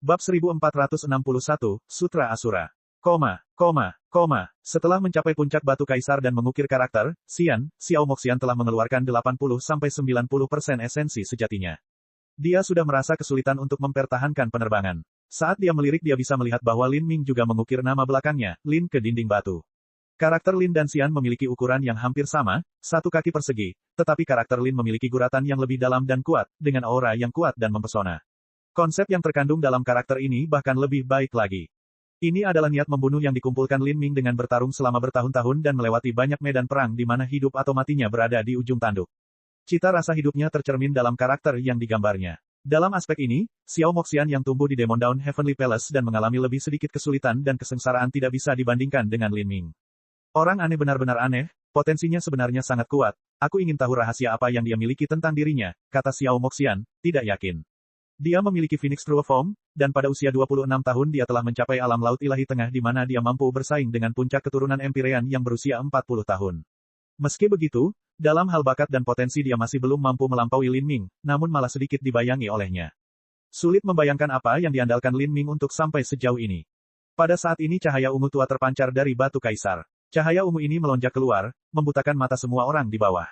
Bab 1461, Sutra Asura. Setelah mencapai puncak batu kaisar dan mengukir karakter, Xiao Moxian telah mengeluarkan 80-90% esensi sejatinya. Dia sudah merasa kesulitan untuk mempertahankan penerbangan. Saat dia melirik dia bisa melihat bahwa Lin Ming juga mengukir nama belakangnya, Lin ke dinding batu. Karakter Lin dan Xian memiliki ukuran yang hampir sama, 1 kaki persegi, tetapi karakter Lin memiliki guratan yang lebih dalam dan kuat, dengan aura yang kuat dan mempesona. Konsep yang terkandung dalam karakter ini bahkan lebih baik lagi. Ini adalah niat membunuh yang dikumpulkan Lin Ming dengan bertarung selama bertahun-tahun dan melewati banyak medan perang di mana hidup atau matinya berada di ujung tanduk. Cita rasa hidupnya tercermin dalam karakter yang digambarnya. Dalam aspek ini, Xiao Moxian yang tumbuh di Demon Dawn Heavenly Palace dan mengalami lebih sedikit kesulitan dan kesengsaraan tidak bisa dibandingkan dengan Lin Ming. Orang aneh benar-benar aneh, potensinya sebenarnya sangat kuat. Aku ingin tahu rahasia apa yang dia miliki tentang dirinya, kata Xiao Moxian, tidak yakin. Dia memiliki Phoenix True Form, dan pada usia 26 tahun dia telah mencapai alam laut ilahi tengah di mana dia mampu bersaing dengan puncak keturunan Empyrean yang berusia 40 tahun. Meski begitu, dalam hal bakat dan potensi dia masih belum mampu melampaui Lin Ming, namun malah sedikit dibayangi olehnya. Sulit membayangkan apa yang diandalkan Lin Ming untuk sampai sejauh ini. Pada saat ini cahaya ungu tua terpancar dari batu kaisar. Cahaya ungu ini melonjak keluar, membutakan mata semua orang di bawah.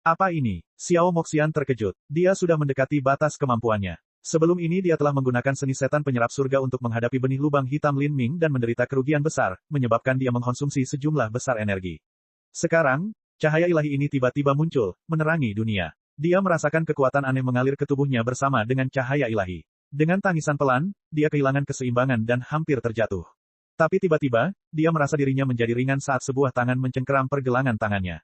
Apa ini? Xiao Moxian terkejut. Dia sudah mendekati batas kemampuannya. Sebelum ini dia telah menggunakan seni setan penyerap surga untuk menghadapi benih lubang hitam Lin Ming dan menderita kerugian besar, menyebabkan dia mengkonsumsi sejumlah besar energi. Sekarang, cahaya ilahi ini tiba-tiba muncul, menerangi dunia. Dia merasakan kekuatan aneh mengalir ke tubuhnya bersama dengan cahaya ilahi. Dengan tangisan pelan, dia kehilangan keseimbangan dan hampir terjatuh. Tapi tiba-tiba, dia merasa dirinya menjadi ringan saat sebuah tangan mencengkeram pergelangan tangannya.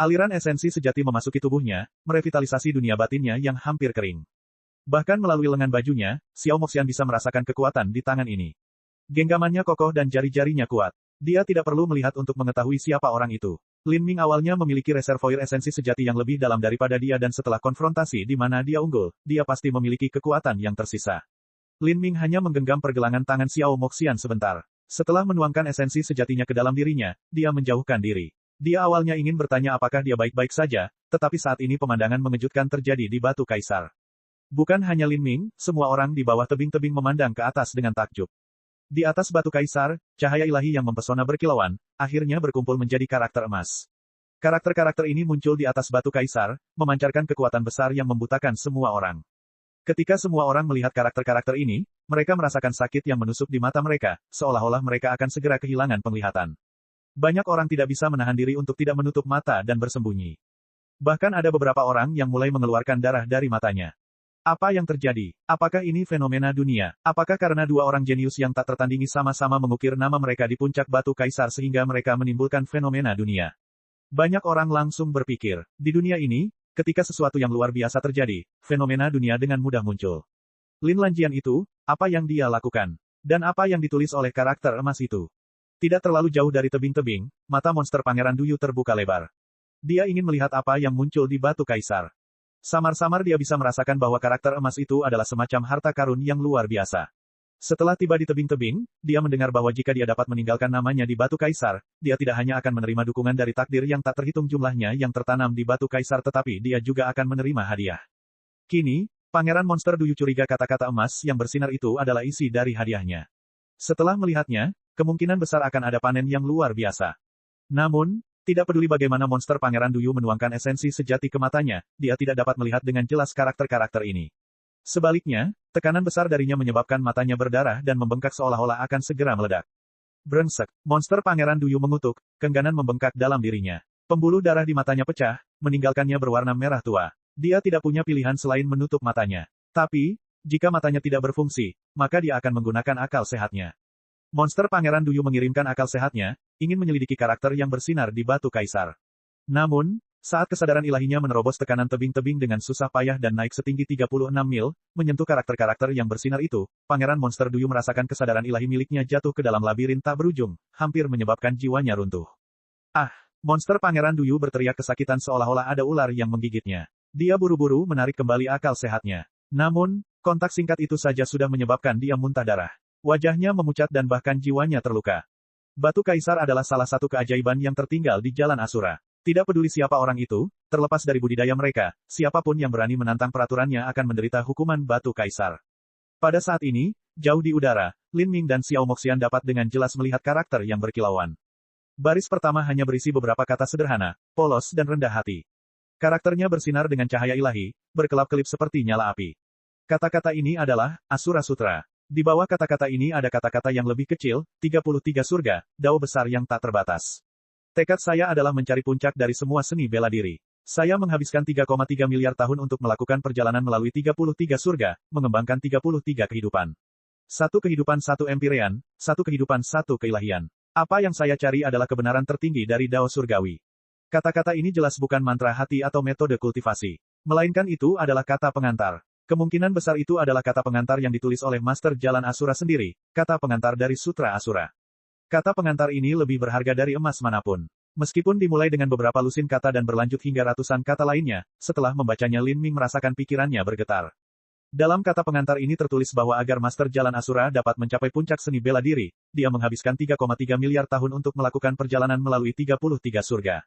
Aliran esensi sejati memasuki tubuhnya, merevitalisasi dunia batinnya yang hampir kering. Bahkan melalui lengan bajunya, Xiao Moxian bisa merasakan kekuatan di tangan ini. Genggamannya kokoh dan jari-jarinya kuat. Dia tidak perlu melihat untuk mengetahui siapa orang itu. Lin Ming awalnya memiliki reservoir esensi sejati yang lebih dalam daripada dia dan setelah konfrontasi di mana dia unggul, dia pasti memiliki kekuatan yang tersisa. Lin Ming hanya menggenggam pergelangan tangan Xiao Moxian sebentar. Setelah menuangkan esensi sejatinya ke dalam dirinya, dia menjauhkan diri. Dia awalnya ingin bertanya apakah dia baik-baik saja, tetapi saat ini pemandangan mengejutkan terjadi di batu kaisar. Bukan hanya Lin Ming, semua orang di bawah tebing-tebing memandang ke atas dengan takjub. Di atas batu kaisar, cahaya ilahi yang mempesona berkilauan, akhirnya berkumpul menjadi karakter emas. Karakter-karakter ini muncul di atas batu kaisar, memancarkan kekuatan besar yang membutakan semua orang. Ketika semua orang melihat karakter-karakter ini, mereka merasakan sakit yang menusuk di mata mereka, seolah-olah mereka akan segera kehilangan penglihatan. Banyak orang tidak bisa menahan diri untuk tidak menutup mata dan bersembunyi. Bahkan ada beberapa orang yang mulai mengeluarkan darah dari matanya. Apa yang terjadi? Apakah ini fenomena dunia? Apakah karena dua orang jenius yang tak tertandingi sama-sama mengukir nama mereka di puncak batu kaisar sehingga mereka menimbulkan fenomena dunia? Banyak orang langsung berpikir, di dunia ini, ketika sesuatu yang luar biasa terjadi, fenomena dunia dengan mudah muncul. Lin Lanjian itu, apa yang dia lakukan? Dan apa yang ditulis oleh karakter emas itu? Tidak terlalu jauh dari tebing-tebing, mata monster Pangeran Duyu terbuka lebar. Dia ingin melihat apa yang muncul di batu kaisar. Samar-samar dia bisa merasakan bahwa karakter emas itu adalah semacam harta karun yang luar biasa. Setelah tiba di tebing-tebing, dia mendengar bahwa jika dia dapat meninggalkan namanya di batu kaisar, dia tidak hanya akan menerima dukungan dari takdir yang tak terhitung jumlahnya yang tertanam di batu kaisar tetapi dia juga akan menerima hadiah. Kini, Pangeran Monster Duyu curiga kata-kata emas yang bersinar itu adalah isi dari hadiahnya. Setelah melihatnya, kemungkinan besar akan ada panen yang luar biasa. Namun, tidak peduli bagaimana monster Pangeran Duyu menuangkan esensi sejati ke matanya, dia tidak dapat melihat dengan jelas karakter-karakter ini. Sebaliknya, tekanan besar darinya menyebabkan matanya berdarah dan membengkak seolah-olah akan segera meledak. Brengsek, monster Pangeran Duyu mengutuk, keengganan membengkak dalam dirinya. Pembuluh darah di matanya pecah, meninggalkannya berwarna merah tua. Dia tidak punya pilihan selain menutup matanya. Tapi, jika matanya tidak berfungsi, maka dia akan menggunakan akal sehatnya. Monster Pangeran Duyu mengirimkan akal sehatnya, ingin menyelidiki karakter yang bersinar di batu kaisar. Namun, saat kesadaran ilahinya menerobos tekanan tebing-tebing dengan susah payah dan naik setinggi 36 mil, menyentuh karakter-karakter yang bersinar itu, Pangeran Monster Duyu merasakan kesadaran ilahi miliknya jatuh ke dalam labirin tak berujung, hampir menyebabkan jiwanya runtuh. Ah! Monster Pangeran Duyu berteriak kesakitan seolah-olah ada ular yang menggigitnya. Dia buru-buru menarik kembali akal sehatnya. Namun, kontak singkat itu saja sudah menyebabkan dia muntah darah. Wajahnya memucat dan bahkan jiwanya terluka. Batu Kaisar adalah salah satu keajaiban yang tertinggal di Jalan Asura. Tidak peduli siapa orang itu, terlepas dari budidaya mereka, siapapun yang berani menantang peraturannya akan menderita hukuman Batu Kaisar. Pada saat ini, jauh di udara, Lin Ming dan Xiao Moxian dapat dengan jelas melihat karakter yang berkilauan. Baris pertama hanya berisi beberapa kata sederhana, polos dan rendah hati. Karakternya bersinar dengan cahaya ilahi, berkelap-kelip seperti nyala api. Kata-kata ini adalah Asura Sutra. Di bawah kata-kata ini ada kata-kata yang lebih kecil, 33 surga, dao besar yang tak terbatas. Tekad saya adalah mencari puncak dari semua seni bela diri. Saya menghabiskan 3,3 miliar tahun untuk melakukan perjalanan melalui 33 surga, mengembangkan 33 kehidupan. Satu kehidupan satu empyrean, satu kehidupan satu keilahian. Apa yang saya cari adalah kebenaran tertinggi dari Dao Surgawi. Kata-kata ini jelas bukan mantra hati atau metode kultivasi. Melainkan itu adalah kata pengantar. Kemungkinan besar itu adalah kata pengantar yang ditulis oleh Master Jalan Asura sendiri, kata pengantar dari Sutra Asura. Kata pengantar ini lebih berharga dari emas manapun. Meskipun dimulai dengan beberapa lusin kata dan berlanjut hingga ratusan kata lainnya, setelah membacanya Lin Ming merasakan pikirannya bergetar. Dalam kata pengantar ini tertulis bahwa agar Master Jalan Asura dapat mencapai puncak seni bela diri, dia menghabiskan 3,3 miliar tahun untuk melakukan perjalanan melalui 33 surga.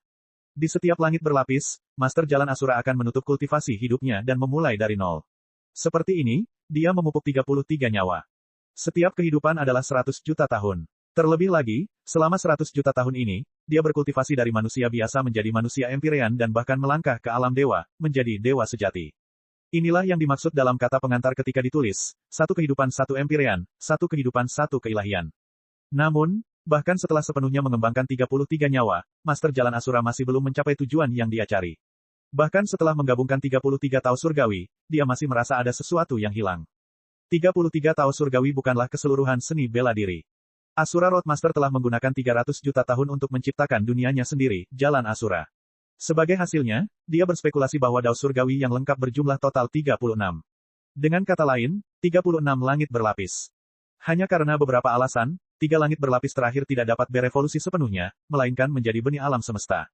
Di setiap langit berlapis, Master Jalan Asura akan menutup kultivasi hidupnya dan memulai dari nol. Seperti ini, dia memupuk 33 nyawa. Setiap kehidupan adalah 100 juta tahun. Terlebih lagi, selama 100 juta tahun ini, dia berkultivasi dari manusia biasa menjadi manusia empyrean dan bahkan melangkah ke alam dewa, menjadi dewa sejati. Inilah yang dimaksud dalam kata pengantar ketika ditulis, satu kehidupan satu empyrean, satu kehidupan satu keilahian. Namun, bahkan setelah sepenuhnya mengembangkan 33 nyawa, Master Jalan Asura masih belum mencapai tujuan yang dia cari. Bahkan setelah menggabungkan 33 Tao Surgawi, dia masih merasa ada sesuatu yang hilang. 33 Tao Surgawi bukanlah keseluruhan seni bela diri. Asura Roadmaster telah menggunakan 300 juta tahun untuk menciptakan dunianya sendiri, Jalan Asura. Sebagai hasilnya, dia berspekulasi bahwa Dao Surgawi yang lengkap berjumlah total 36. Dengan kata lain, 36 langit berlapis. Hanya karena beberapa alasan, 3 langit berlapis terakhir tidak dapat berevolusi sepenuhnya, melainkan menjadi benih alam semesta.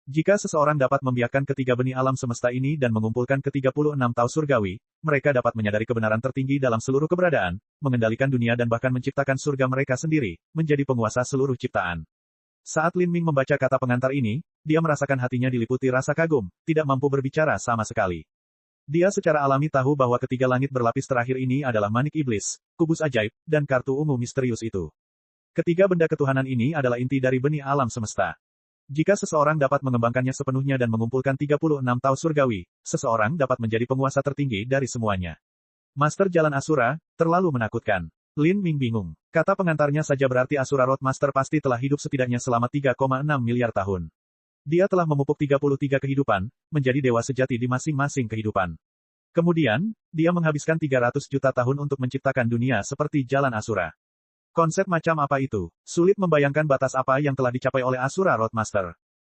Jika seseorang dapat membiarkan ketiga benih alam semesta ini dan mengumpulkan ke-36 Tao Surgawi, mereka dapat menyadari kebenaran tertinggi dalam seluruh keberadaan, mengendalikan dunia dan bahkan menciptakan surga mereka sendiri, menjadi penguasa seluruh ciptaan. Saat Lin Ming membaca kata pengantar ini, dia merasakan hatinya diliputi rasa kagum, tidak mampu berbicara sama sekali. Dia secara alami tahu bahwa ketiga langit berlapis terakhir ini adalah manik iblis, kubus ajaib, dan kartu ungu misterius itu. Ketiga benda ketuhanan ini adalah inti dari benih alam semesta. Jika seseorang dapat mengembangkannya sepenuhnya dan mengumpulkan 36 Tao Surgawi, seseorang dapat menjadi penguasa tertinggi dari semuanya. Master Jalan Asura, terlalu menakutkan. Lin Ming bingung. Kata pengantarnya saja berarti Asura Roadmaster pasti telah hidup setidaknya selama 3,6 miliar tahun. Dia telah memupuk 33 kehidupan, menjadi dewa sejati di masing-masing kehidupan. Kemudian, dia menghabiskan 300 juta tahun untuk menciptakan dunia seperti Jalan Asura. Konsep macam apa itu? Sulit membayangkan batas apa yang telah dicapai oleh Asura Roadmaster.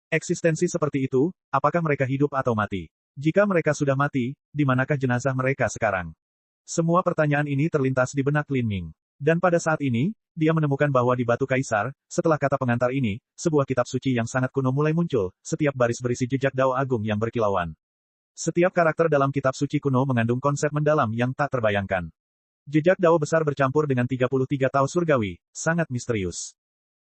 Eksistensi seperti itu, apakah mereka hidup atau mati? Jika mereka sudah mati, di manakah jenazah mereka sekarang? Semua pertanyaan ini terlintas di benak Lin Ming. Dan pada saat ini, dia menemukan bahwa di Batu Kaisar, setelah kata pengantar ini, sebuah kitab suci yang sangat kuno mulai muncul, setiap baris berisi jejak Dao Agung yang berkilauan. Setiap karakter dalam kitab suci kuno mengandung konsep mendalam yang tak terbayangkan. Jejak Dao besar bercampur dengan 33 Tao Surgawi, sangat misterius.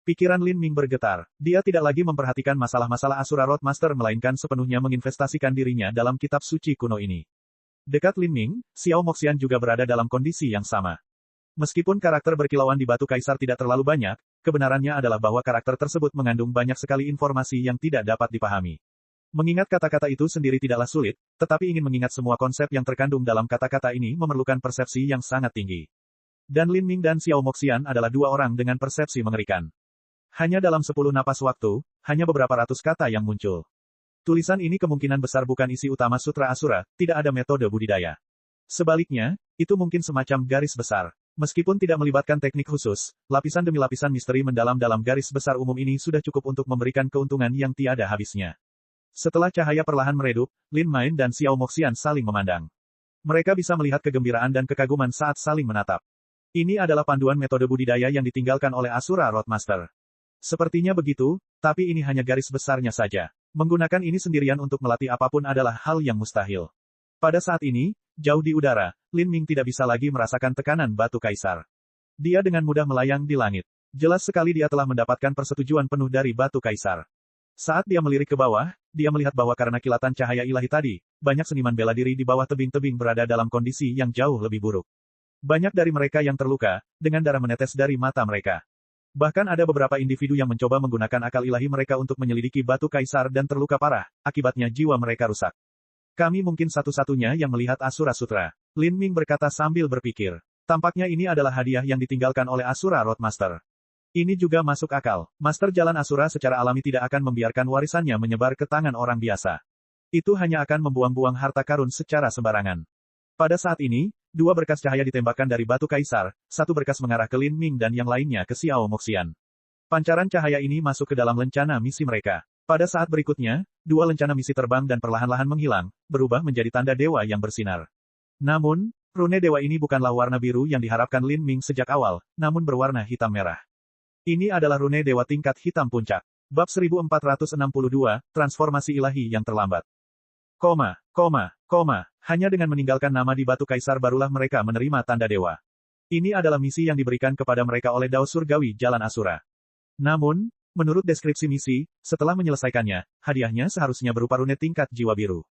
Pikiran Lin Ming bergetar. Dia tidak lagi memperhatikan masalah-masalah Asura Roadmaster melainkan sepenuhnya menginvestasikan dirinya dalam kitab suci kuno ini. Dekat Lin Ming, Xiao Moxian juga berada dalam kondisi yang sama. Meskipun karakter berkilauan di Batu Kaisar tidak terlalu banyak, kebenarannya adalah bahwa karakter tersebut mengandung banyak sekali informasi yang tidak dapat dipahami. Mengingat kata-kata itu sendiri tidaklah sulit, tetapi ingin mengingat semua konsep yang terkandung dalam kata-kata ini memerlukan persepsi yang sangat tinggi. Dan Lin Ming dan Xiao Moxian adalah dua orang dengan persepsi mengerikan. Hanya dalam 10 napas waktu, hanya beberapa ratus kata yang muncul. Tulisan ini kemungkinan besar bukan isi utama Sutra Asura, tidak ada metode budidaya. Sebaliknya, itu mungkin semacam garis besar. Meskipun tidak melibatkan teknik khusus, lapisan demi lapisan misteri mendalam dalam garis besar umum ini sudah cukup untuk memberikan keuntungan yang tiada habisnya. Setelah cahaya perlahan meredup, Lin Ming dan Xiao Moxian saling memandang. Mereka bisa melihat kegembiraan dan kekaguman saat saling menatap. Ini adalah panduan metode budidaya yang ditinggalkan oleh Asura Roadmaster. Sepertinya begitu, tapi ini hanya garis besarnya saja. Menggunakan ini sendirian untuk melatih apapun adalah hal yang mustahil. Pada saat ini, jauh di udara, Lin Ming tidak bisa lagi merasakan tekanan Batu Kaisar. Dia dengan mudah melayang di langit. Jelas sekali dia telah mendapatkan persetujuan penuh dari Batu Kaisar. Saat dia melirik ke bawah, dia melihat bahwa karena kilatan cahaya ilahi tadi, banyak seniman bela diri di bawah tebing-tebing berada dalam kondisi yang jauh lebih buruk. Banyak dari mereka yang terluka, dengan darah menetes dari mata mereka. Bahkan ada beberapa individu yang mencoba menggunakan akal ilahi mereka untuk menyelidiki batu kaisar dan terluka parah, akibatnya jiwa mereka rusak. Kami mungkin satu-satunya yang melihat Asura Sutra. Lin Ming berkata sambil berpikir. Tampaknya ini adalah hadiah yang ditinggalkan oleh Asura Roadmaster. Ini juga masuk akal. Master Jalan Asura secara alami tidak akan membiarkan warisannya menyebar ke tangan orang biasa. Itu hanya akan membuang-buang harta karun secara sembarangan. Pada saat ini, 2 berkas cahaya ditembakkan dari batu kaisar, 1 berkas mengarah ke Lin Ming dan yang lainnya ke Xiao Moxian. Pancaran cahaya ini masuk ke dalam lencana misi mereka. Pada saat berikutnya, 2 lencana misi terbang dan perlahan-lahan menghilang, berubah menjadi tanda dewa yang bersinar. Namun, rune dewa ini bukanlah warna biru yang diharapkan Lin Ming sejak awal, namun berwarna hitam merah. Ini adalah rune dewa tingkat hitam puncak. Bab 1462, Transformasi Ilahi yang terlambat. Hanya dengan meninggalkan nama di batu kaisar barulah mereka menerima tanda dewa. Ini adalah misi yang diberikan kepada mereka oleh Dao Surgawi Jalan Asura. Namun, menurut deskripsi misi, setelah menyelesaikannya, hadiahnya seharusnya berupa rune tingkat jiwa biru.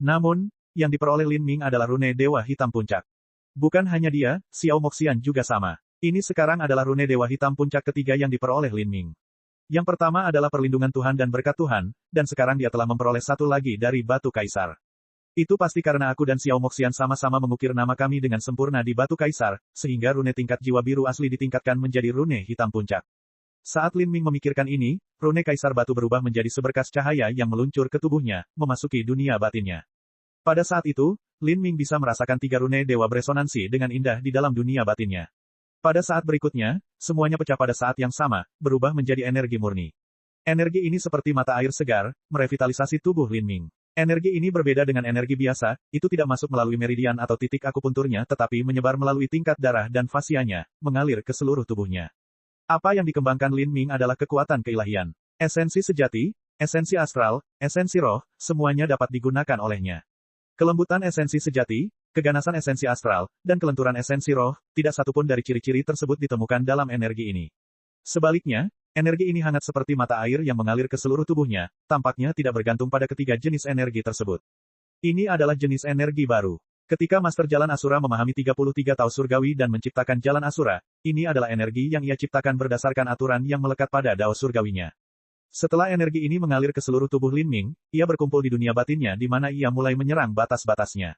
Namun, yang diperoleh Lin Ming adalah rune dewa hitam puncak. Bukan hanya dia, Xiao Moxian juga sama. Ini sekarang adalah rune dewa hitam puncak ketiga yang diperoleh Lin Ming. Yang pertama adalah perlindungan Tuhan dan berkat Tuhan, dan sekarang dia telah memperoleh 1 lagi dari batu kaisar. Itu pasti karena aku dan Xiao Moxian sama-sama mengukir nama kami dengan sempurna di batu kaisar, sehingga rune tingkat jiwa biru asli ditingkatkan menjadi rune hitam puncak. Saat Lin Ming memikirkan ini, rune kaisar batu berubah menjadi seberkas cahaya yang meluncur ke tubuhnya, memasuki dunia batinnya. Pada saat itu, Lin Ming bisa merasakan 3 rune dewa beresonansi dengan indah di dalam dunia batinnya. Pada saat berikutnya, semuanya pecah pada saat yang sama, berubah menjadi energi murni. Energi ini seperti mata air segar, merevitalisasi tubuh Lin Ming. Energi ini berbeda dengan energi biasa, itu tidak masuk melalui meridian atau titik akupunturnya tetapi menyebar melalui tingkat darah dan fasianya, mengalir ke seluruh tubuhnya. Apa yang dikembangkan Lin Ming adalah kekuatan keilahian. Esensi sejati, esensi astral, esensi roh, semuanya dapat digunakan olehnya. Kelembutan esensi sejati, keganasan esensi astral, dan kelenturan esensi roh, tidak satupun dari ciri-ciri tersebut ditemukan dalam energi ini. Sebaliknya, energi ini hangat seperti mata air yang mengalir ke seluruh tubuhnya, tampaknya tidak bergantung pada ketiga jenis energi tersebut. Ini adalah jenis energi baru. Ketika Master Jalan Asura memahami 33 Tao Surgawi dan menciptakan Jalan Asura, ini adalah energi yang ia ciptakan berdasarkan aturan yang melekat pada Dao Surgawinya. Setelah energi ini mengalir ke seluruh tubuh Lin Ming, ia berkumpul di dunia batinnya di mana ia mulai menyerang batas-batasnya.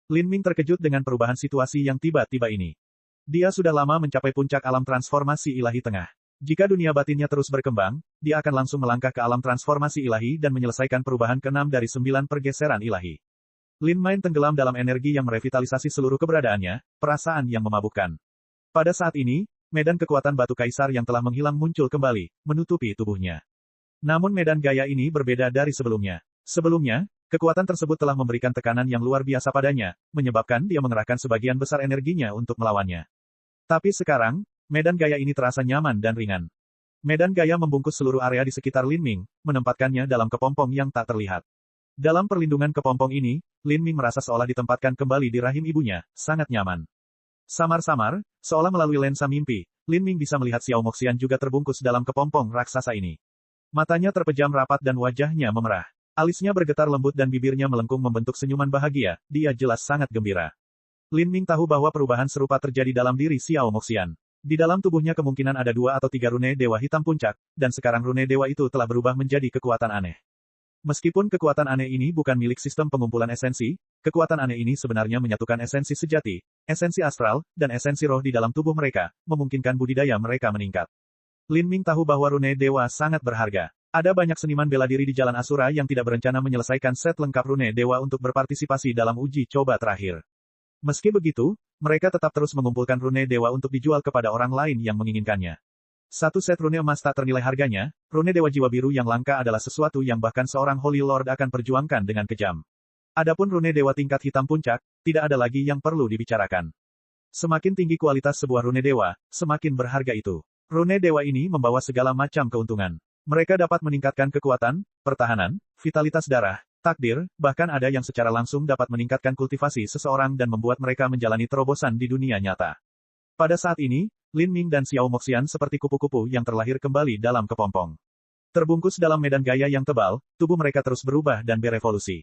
Lin Ming terkejut dengan perubahan situasi yang tiba-tiba ini. Dia sudah lama mencapai puncak alam transformasi ilahi tengah. Jika dunia batinnya terus berkembang, dia akan langsung melangkah ke alam transformasi ilahi dan menyelesaikan perubahan ke-6 dari 9 pergeseran ilahi. Lin Ming tenggelam dalam energi yang merevitalisasi seluruh keberadaannya, perasaan yang memabukkan. Pada saat ini, medan kekuatan batu kaisar yang telah menghilang muncul kembali, menutupi tubuhnya. Namun medan gaya ini berbeda dari sebelumnya. Sebelumnya, kekuatan tersebut telah memberikan tekanan yang luar biasa padanya, menyebabkan dia mengerahkan sebagian besar energinya untuk melawannya. Tapi sekarang, medan gaya ini terasa nyaman dan ringan. Medan gaya membungkus seluruh area di sekitar Lin Ming, menempatkannya dalam kepompong yang tak terlihat. Dalam perlindungan kepompong ini, Lin Ming merasa seolah ditempatkan kembali di rahim ibunya, sangat nyaman. Samar-samar, seolah melalui lensa mimpi, Lin Ming bisa melihat Xiao Moxian juga terbungkus dalam kepompong raksasa ini. Matanya terpejam rapat dan wajahnya memerah. Alisnya bergetar lembut dan bibirnya melengkung membentuk senyuman bahagia, dia jelas sangat gembira. Lin Ming tahu bahwa perubahan serupa terjadi dalam diri Xiao Moxian. Di dalam tubuhnya kemungkinan ada 2 atau 3 rune dewa hitam puncak, dan sekarang rune dewa itu telah berubah menjadi kekuatan aneh. Meskipun kekuatan aneh ini bukan milik sistem pengumpulan esensi, kekuatan aneh ini sebenarnya menyatukan esensi sejati, esensi astral, dan esensi roh di dalam tubuh mereka, memungkinkan budidaya mereka meningkat. Lin Ming tahu bahwa rune dewa sangat berharga. Ada banyak seniman bela diri di Jalan Asura yang tidak berencana menyelesaikan set lengkap rune dewa untuk berpartisipasi dalam uji coba terakhir. Meski begitu, mereka tetap terus mengumpulkan rune dewa untuk dijual kepada orang lain yang menginginkannya. 1 set rune emas tak ternilai harganya, rune dewa jiwa biru yang langka adalah sesuatu yang bahkan seorang Holy Lord akan perjuangkan dengan kejam. Adapun rune dewa tingkat hitam puncak, tidak ada lagi yang perlu dibicarakan. Semakin tinggi kualitas sebuah rune dewa, semakin berharga itu. Rune dewa ini membawa segala macam keuntungan. Mereka dapat meningkatkan kekuatan, pertahanan, vitalitas darah, takdir, bahkan ada yang secara langsung dapat meningkatkan kultivasi seseorang dan membuat mereka menjalani terobosan di dunia nyata. Pada saat ini, Lin Ming dan Xiao Moxian seperti kupu-kupu yang terlahir kembali dalam kepompong. Terbungkus dalam medan gaya yang tebal, tubuh mereka terus berubah dan berevolusi.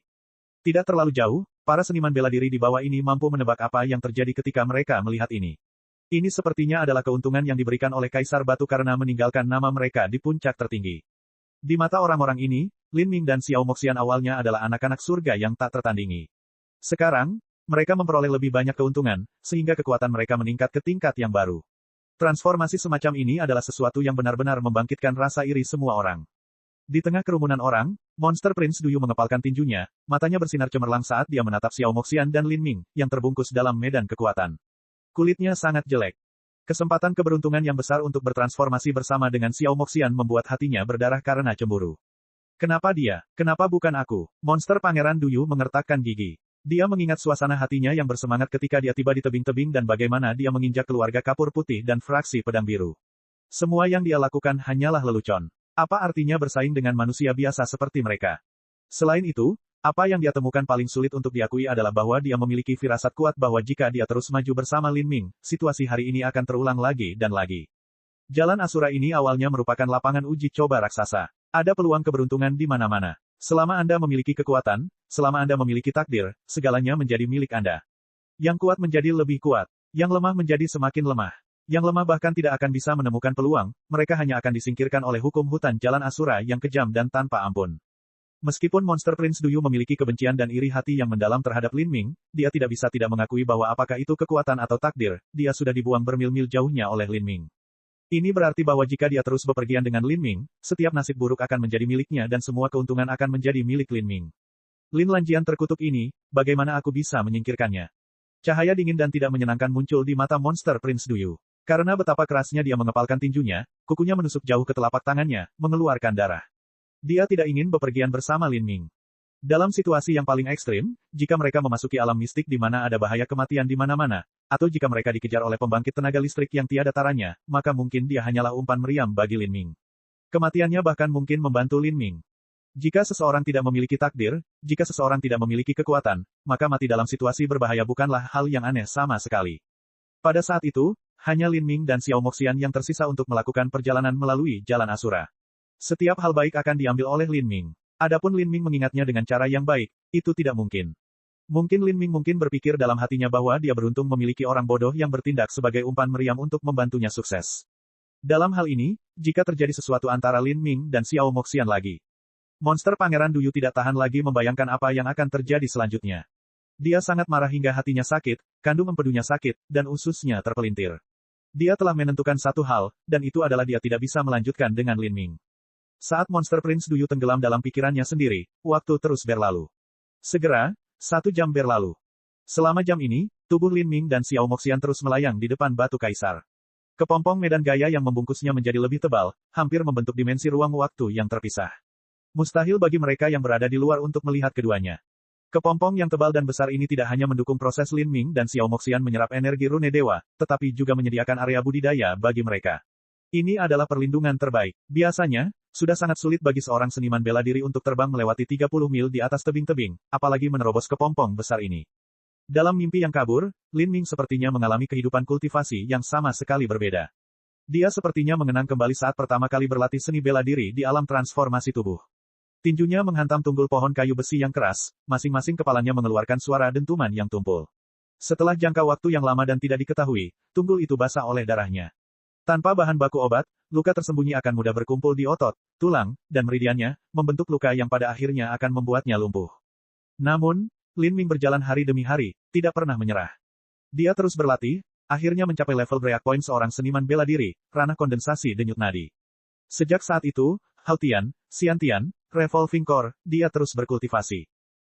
Tidak terlalu jauh, Para seniman bela diri di bawah ini mampu menebak apa yang terjadi ketika mereka melihat ini. Ini sepertinya adalah keuntungan yang diberikan oleh Kaisar Batu karena meninggalkan nama mereka di puncak tertinggi. Di mata orang-orang ini, Lin Ming dan Xiao Moxian awalnya adalah anak-anak surga yang tak tertandingi. Sekarang, mereka memperoleh lebih banyak keuntungan, sehingga kekuatan mereka meningkat ke tingkat yang baru. Transformasi semacam ini adalah sesuatu yang benar-benar membangkitkan rasa iri semua orang. Di tengah kerumunan orang, Monster Prince Duyu mengepalkan tinjunya, matanya bersinar cemerlang saat dia menatap Xiao Moxian dan Lin Ming, yang terbungkus dalam medan kekuatan. Kulitnya sangat jelek. Kesempatan keberuntungan yang besar untuk bertransformasi bersama dengan Xiao Moxian membuat hatinya berdarah karena cemburu. Kenapa dia? Kenapa bukan aku? Monster Pangeran Duyu mengertakkan gigi. Dia mengingat suasana hatinya yang bersemangat ketika dia tiba di tebing-tebing dan bagaimana dia menginjak keluarga kapur putih dan fraksi pedang biru. Semua yang dia lakukan hanyalah lelucon. Apa artinya bersaing dengan manusia biasa seperti mereka? Selain itu, apa yang dia temukan paling sulit untuk diakui adalah bahwa dia memiliki firasat kuat bahwa jika dia terus maju bersama Lin Ming, situasi hari ini akan terulang lagi dan lagi. Jalan Asura ini awalnya merupakan lapangan uji coba raksasa. Ada peluang keberuntungan di mana-mana. Selama Anda memiliki kekuatan, selama Anda memiliki takdir, segalanya menjadi milik Anda. Yang kuat menjadi lebih kuat. Yang lemah menjadi semakin lemah. Yang lemah bahkan tidak akan bisa menemukan peluang, mereka hanya akan disingkirkan oleh hukum hutan jalan Asura yang kejam dan tanpa ampun. Meskipun Monster Prince Duyu memiliki kebencian dan iri hati yang mendalam terhadap Lin Ming, dia tidak bisa tidak mengakui bahwa apakah itu kekuatan atau takdir, dia sudah dibuang bermil-mil jauhnya oleh Lin Ming. Ini berarti bahwa jika dia terus bepergian dengan Lin Ming, setiap nasib buruk akan menjadi miliknya dan semua keuntungan akan menjadi milik Lin Ming. Lin Lanjian terkutuk ini, bagaimana aku bisa menyingkirkannya? Cahaya dingin dan tidak menyenangkan muncul di mata Monster Prince Duyu. Karena betapa kerasnya dia mengepalkan tinjunya, kukunya menusuk jauh ke telapak tangannya, mengeluarkan darah. Dia tidak ingin bepergian bersama Lin Ming. Dalam situasi yang paling ekstrim, jika mereka memasuki alam mistik di mana ada bahaya kematian di mana-mana, atau jika mereka dikejar oleh pembangkit tenaga listrik yang tiada taranya, maka mungkin dia hanyalah umpan meriam bagi Lin Ming. Kematiannya bahkan mungkin membantu Lin Ming. Jika seseorang tidak memiliki takdir, jika seseorang tidak memiliki kekuatan, maka mati dalam situasi berbahaya bukanlah hal yang aneh sama sekali. Pada saat itu, hanya Lin Ming dan Xiao Moxian yang tersisa untuk melakukan perjalanan melalui jalan Asura. Setiap hal baik akan diambil oleh Lin Ming. Adapun Lin Ming mengingatnya dengan cara yang baik, itu tidak mungkin. Mungkin Lin Ming berpikir dalam hatinya bahwa dia beruntung memiliki orang bodoh yang bertindak sebagai umpan meriam untuk membantunya sukses. Dalam hal ini, jika terjadi sesuatu antara Lin Ming dan Xiao Moxian lagi, Monster Pangeran Duyu tidak tahan lagi membayangkan apa yang akan terjadi selanjutnya. Dia sangat marah hingga hatinya sakit, kandung empedunya sakit, dan ususnya terpelintir. Dia telah menentukan satu hal, dan itu adalah dia tidak bisa melanjutkan dengan Lin Ming. Saat Monster Prince Duyu tenggelam dalam pikirannya sendiri, waktu terus berlalu. Segera, 1 jam berlalu. Selama jam ini, tubuh Lin Ming dan Xiao Moxian terus melayang di depan batu kaisar. Kepompong medan gaya yang membungkusnya menjadi lebih tebal, hampir membentuk dimensi ruang-waktu yang terpisah. Mustahil bagi mereka yang berada di luar untuk melihat keduanya. Kepompong yang tebal dan besar ini tidak hanya mendukung proses Lin Ming dan Xiao Moxian menyerap energi rune dewa, tetapi juga menyediakan area budidaya bagi mereka. Ini adalah perlindungan terbaik. Biasanya, sudah sangat sulit bagi seorang seniman bela diri untuk terbang melewati 30 mil di atas tebing-tebing, apalagi menerobos kepompong besar ini. Dalam mimpi yang kabur, Lin Ming sepertinya mengalami kehidupan kultivasi yang sama sekali berbeda. Dia sepertinya mengenang kembali saat pertama kali berlatih seni bela diri di alam transformasi tubuh. Tinjunya menghantam tunggul pohon kayu besi yang keras, masing-masing kepalanya mengeluarkan suara dentuman yang tumpul. Setelah jangka waktu yang lama dan tidak diketahui, tunggul itu basah oleh darahnya. Tanpa bahan baku obat, luka tersembunyi akan mudah berkumpul di otot, tulang, dan meridiannya, membentuk luka yang pada akhirnya akan membuatnya lumpuh. Namun, Lin Ming berjalan hari demi hari, tidak pernah menyerah. Dia terus berlatih, akhirnya mencapai level breakpoint seorang seniman bela diri, ranah kondensasi denyut nadi. Sejak saat itu, Haotian, Xiantian, Revolving Core, dia terus berkultivasi.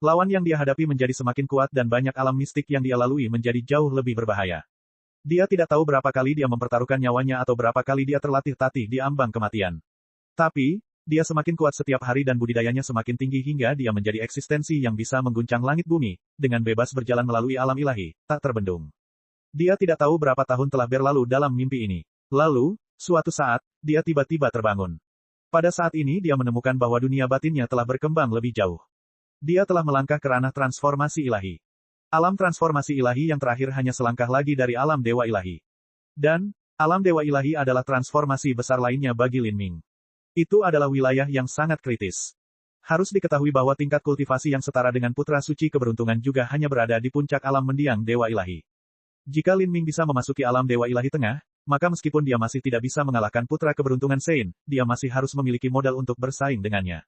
Lawan yang dia hadapi menjadi semakin kuat dan banyak alam mistik yang dia lalui menjadi jauh lebih berbahaya. Dia tidak tahu berapa kali dia mempertaruhkan nyawanya atau berapa kali dia terlatih-tatih di ambang kematian. Tapi, dia semakin kuat setiap hari dan budidayanya semakin tinggi hingga dia menjadi eksistensi yang bisa mengguncang langit bumi, dengan bebas berjalan melalui alam ilahi, tak terbendung. Dia tidak tahu berapa tahun telah berlalu dalam mimpi ini. Lalu, suatu saat, dia tiba-tiba terbangun. Pada saat ini dia menemukan bahwa dunia batinnya telah berkembang lebih jauh. Dia telah melangkah ke ranah transformasi ilahi. Alam transformasi ilahi yang terakhir hanya selangkah lagi dari alam dewa ilahi. Dan, alam dewa ilahi adalah transformasi besar lainnya bagi Lin Ming. Itu adalah wilayah yang sangat kritis. Harus diketahui bahwa tingkat kultivasi yang setara dengan putra suci keberuntungan juga hanya berada di puncak alam mendiang Dewa Ilahi. Jika Lin Ming bisa memasuki alam Dewa Ilahi Tengah, maka meskipun dia masih tidak bisa mengalahkan putra keberuntungan Sein, dia masih harus memiliki modal untuk bersaing dengannya.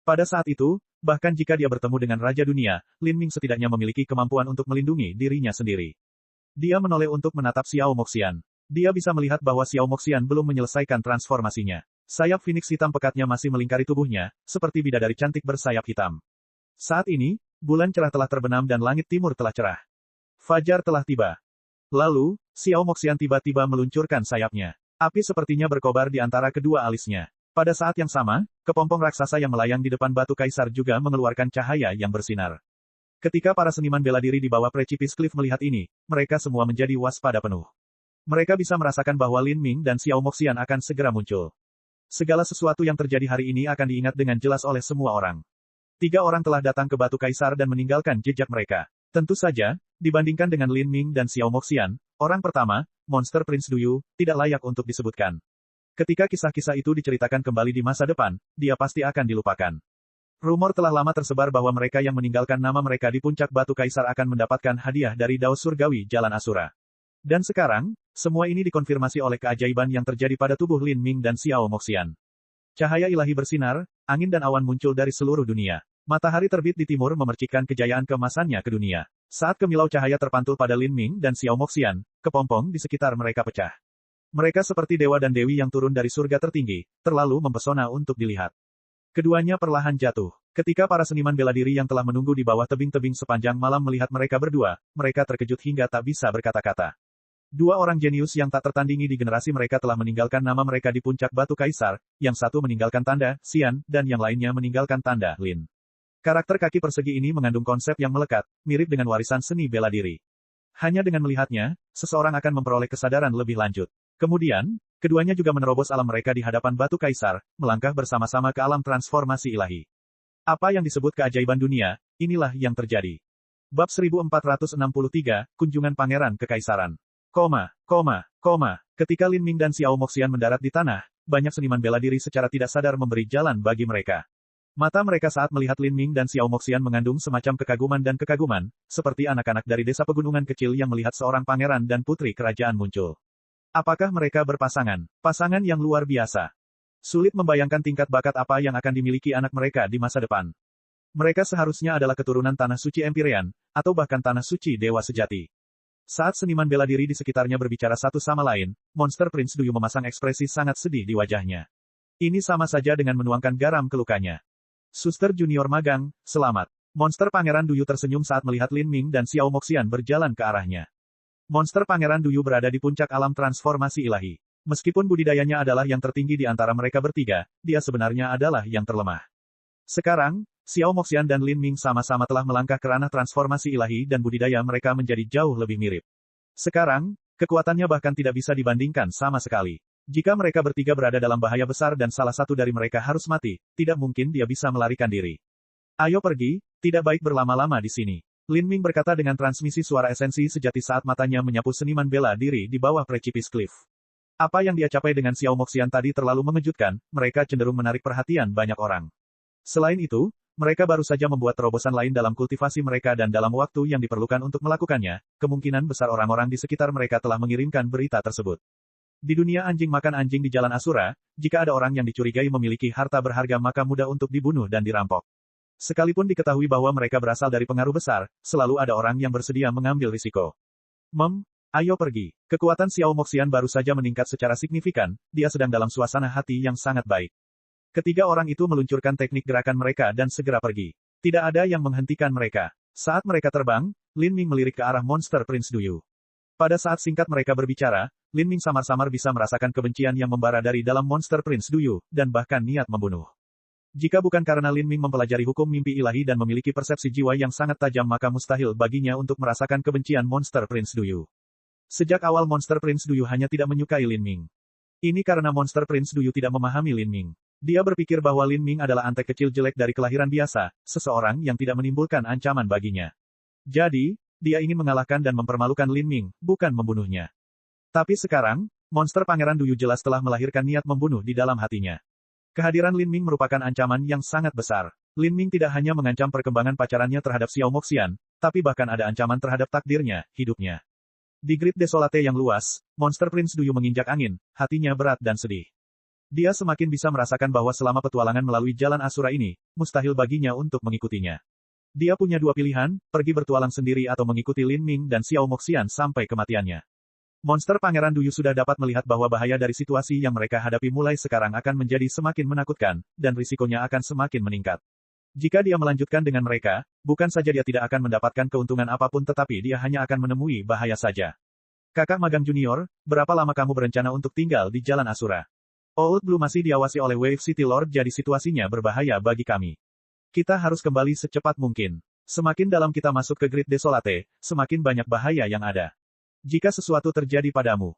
Pada saat itu, bahkan jika dia bertemu dengan Raja Dunia, Lin Ming setidaknya memiliki kemampuan untuk melindungi dirinya sendiri. Dia menoleh untuk menatap Xiao Moxian. Dia bisa melihat bahwa Xiao Moxian belum menyelesaikan transformasinya. Sayap Phoenix hitam pekatnya masih melingkari tubuhnya, seperti bidadari cantik bersayap hitam. Saat ini, bulan cerah telah terbenam dan langit timur telah cerah. Fajar telah tiba. Lalu, Xiao Moxian tiba-tiba meluncurkan sayapnya. Api sepertinya berkobar di antara kedua alisnya. Pada saat yang sama, kepompong raksasa yang melayang di depan batu kaisar juga mengeluarkan cahaya yang bersinar. Ketika para seniman bela diri di bawah Precipice Cliff melihat ini, mereka semua menjadi waspada penuh. Mereka bisa merasakan bahwa Lin Ming dan Xiao Moxian akan segera muncul. Segala sesuatu yang terjadi hari ini akan diingat dengan jelas oleh semua orang. 3 orang telah datang ke batu kaisar dan meninggalkan jejak mereka. Tentu saja, dibandingkan dengan Lin Ming dan Xiao Moxian, orang pertama, Monster Prince Duyu, tidak layak untuk disebutkan. Ketika kisah-kisah itu diceritakan kembali di masa depan, dia pasti akan dilupakan. Rumor telah lama tersebar bahwa mereka yang meninggalkan nama mereka di puncak batu kaisar akan mendapatkan hadiah dari Dao Surgawi Jalan Asura. Dan sekarang, semua ini dikonfirmasi oleh keajaiban yang terjadi pada tubuh Lin Ming dan Xiao Moxian. Cahaya ilahi bersinar, angin dan awan muncul dari seluruh dunia. Matahari terbit di timur memercikkan kejayaan keemasannya ke dunia. Saat kemilau cahaya terpantul pada Lin Ming dan Xiao Moxian, kepompong di sekitar mereka pecah. Mereka seperti dewa dan dewi yang turun dari surga tertinggi, terlalu mempesona untuk dilihat. Keduanya perlahan jatuh. Ketika para seniman bela diri yang telah menunggu di bawah tebing-tebing sepanjang malam melihat mereka berdua, mereka terkejut hingga tak bisa berkata-kata. 2 orang jenius yang tak tertandingi di generasi mereka telah meninggalkan nama mereka di puncak batu kaisar, yang satu meninggalkan tanda, Xian, dan yang lainnya meninggalkan tanda, Lin. Karakter kaki persegi ini mengandung konsep yang melekat, mirip dengan warisan seni bela diri. Hanya dengan melihatnya, seseorang akan memperoleh kesadaran lebih lanjut. Kemudian, keduanya juga menerobos alam mereka di hadapan batu kaisar, melangkah bersama-sama ke alam transformasi ilahi. Apa yang disebut keajaiban dunia, inilah yang terjadi. Bab 1463, Kunjungan Pangeran Kekaisaran. Ketika Lin Ming dan Xiao Moxian mendarat di tanah, banyak seniman bela diri secara tidak sadar memberi jalan bagi mereka. Mata mereka saat melihat Lin Ming dan Xiao Moxian mengandung semacam kekaguman dan kekaguman, seperti anak-anak dari desa pegunungan kecil yang melihat seorang pangeran dan putri kerajaan muncul. Apakah mereka berpasangan? Pasangan yang luar biasa. Sulit membayangkan tingkat bakat apa yang akan dimiliki anak mereka di masa depan. Mereka seharusnya adalah keturunan tanah suci Empyrean, atau bahkan tanah suci dewa sejati. Saat seniman bela diri di sekitarnya berbicara satu sama lain, Monster Prince Duyu memasang ekspresi sangat sedih di wajahnya. Ini sama saja dengan menuangkan garam ke lukanya. Suster Junior Magang, selamat. Monster Pangeran Duyu tersenyum saat melihat Lin Ming dan Xiao Moxian berjalan ke arahnya. Monster Pangeran Duyu berada di puncak alam transformasi ilahi. Meskipun budidayanya adalah yang tertinggi di antara mereka bertiga, dia sebenarnya adalah yang terlemah. Sekarang, Xiao Moxian dan Lin Ming sama-sama telah melangkah ke ranah transformasi ilahi dan budidaya mereka menjadi jauh lebih mirip. Sekarang, kekuatannya bahkan tidak bisa dibandingkan sama sekali. Jika mereka bertiga berada dalam bahaya besar dan salah satu dari mereka harus mati, tidak mungkin dia bisa melarikan diri. Ayo pergi, tidak baik berlama-lama di sini. Lin Ming berkata dengan transmisi suara esensi sejati saat matanya menyapu seniman bela diri di bawah Precipice Cliff. Apa yang dia capai dengan Xiao Moxian tadi terlalu mengejutkan, mereka cenderung menarik perhatian banyak orang. Selain itu, mereka baru saja membuat terobosan lain dalam kultivasi mereka dan dalam waktu yang diperlukan untuk melakukannya, kemungkinan besar orang-orang di sekitar mereka telah mengirimkan berita tersebut. Di dunia anjing makan anjing di Jalan Asura, jika ada orang yang dicurigai memiliki harta berharga maka mudah untuk dibunuh dan dirampok. Sekalipun diketahui bahwa mereka berasal dari pengaruh besar, selalu ada orang yang bersedia mengambil risiko. Ayo pergi. Kekuatan Xiao Moxian baru saja meningkat secara signifikan, dia sedang dalam suasana hati yang sangat baik. Ketiga orang itu meluncurkan teknik gerakan mereka dan segera pergi. Tidak ada yang menghentikan mereka. Saat mereka terbang, Lin Ming melirik ke arah Monster Prince Duyu. Pada saat singkat mereka berbicara, Lin Ming samar-samar bisa merasakan kebencian yang membara dari dalam Monster Prince Duyu, dan bahkan niat membunuh. Jika bukan karena Lin Ming mempelajari hukum mimpi ilahi dan memiliki persepsi jiwa yang sangat tajam maka mustahil baginya untuk merasakan kebencian Monster Prince Duyu. Sejak awal Monster Prince Duyu hanya tidak menyukai Lin Ming. Ini karena Monster Prince Duyu tidak memahami Lin Ming. Dia berpikir bahwa Lin Ming adalah antek kecil jelek dari kelahiran biasa, seseorang yang tidak menimbulkan ancaman baginya. Jadi, dia ingin mengalahkan dan mempermalukan Lin Ming, bukan membunuhnya. Tapi sekarang, Monster Pangeran Duyu jelas telah melahirkan niat membunuh di dalam hatinya. Kehadiran Lin Ming merupakan ancaman yang sangat besar. Lin Ming tidak hanya mengancam perkembangan pacarannya terhadap Xiao Moxian, tapi bahkan ada ancaman terhadap takdirnya, hidupnya. Di Grid Desolate yang luas, Monster Prince Duyu menginjak angin, hatinya berat dan sedih. Dia semakin bisa merasakan bahwa selama petualangan melalui jalan Asura ini, mustahil baginya untuk mengikutinya. Dia punya dua pilihan, pergi bertualang sendiri atau mengikuti Lin Ming dan Xiao Moxian sampai kematiannya. Monster Pangeran Duyu sudah dapat melihat bahwa bahaya dari situasi yang mereka hadapi mulai sekarang akan menjadi semakin menakutkan, dan risikonya akan semakin meningkat. Jika dia melanjutkan dengan mereka, bukan saja dia tidak akan mendapatkan keuntungan apapun tetapi dia hanya akan menemui bahaya saja. Kakak magang junior, berapa lama kamu berencana untuk tinggal di Jalan Asura? Old Blue masih diawasi oleh Wave City Lord jadi situasinya berbahaya bagi kami. Kita harus kembali secepat mungkin. Semakin dalam kita masuk ke Grid Desolate, semakin banyak bahaya yang ada. Jika sesuatu terjadi padamu.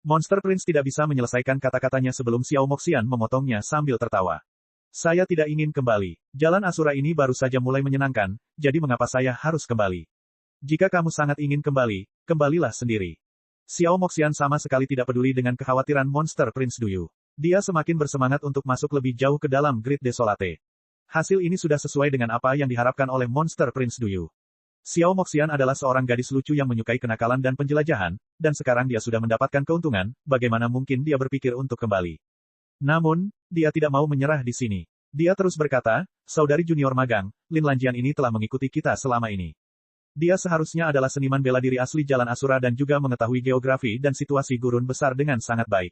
Monster Prince tidak bisa menyelesaikan kata-katanya sebelum Xiao Moxian memotongnya sambil tertawa. Saya tidak ingin kembali. Jalan Asura ini baru saja mulai menyenangkan, jadi mengapa saya harus kembali? Jika kamu sangat ingin kembali, kembalilah sendiri. Xiao Moxian sama sekali tidak peduli dengan kekhawatiran Monster Prince Duyu. Dia semakin bersemangat untuk masuk lebih jauh ke dalam Grid Desolate. Hasil ini sudah sesuai dengan apa yang diharapkan oleh Monster Prince Duyu. Xiao Moxian adalah seorang gadis lucu yang menyukai kenakalan dan penjelajahan, dan sekarang dia sudah mendapatkan keuntungan, bagaimana mungkin dia berpikir untuk kembali? Namun, dia tidak mau menyerah di sini. Dia terus berkata, saudari junior magang, Lin Lanjian ini telah mengikuti kita selama ini. Dia seharusnya adalah seniman bela diri asli Jalan Asura dan juga mengetahui geografi dan situasi gurun besar dengan sangat baik.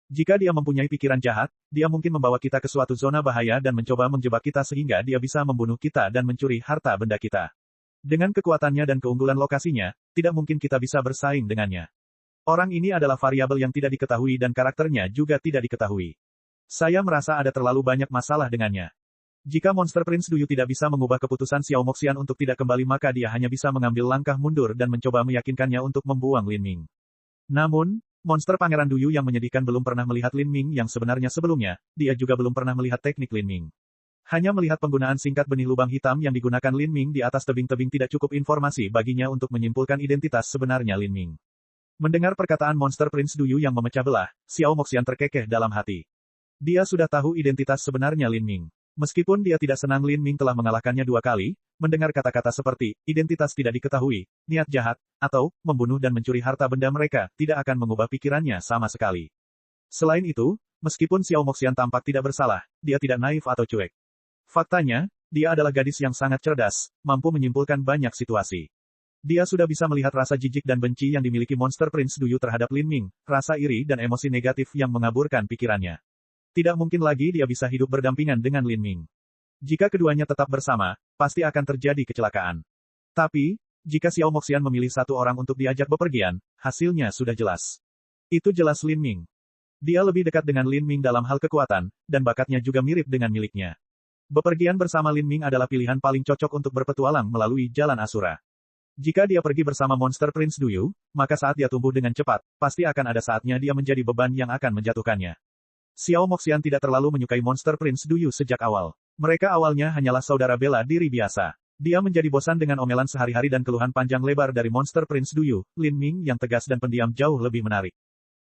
Jika dia mempunyai pikiran jahat, dia mungkin membawa kita ke suatu zona bahaya dan mencoba menjebak kita sehingga dia bisa membunuh kita dan mencuri harta benda kita. Dengan kekuatannya dan keunggulan lokasinya, tidak mungkin kita bisa bersaing dengannya. Orang ini adalah variabel yang tidak diketahui dan karakternya juga tidak diketahui. Saya merasa ada terlalu banyak masalah dengannya. Jika Monster Prince Duyu tidak bisa mengubah keputusan Xiao Moxian untuk tidak kembali maka dia hanya bisa mengambil langkah mundur dan mencoba meyakinkannya untuk membuang Lin Ming. Namun, Monster Pangeran Duyu yang menyedihkan belum pernah melihat Lin Ming yang sebenarnya sebelumnya, dia juga belum pernah melihat teknik Lin Ming. Hanya melihat penggunaan singkat benih lubang hitam yang digunakan Lin Ming di atas tebing-tebing tidak cukup informasi baginya untuk menyimpulkan identitas sebenarnya Lin Ming. Mendengar perkataan Monster Prince Duyu yang memecah belah, Xiao Moxian terkekeh dalam hati. Dia sudah tahu identitas sebenarnya Lin Ming. Meskipun dia tidak senang Lin Ming telah mengalahkannya 2 kali, mendengar kata-kata seperti, identitas tidak diketahui, niat jahat, atau, membunuh dan mencuri harta benda mereka, tidak akan mengubah pikirannya sama sekali. Selain itu, meskipun Xiao Moxian tampak tidak bersalah, dia tidak naif atau cuek. Faktanya, dia adalah gadis yang sangat cerdas, mampu menyimpulkan banyak situasi. Dia sudah bisa melihat rasa jijik dan benci yang dimiliki Monster Prince Duyu terhadap Lin Ming, rasa iri dan emosi negatif yang mengaburkan pikirannya. Tidak mungkin lagi dia bisa hidup berdampingan dengan Lin Ming. Jika keduanya tetap bersama, pasti akan terjadi kecelakaan. Tapi, jika Xiao Moxian memilih satu orang untuk diajak bepergian, hasilnya sudah jelas. Itu jelas Lin Ming. Dia lebih dekat dengan Lin Ming dalam hal kekuatan, dan bakatnya juga mirip dengan miliknya. Bepergian bersama Lin Ming adalah pilihan paling cocok untuk berpetualang melalui Jalan Asura. Jika dia pergi bersama Monster Prince Duyu, maka saat dia tumbuh dengan cepat, pasti akan ada saatnya dia menjadi beban yang akan menjatuhkannya. Xiao Moxian tidak terlalu menyukai Monster Prince Duyu sejak awal. Mereka awalnya hanyalah saudara bela diri biasa. Dia menjadi bosan dengan omelan sehari-hari dan keluhan panjang lebar dari Monster Prince Duyu, Lin Ming yang tegas dan pendiam jauh lebih menarik.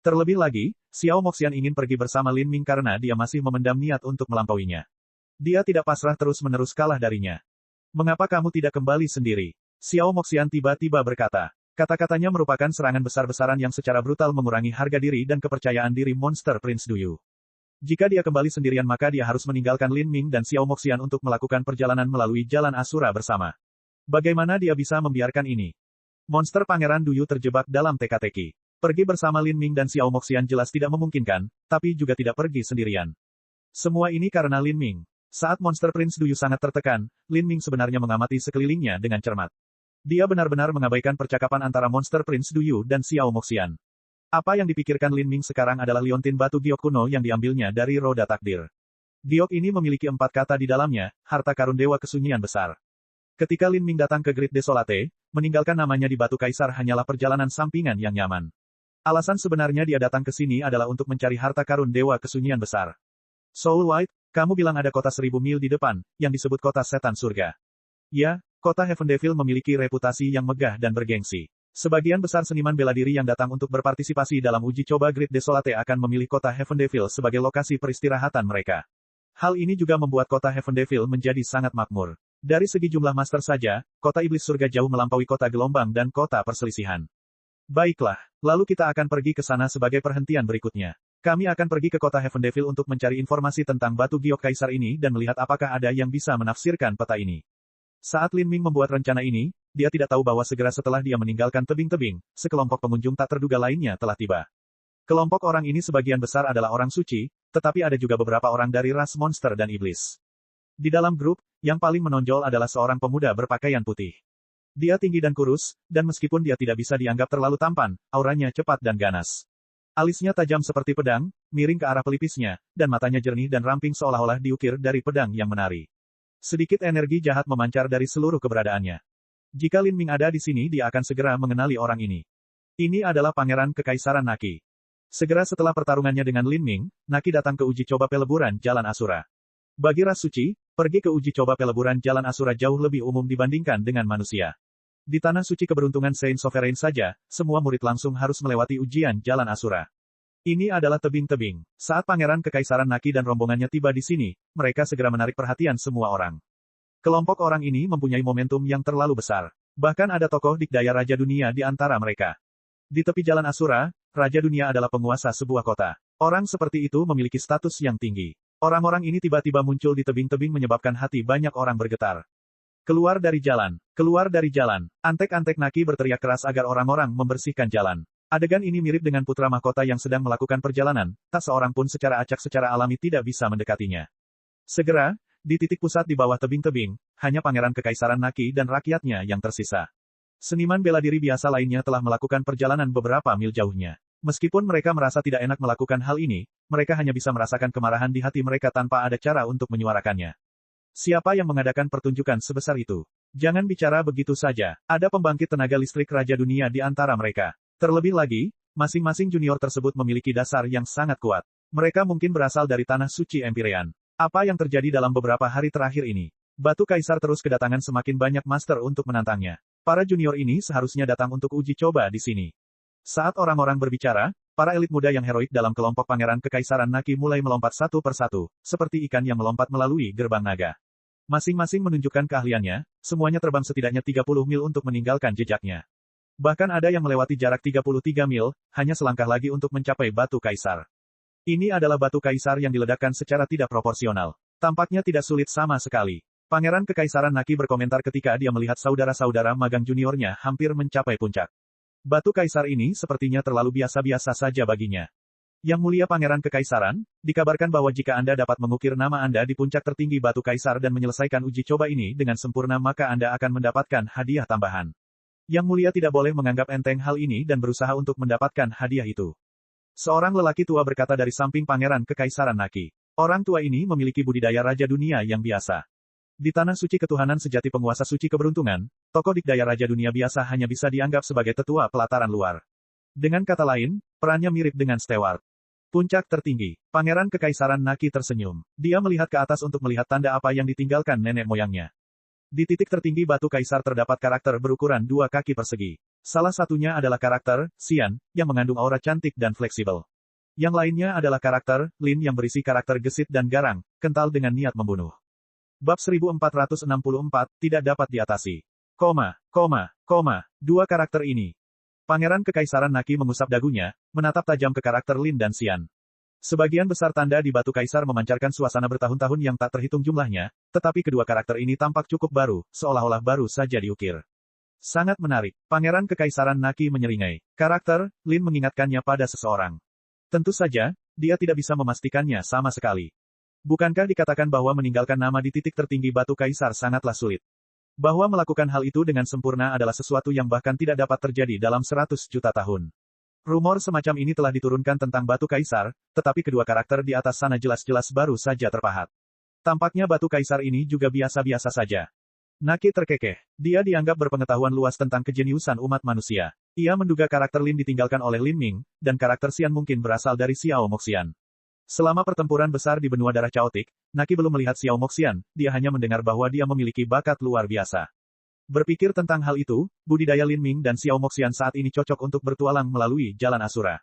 Terlebih lagi, Xiao Moxian ingin pergi bersama Lin Ming karena dia masih memendam niat untuk melampauinya. Dia tidak pasrah terus-menerus kalah darinya. Mengapa kamu tidak kembali sendiri? Xiao Moxian tiba-tiba berkata. Kata-katanya merupakan serangan besar-besaran yang secara brutal mengurangi harga diri dan kepercayaan diri Monster Prince Duyu. Jika dia kembali sendirian maka dia harus meninggalkan Lin Ming dan Xiao Moxian untuk melakukan perjalanan melalui Jalan Asura bersama. Bagaimana dia bisa membiarkan ini? Monster Pangeran Duyu terjebak dalam teka-teki. Pergi bersama Lin Ming dan Xiao Moxian jelas tidak memungkinkan, tapi juga tidak pergi sendirian. Semua ini karena Lin Ming. Saat Monster Prince Duyu sangat tertekan, Lin Ming sebenarnya mengamati sekelilingnya dengan cermat. Dia benar-benar mengabaikan percakapan antara Monster Prince Duyu dan Xiao Moxian. Apa yang dipikirkan Lin Ming sekarang adalah liontin batu giok kuno yang diambilnya dari roda takdir. Giok ini memiliki 4 kata di dalamnya, harta karun dewa kesunyian besar. Ketika Lin Ming datang ke Grid Desolate, meninggalkan namanya di batu kaisar hanyalah perjalanan sampingan yang nyaman. Alasan sebenarnya dia datang ke sini adalah untuk mencari harta karun dewa kesunyian besar. Soul White, kamu bilang ada kota 1000 mil di depan, yang disebut kota setan surga. Ya, kota Heaven Devil memiliki reputasi yang megah dan bergengsi. Sebagian besar seniman bela diri yang datang untuk berpartisipasi dalam uji coba Grid Desolate akan memilih kota Heaven Devil sebagai lokasi peristirahatan mereka. Hal ini juga membuat kota Heaven Devil menjadi sangat makmur. Dari segi jumlah master saja, kota iblis surga jauh melampaui kota gelombang dan kota perselisihan. Baiklah, lalu kita akan pergi ke sana sebagai perhentian berikutnya. Kami akan pergi ke kota Heaven Devil untuk mencari informasi tentang batu giok kaisar ini dan melihat apakah ada yang bisa menafsirkan peta ini. Saat Lin Ming membuat rencana ini, dia tidak tahu bahwa segera setelah dia meninggalkan tebing-tebing, sekelompok pengunjung tak terduga lainnya telah tiba. Kelompok orang ini sebagian besar adalah orang suci, tetapi ada juga beberapa orang dari ras monster dan iblis. Di dalam grup, yang paling menonjol adalah seorang pemuda berpakaian putih. Dia tinggi dan kurus, dan meskipun dia tidak bisa dianggap terlalu tampan, auranya cepat dan ganas. Alisnya tajam seperti pedang, miring ke arah pelipisnya, dan matanya jernih dan ramping seolah-olah diukir dari pedang yang menari. Sedikit energi jahat memancar dari seluruh keberadaannya. Jika Lin Ming ada di sini dia akan segera mengenali orang ini. Ini adalah Pangeran Kekaisaran Naki. Segera setelah pertarungannya dengan Lin Ming, Naki datang ke uji coba peleburan Jalan Asura. Bagi ras suci, pergi ke uji coba peleburan Jalan Asura jauh lebih umum dibandingkan dengan manusia. Di tanah suci keberuntungan Saint Sovereign saja, semua murid langsung harus melewati ujian Jalan Asura. Ini adalah tebing-tebing. Saat Pangeran Kekaisaran Naki dan rombongannya tiba di sini, mereka segera menarik perhatian semua orang. Kelompok orang ini mempunyai momentum yang terlalu besar. Bahkan ada tokoh dikdaya Raja Dunia di antara mereka. Di tepi Jalan Asura, Raja Dunia adalah penguasa sebuah kota. Orang seperti itu memiliki status yang tinggi. Orang-orang ini tiba-tiba muncul di tebing-tebing menyebabkan hati banyak orang bergetar. Keluar dari jalan! Keluar dari jalan! Antek-antek Naki berteriak keras agar orang-orang membersihkan jalan. Adegan ini mirip dengan putra mahkota yang sedang melakukan perjalanan, tak seorang pun secara acak secara alami tidak bisa mendekatinya. Segera, di titik pusat di bawah tebing-tebing, hanya Pangeran Kekaisaran Naki dan rakyatnya yang tersisa. Seniman bela diri biasa lainnya telah melakukan perjalanan beberapa mil jauhnya. Meskipun mereka merasa tidak enak melakukan hal ini, mereka hanya bisa merasakan kemarahan di hati mereka tanpa ada cara untuk menyuarakannya. Siapa yang mengadakan pertunjukan sebesar itu? Jangan bicara begitu saja. Ada pembangkit tenaga listrik Raja Dunia di antara mereka. Terlebih lagi, masing-masing junior tersebut memiliki dasar yang sangat kuat. Mereka mungkin berasal dari tanah suci Empyrean. Apa yang terjadi dalam beberapa hari terakhir ini? Batu Kaisar terus kedatangan semakin banyak master untuk menantangnya. Para junior ini seharusnya datang untuk uji coba di sini. Saat orang-orang berbicara, para elit muda yang heroik dalam kelompok Pangeran Kekaisaran Naki mulai melompat satu persatu, seperti ikan yang melompat melalui gerbang naga. Masing-masing menunjukkan keahliannya, semuanya terbang setidaknya 30 mil untuk meninggalkan jejaknya. Bahkan ada yang melewati jarak 33 mil, hanya selangkah lagi untuk mencapai Batu Kaisar. Ini adalah Batu Kaisar yang diledakkan secara tidak proporsional. Tampaknya tidak sulit sama sekali. Pangeran Kekaisaran Naki berkomentar ketika dia melihat saudara-saudara magang juniornya hampir mencapai puncak. Batu Kaisar ini sepertinya terlalu biasa-biasa saja baginya. Yang mulia Pangeran Kekaisaran, dikabarkan bahwa jika Anda dapat mengukir nama Anda di puncak tertinggi Batu Kaisar dan menyelesaikan uji coba ini dengan sempurna maka Anda akan mendapatkan hadiah tambahan. Yang mulia tidak boleh menganggap enteng hal ini dan berusaha untuk mendapatkan hadiah itu. Seorang lelaki tua berkata dari samping Pangeran Kekaisaran Naki. Orang tua ini memiliki budidaya Raja Dunia yang biasa. Di tanah suci ketuhanan sejati penguasa suci keberuntungan, tokoh dikdaya Raja Dunia biasa hanya bisa dianggap sebagai tetua pelataran luar. Dengan kata lain, perannya mirip dengan Steward. Puncak tertinggi. Pangeran Kekaisaran Naki tersenyum. Dia melihat ke atas untuk melihat tanda apa yang ditinggalkan nenek moyangnya. Di titik tertinggi Batu Kaisar terdapat karakter berukuran 2 kaki persegi. Salah satunya adalah karakter Xian, yang mengandung aura cantik dan fleksibel. Yang lainnya adalah karakter Lin yang berisi karakter gesit dan garang, kental dengan niat membunuh. Bab 1464, tidak dapat diatasi. Dua karakter ini. Pangeran Kekaisaran Naki mengusap dagunya, menatap tajam ke karakter Lin dan Xian. Sebagian besar tanda di Batu Kaisar memancarkan suasana bertahun-tahun yang tak terhitung jumlahnya, tetapi kedua karakter ini tampak cukup baru, seolah-olah baru saja diukir. Sangat menarik. Pangeran Kekaisaran Naki menyeringai. Karakter Lin mengingatkannya pada seseorang. Tentu saja, dia tidak bisa memastikannya sama sekali. Bukankah dikatakan bahwa meninggalkan nama di titik tertinggi Batu Kaisar sangatlah sulit? Bahwa melakukan hal itu dengan sempurna adalah sesuatu yang bahkan tidak dapat terjadi dalam 100 juta tahun. Rumor semacam ini telah diturunkan tentang Batu Kaisar, tetapi kedua karakter di atas sana jelas-jelas baru saja terpahat. Tampaknya Batu Kaisar ini juga biasa-biasa saja. Naki terkekeh. Dia dianggap berpengetahuan luas tentang kejeniusan umat manusia. Ia menduga karakter Lin ditinggalkan oleh Lin Ming, dan karakter Xian mungkin berasal dari Xiao Moxian. Selama pertempuran besar di benua darah caotik, Naki belum melihat Xiao Moxian, dia hanya mendengar bahwa dia memiliki bakat luar biasa. Berpikir tentang hal itu, budidaya Lin Ming dan Xiao Moxian saat ini cocok untuk bertualang melalui Jalan Asura.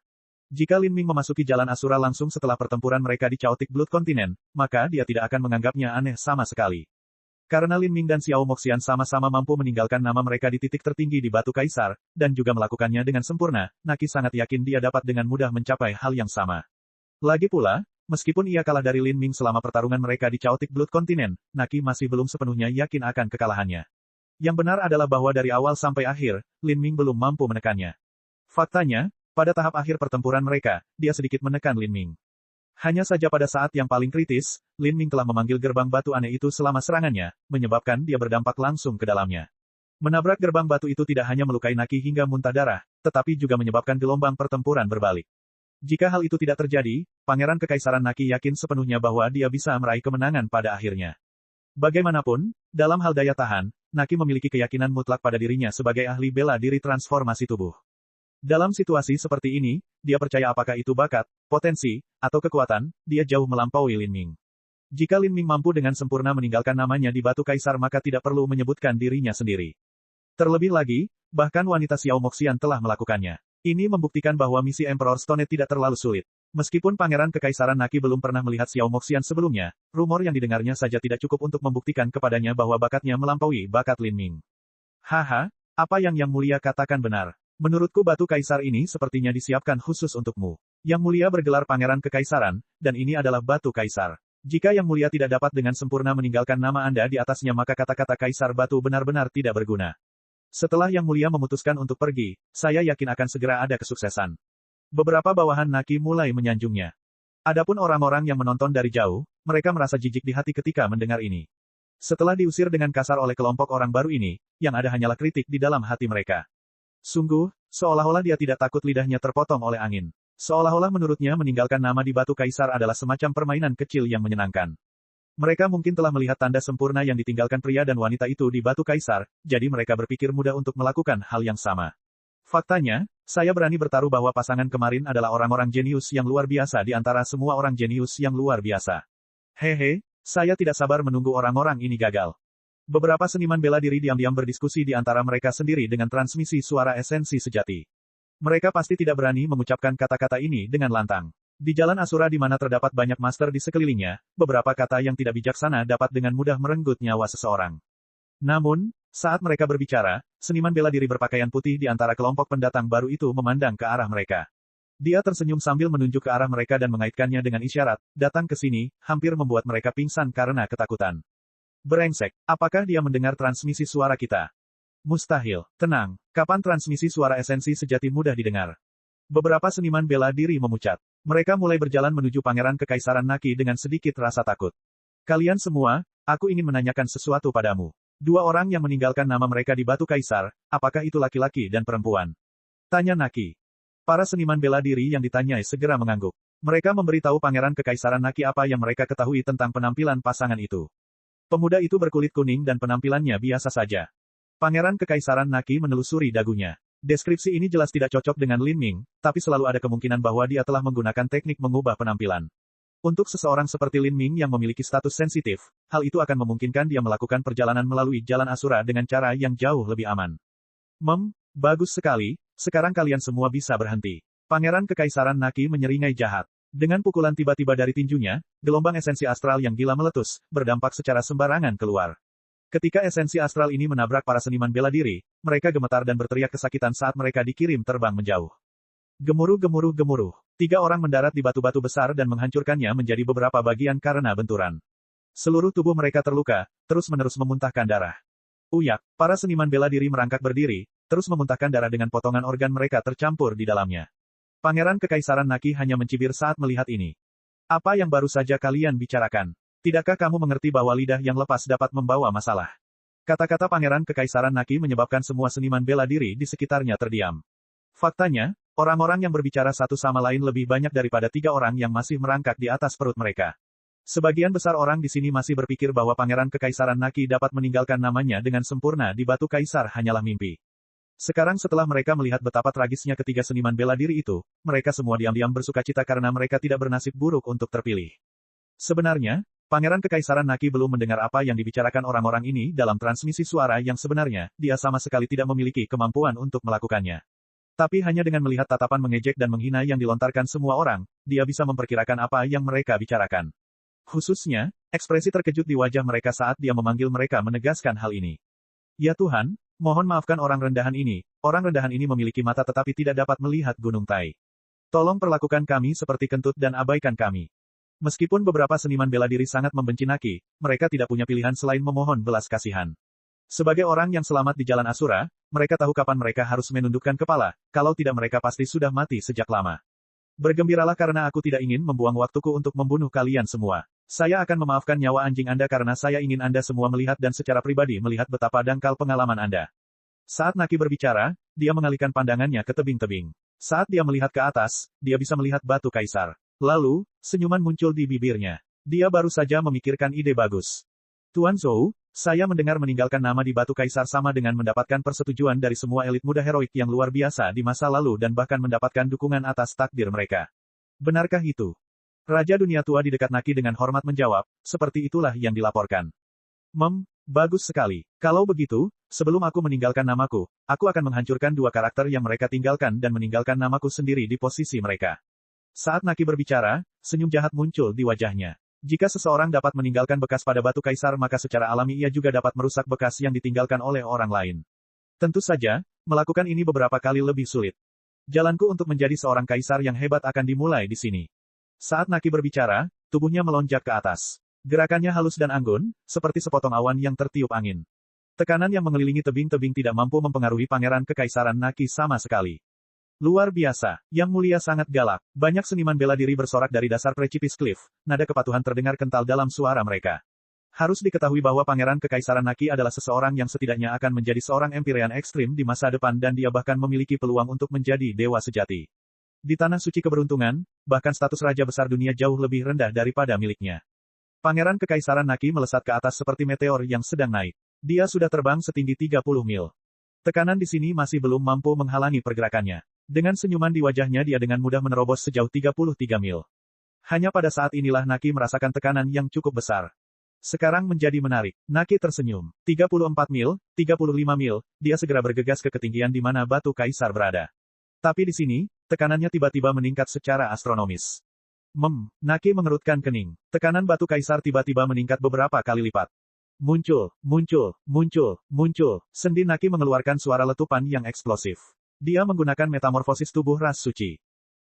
Jika Lin Ming memasuki jalan Asura langsung setelah pertempuran mereka di Chaotic Blood Continent, maka dia tidak akan menganggapnya aneh sama sekali. Karena Lin Ming dan Xiao Moxian sama-sama mampu meninggalkan nama mereka di titik tertinggi di Batu Kaisar, dan juga melakukannya dengan sempurna, Naki sangat yakin dia dapat dengan mudah mencapai hal yang sama. Lagi pula, meskipun ia kalah dari Lin Ming selama pertarungan mereka di Chaotic Blood Continent, Naki masih belum sepenuhnya yakin akan kekalahannya. Yang benar adalah bahwa dari awal sampai akhir, Lin Ming belum mampu menekannya. Faktanya, pada tahap akhir pertempuran mereka, dia sedikit menekan Lin Ming. Hanya saja pada saat yang paling kritis, Lin Ming telah memanggil gerbang batu aneh itu selama serangannya, menyebabkan dia berdampak langsung ke dalamnya. Menabrak gerbang batu itu tidak hanya melukai Naki hingga muntah darah, tetapi juga menyebabkan gelombang pertempuran berbalik. Jika hal itu tidak terjadi, Pangeran Kekaisaran Naki yakin sepenuhnya bahwa dia bisa meraih kemenangan pada akhirnya. Bagaimanapun, dalam hal daya tahan, Naki memiliki keyakinan mutlak pada dirinya sebagai ahli bela diri transformasi tubuh. Dalam situasi seperti ini, dia percaya apakah itu bakat, potensi, atau kekuatan, dia jauh melampaui Lin Ming. Jika Lin Ming mampu dengan sempurna meninggalkan namanya di Batu Kaisar maka tidak perlu menyebutkan dirinya sendiri. Terlebih lagi, bahkan wanita Xiao Moxian telah melakukannya. Ini membuktikan bahwa misi Emperor Stone tidak terlalu sulit. Meskipun Pangeran Kekaisaran Naki belum pernah melihat Xiao Moxian sebelumnya, rumor yang didengarnya saja tidak cukup untuk membuktikan kepadanya bahwa bakatnya melampaui bakat Lin Ming. Haha, apa yang Yang Mulia katakan benar. Menurutku Batu Kaisar ini sepertinya disiapkan khusus untukmu. Yang Mulia bergelar Pangeran Kekaisaran, dan ini adalah Batu Kaisar. Jika Yang Mulia tidak dapat dengan sempurna meninggalkan nama Anda di atasnya maka kata-kata Kaisar Batu benar-benar tidak berguna. Setelah Yang Mulia memutuskan untuk pergi, saya yakin akan segera ada kesuksesan. Beberapa bawahan Naki mulai menyanjungnya. Adapun orang-orang yang menonton dari jauh, mereka merasa jijik di hati ketika mendengar ini. Setelah diusir dengan kasar oleh kelompok orang baru ini, yang ada hanyalah kritik di dalam hati mereka. Sungguh, seolah-olah dia tidak takut lidahnya terpotong oleh angin. Seolah-olah menurutnya meninggalkan nama di Batu Kaisar adalah semacam permainan kecil yang menyenangkan. Mereka mungkin telah melihat tanda sempurna yang ditinggalkan pria dan wanita itu di Batu Kaisar, jadi mereka berpikir mudah untuk melakukan hal yang sama. Faktanya, saya berani bertaruh bahwa pasangan kemarin adalah orang-orang jenius yang luar biasa di antara semua orang jenius yang luar biasa. Hehe, saya tidak sabar menunggu orang-orang ini gagal. Beberapa seniman bela diri diam-diam berdiskusi di antara mereka sendiri dengan transmisi suara esensi sejati. Mereka pasti tidak berani mengucapkan kata-kata ini dengan lantang. Di jalan Asura di mana terdapat banyak master di sekelilingnya, beberapa kata yang tidak bijaksana dapat dengan mudah merenggut nyawa seseorang. Namun, saat mereka berbicara, seniman bela diri berpakaian putih di antara kelompok pendatang baru itu memandang ke arah mereka. Dia tersenyum sambil menunjuk ke arah mereka dan mengaitkannya dengan isyarat, datang ke sini, hampir membuat mereka pingsan karena ketakutan. Brengsek, apakah dia mendengar transmisi suara kita? Mustahil. Tenang, kapan transmisi suara esensi sejati mudah didengar? Beberapa seniman bela diri memucat. Mereka mulai berjalan menuju Pangeran Kekaisaran Naki dengan sedikit rasa takut. Kalian semua, aku ingin menanyakan sesuatu padamu. Dua orang yang meninggalkan nama mereka di Batu Kaisar, apakah itu laki-laki dan perempuan? Tanya Naki. Para seniman bela diri yang ditanyai segera mengangguk. Mereka memberitahu Pangeran Kekaisaran Naki apa yang mereka ketahui tentang penampilan pasangan itu. Pemuda itu berkulit kuning dan penampilannya biasa saja. Pangeran Kekaisaran Naki menelusuri dagunya. Deskripsi ini jelas tidak cocok dengan Lin Ming, tapi selalu ada kemungkinan bahwa dia telah menggunakan teknik mengubah penampilan. Untuk seseorang seperti Lin Ming yang memiliki status sensitif, hal itu akan memungkinkan dia melakukan perjalanan melalui jalan Asura dengan cara yang jauh lebih aman. Bagus sekali, sekarang kalian semua bisa berhenti. Pangeran Kekaisaran Naki menyeringai jahat. Dengan pukulan tiba-tiba dari tinjunya, gelombang esensi astral yang gila meletus, berdampak secara sembarangan keluar. Ketika esensi astral ini menabrak para seniman bela diri, mereka gemetar dan berteriak kesakitan saat mereka dikirim terbang menjauh. Gemuruh. 3 orang mendarat di batu-batu besar dan menghancurkannya menjadi beberapa bagian karena benturan. Seluruh tubuh mereka terluka, terus-menerus memuntahkan darah. Uyak, para seniman bela diri merangkak berdiri, terus memuntahkan darah dengan potongan organ mereka tercampur di dalamnya. Pangeran Kekaisaran Naki hanya mencibir saat melihat ini. Apa yang baru saja kalian bicarakan? Tidakkah kamu mengerti bahwa lidah yang lepas dapat membawa masalah? Kata-kata Pangeran Kekaisaran Naki menyebabkan semua seniman bela diri di sekitarnya terdiam. Faktanya, orang-orang yang berbicara satu sama lain lebih banyak daripada 3 orang yang masih merangkak di atas perut mereka. Sebagian besar orang di sini masih berpikir bahwa Pangeran Kekaisaran Naki dapat meninggalkan namanya dengan sempurna di Batu Kaisar hanyalah mimpi. Sekarang setelah mereka melihat betapa tragisnya ketiga seniman bela diri itu, mereka semua diam-diam bersukacita karena mereka tidak bernasib buruk untuk terpilih. Sebenarnya, Pangeran Kekaisaran Naki belum mendengar apa yang dibicarakan orang-orang ini dalam transmisi suara yang sebenarnya, dia sama sekali tidak memiliki kemampuan untuk melakukannya. Tapi hanya dengan melihat tatapan mengejek dan menghina yang dilontarkan semua orang, dia bisa memperkirakan apa yang mereka bicarakan. Khususnya, ekspresi terkejut di wajah mereka saat dia memanggil mereka menegaskan hal ini. Ya Tuhan, mohon maafkan orang rendahan ini. Orang rendahan ini memiliki mata tetapi tidak dapat melihat Gunung Tai. Tolong perlakukan kami seperti kentut dan abaikan kami. Meskipun beberapa seniman bela diri sangat membenci Naki, mereka tidak punya pilihan selain memohon belas kasihan. Sebagai orang yang selamat di jalan Asura, mereka tahu kapan mereka harus menundukkan kepala, kalau tidak mereka pasti sudah mati sejak lama. Bergembiralah karena aku tidak ingin membuang waktuku untuk membunuh kalian semua. Saya akan memaafkan nyawa anjing Anda karena saya ingin Anda semua melihat dan secara pribadi melihat betapa dangkal pengalaman Anda. Saat Naki berbicara, dia mengalihkan pandangannya ke tebing-tebing. Saat dia melihat ke atas, dia bisa melihat batu kaisar. Lalu, senyuman muncul di bibirnya. Dia baru saja memikirkan ide bagus. Tuan Zhou, saya mendengar meninggalkan nama di Batu Kaisar sama dengan mendapatkan persetujuan dari semua elit muda heroik yang luar biasa di masa lalu dan bahkan mendapatkan dukungan atas takdir mereka. Benarkah itu? Raja Dunia Tua di dekat Naki dengan hormat menjawab, seperti itulah yang dilaporkan. Bagus sekali. Kalau begitu, sebelum aku meninggalkan namaku, aku akan menghancurkan dua karakter yang mereka tinggalkan dan meninggalkan namaku sendiri di posisi mereka. Saat Naki berbicara, senyum jahat muncul di wajahnya. Jika seseorang dapat meninggalkan bekas pada Batu Kaisar maka secara alami ia juga dapat merusak bekas yang ditinggalkan oleh orang lain. Tentu saja, melakukan ini beberapa kali lebih sulit. Jalanku untuk menjadi seorang kaisar yang hebat akan dimulai di sini. Saat Naki berbicara, tubuhnya melonjak ke atas. Gerakannya halus dan anggun, seperti sepotong awan yang tertiup angin. Tekanan yang mengelilingi tebing-tebing tidak mampu mempengaruhi pangeran kekaisaran Naki sama sekali. Luar biasa, Yang Mulia sangat galak. Banyak seniman bela diri bersorak dari dasar Precipice Cliff, nada kepatuhan terdengar kental dalam suara mereka. Harus diketahui bahwa Pangeran Kekaisaran Naki adalah seseorang yang setidaknya akan menjadi seorang Empyrean ekstrim di masa depan dan dia bahkan memiliki peluang untuk menjadi dewa sejati. Di tanah suci keberuntungan, bahkan status raja besar dunia jauh lebih rendah daripada miliknya. Pangeran Kekaisaran Naki melesat ke atas seperti meteor yang sedang naik. Dia sudah terbang setinggi 30 mil. Tekanan di sini masih belum mampu menghalangi pergerakannya. Dengan senyuman di wajahnya dia dengan mudah menerobos sejauh 33 mil. Hanya pada saat inilah Naki merasakan tekanan yang cukup besar. Sekarang menjadi menarik. Naki tersenyum. 34 mil, 35 mil, dia segera bergegas ke ketinggian di mana Batu Kaisar berada. Tapi di sini, tekanannya tiba-tiba meningkat secara astronomis. Naki mengerutkan kening. Tekanan Batu Kaisar tiba-tiba meningkat beberapa kali lipat. Muncul. Sendi Naki mengeluarkan suara letupan yang eksplosif. Dia menggunakan metamorfosis tubuh ras suci.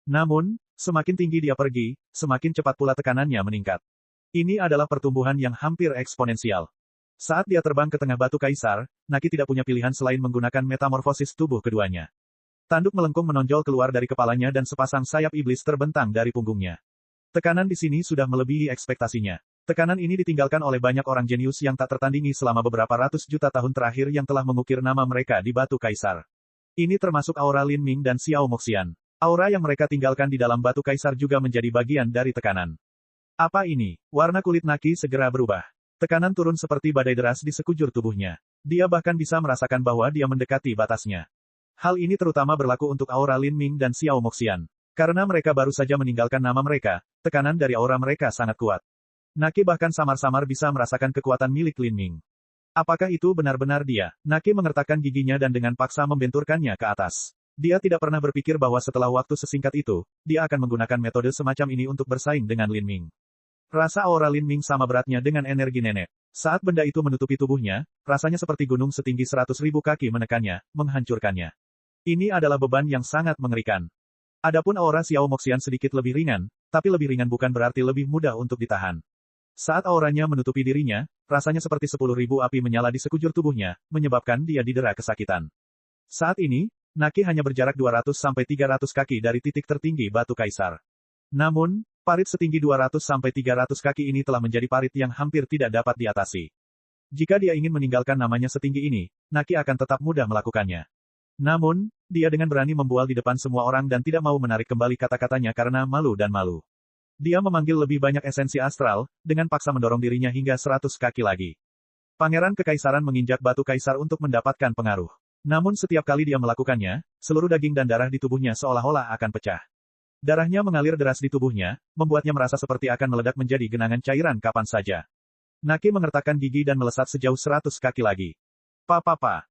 Namun, semakin tinggi dia pergi, semakin cepat pula tekanannya meningkat. Ini adalah pertumbuhan yang hampir eksponensial. Saat dia terbang ke tengah Batu Kaisar, Naki tidak punya pilihan selain menggunakan metamorfosis tubuh keduanya. Tanduk melengkung menonjol keluar dari kepalanya dan sepasang sayap iblis terbentang dari punggungnya. Tekanan di sini sudah melebihi ekspektasinya. Tekanan ini ditinggalkan oleh banyak orang jenius yang tak tertandingi selama beberapa ratus juta tahun terakhir yang telah mengukir nama mereka di Batu Kaisar. Ini termasuk aura Lin Ming dan Xiao Moxian. Aura yang mereka tinggalkan di dalam Batu Kaisar juga menjadi bagian dari tekanan. Apa ini? Warna kulit Naki segera berubah. Tekanan turun seperti badai deras di sekujur tubuhnya. Dia bahkan bisa merasakan bahwa dia mendekati batasnya. Hal ini terutama berlaku untuk aura Lin Ming dan Xiao Moxian. Karena mereka baru saja meninggalkan nama mereka, tekanan dari aura mereka sangat kuat. Naki bahkan samar-samar bisa merasakan kekuatan milik Lin Ming. Apakah itu benar-benar dia? Naki mengertakkan giginya dan dengan paksa membenturkannya ke atas. Dia tidak pernah berpikir bahwa setelah waktu sesingkat itu, dia akan menggunakan metode semacam ini untuk bersaing dengan Lin Ming. Rasa aura Lin Ming sama beratnya dengan energi nenek. Saat benda itu menutupi tubuhnya, rasanya seperti gunung setinggi 100.000 kaki menekannya, menghancurkannya. Ini adalah beban yang sangat mengerikan. Adapun aura Xiao Moxian sedikit lebih ringan, tapi lebih ringan bukan berarti lebih mudah untuk ditahan. Saat auranya menutupi dirinya, rasanya seperti 10.000 api menyala di sekujur tubuhnya, menyebabkan dia didera kesakitan. Saat ini, Naki hanya berjarak 200-300 kaki dari titik tertinggi Batu Kaisar. Namun, parit setinggi 200-300 kaki ini telah menjadi parit yang hampir tidak dapat diatasi. Jika dia ingin meninggalkan namanya setinggi ini, Naki akan tetap mudah melakukannya. Namun, dia dengan berani membual di depan semua orang dan tidak mau menarik kembali kata-katanya karena malu dan malu. Dia memanggil lebih banyak esensi astral, dengan paksa mendorong dirinya hingga 100 kaki lagi. Pangeran Kekaisaran menginjak Batu Kaisar untuk mendapatkan pengaruh. Namun setiap kali dia melakukannya, seluruh daging dan darah di tubuhnya seolah-olah akan pecah. Darahnya mengalir deras di tubuhnya, membuatnya merasa seperti akan meledak menjadi genangan cairan kapan saja. Naki mengertakkan gigi dan melesat sejauh 100 kaki lagi.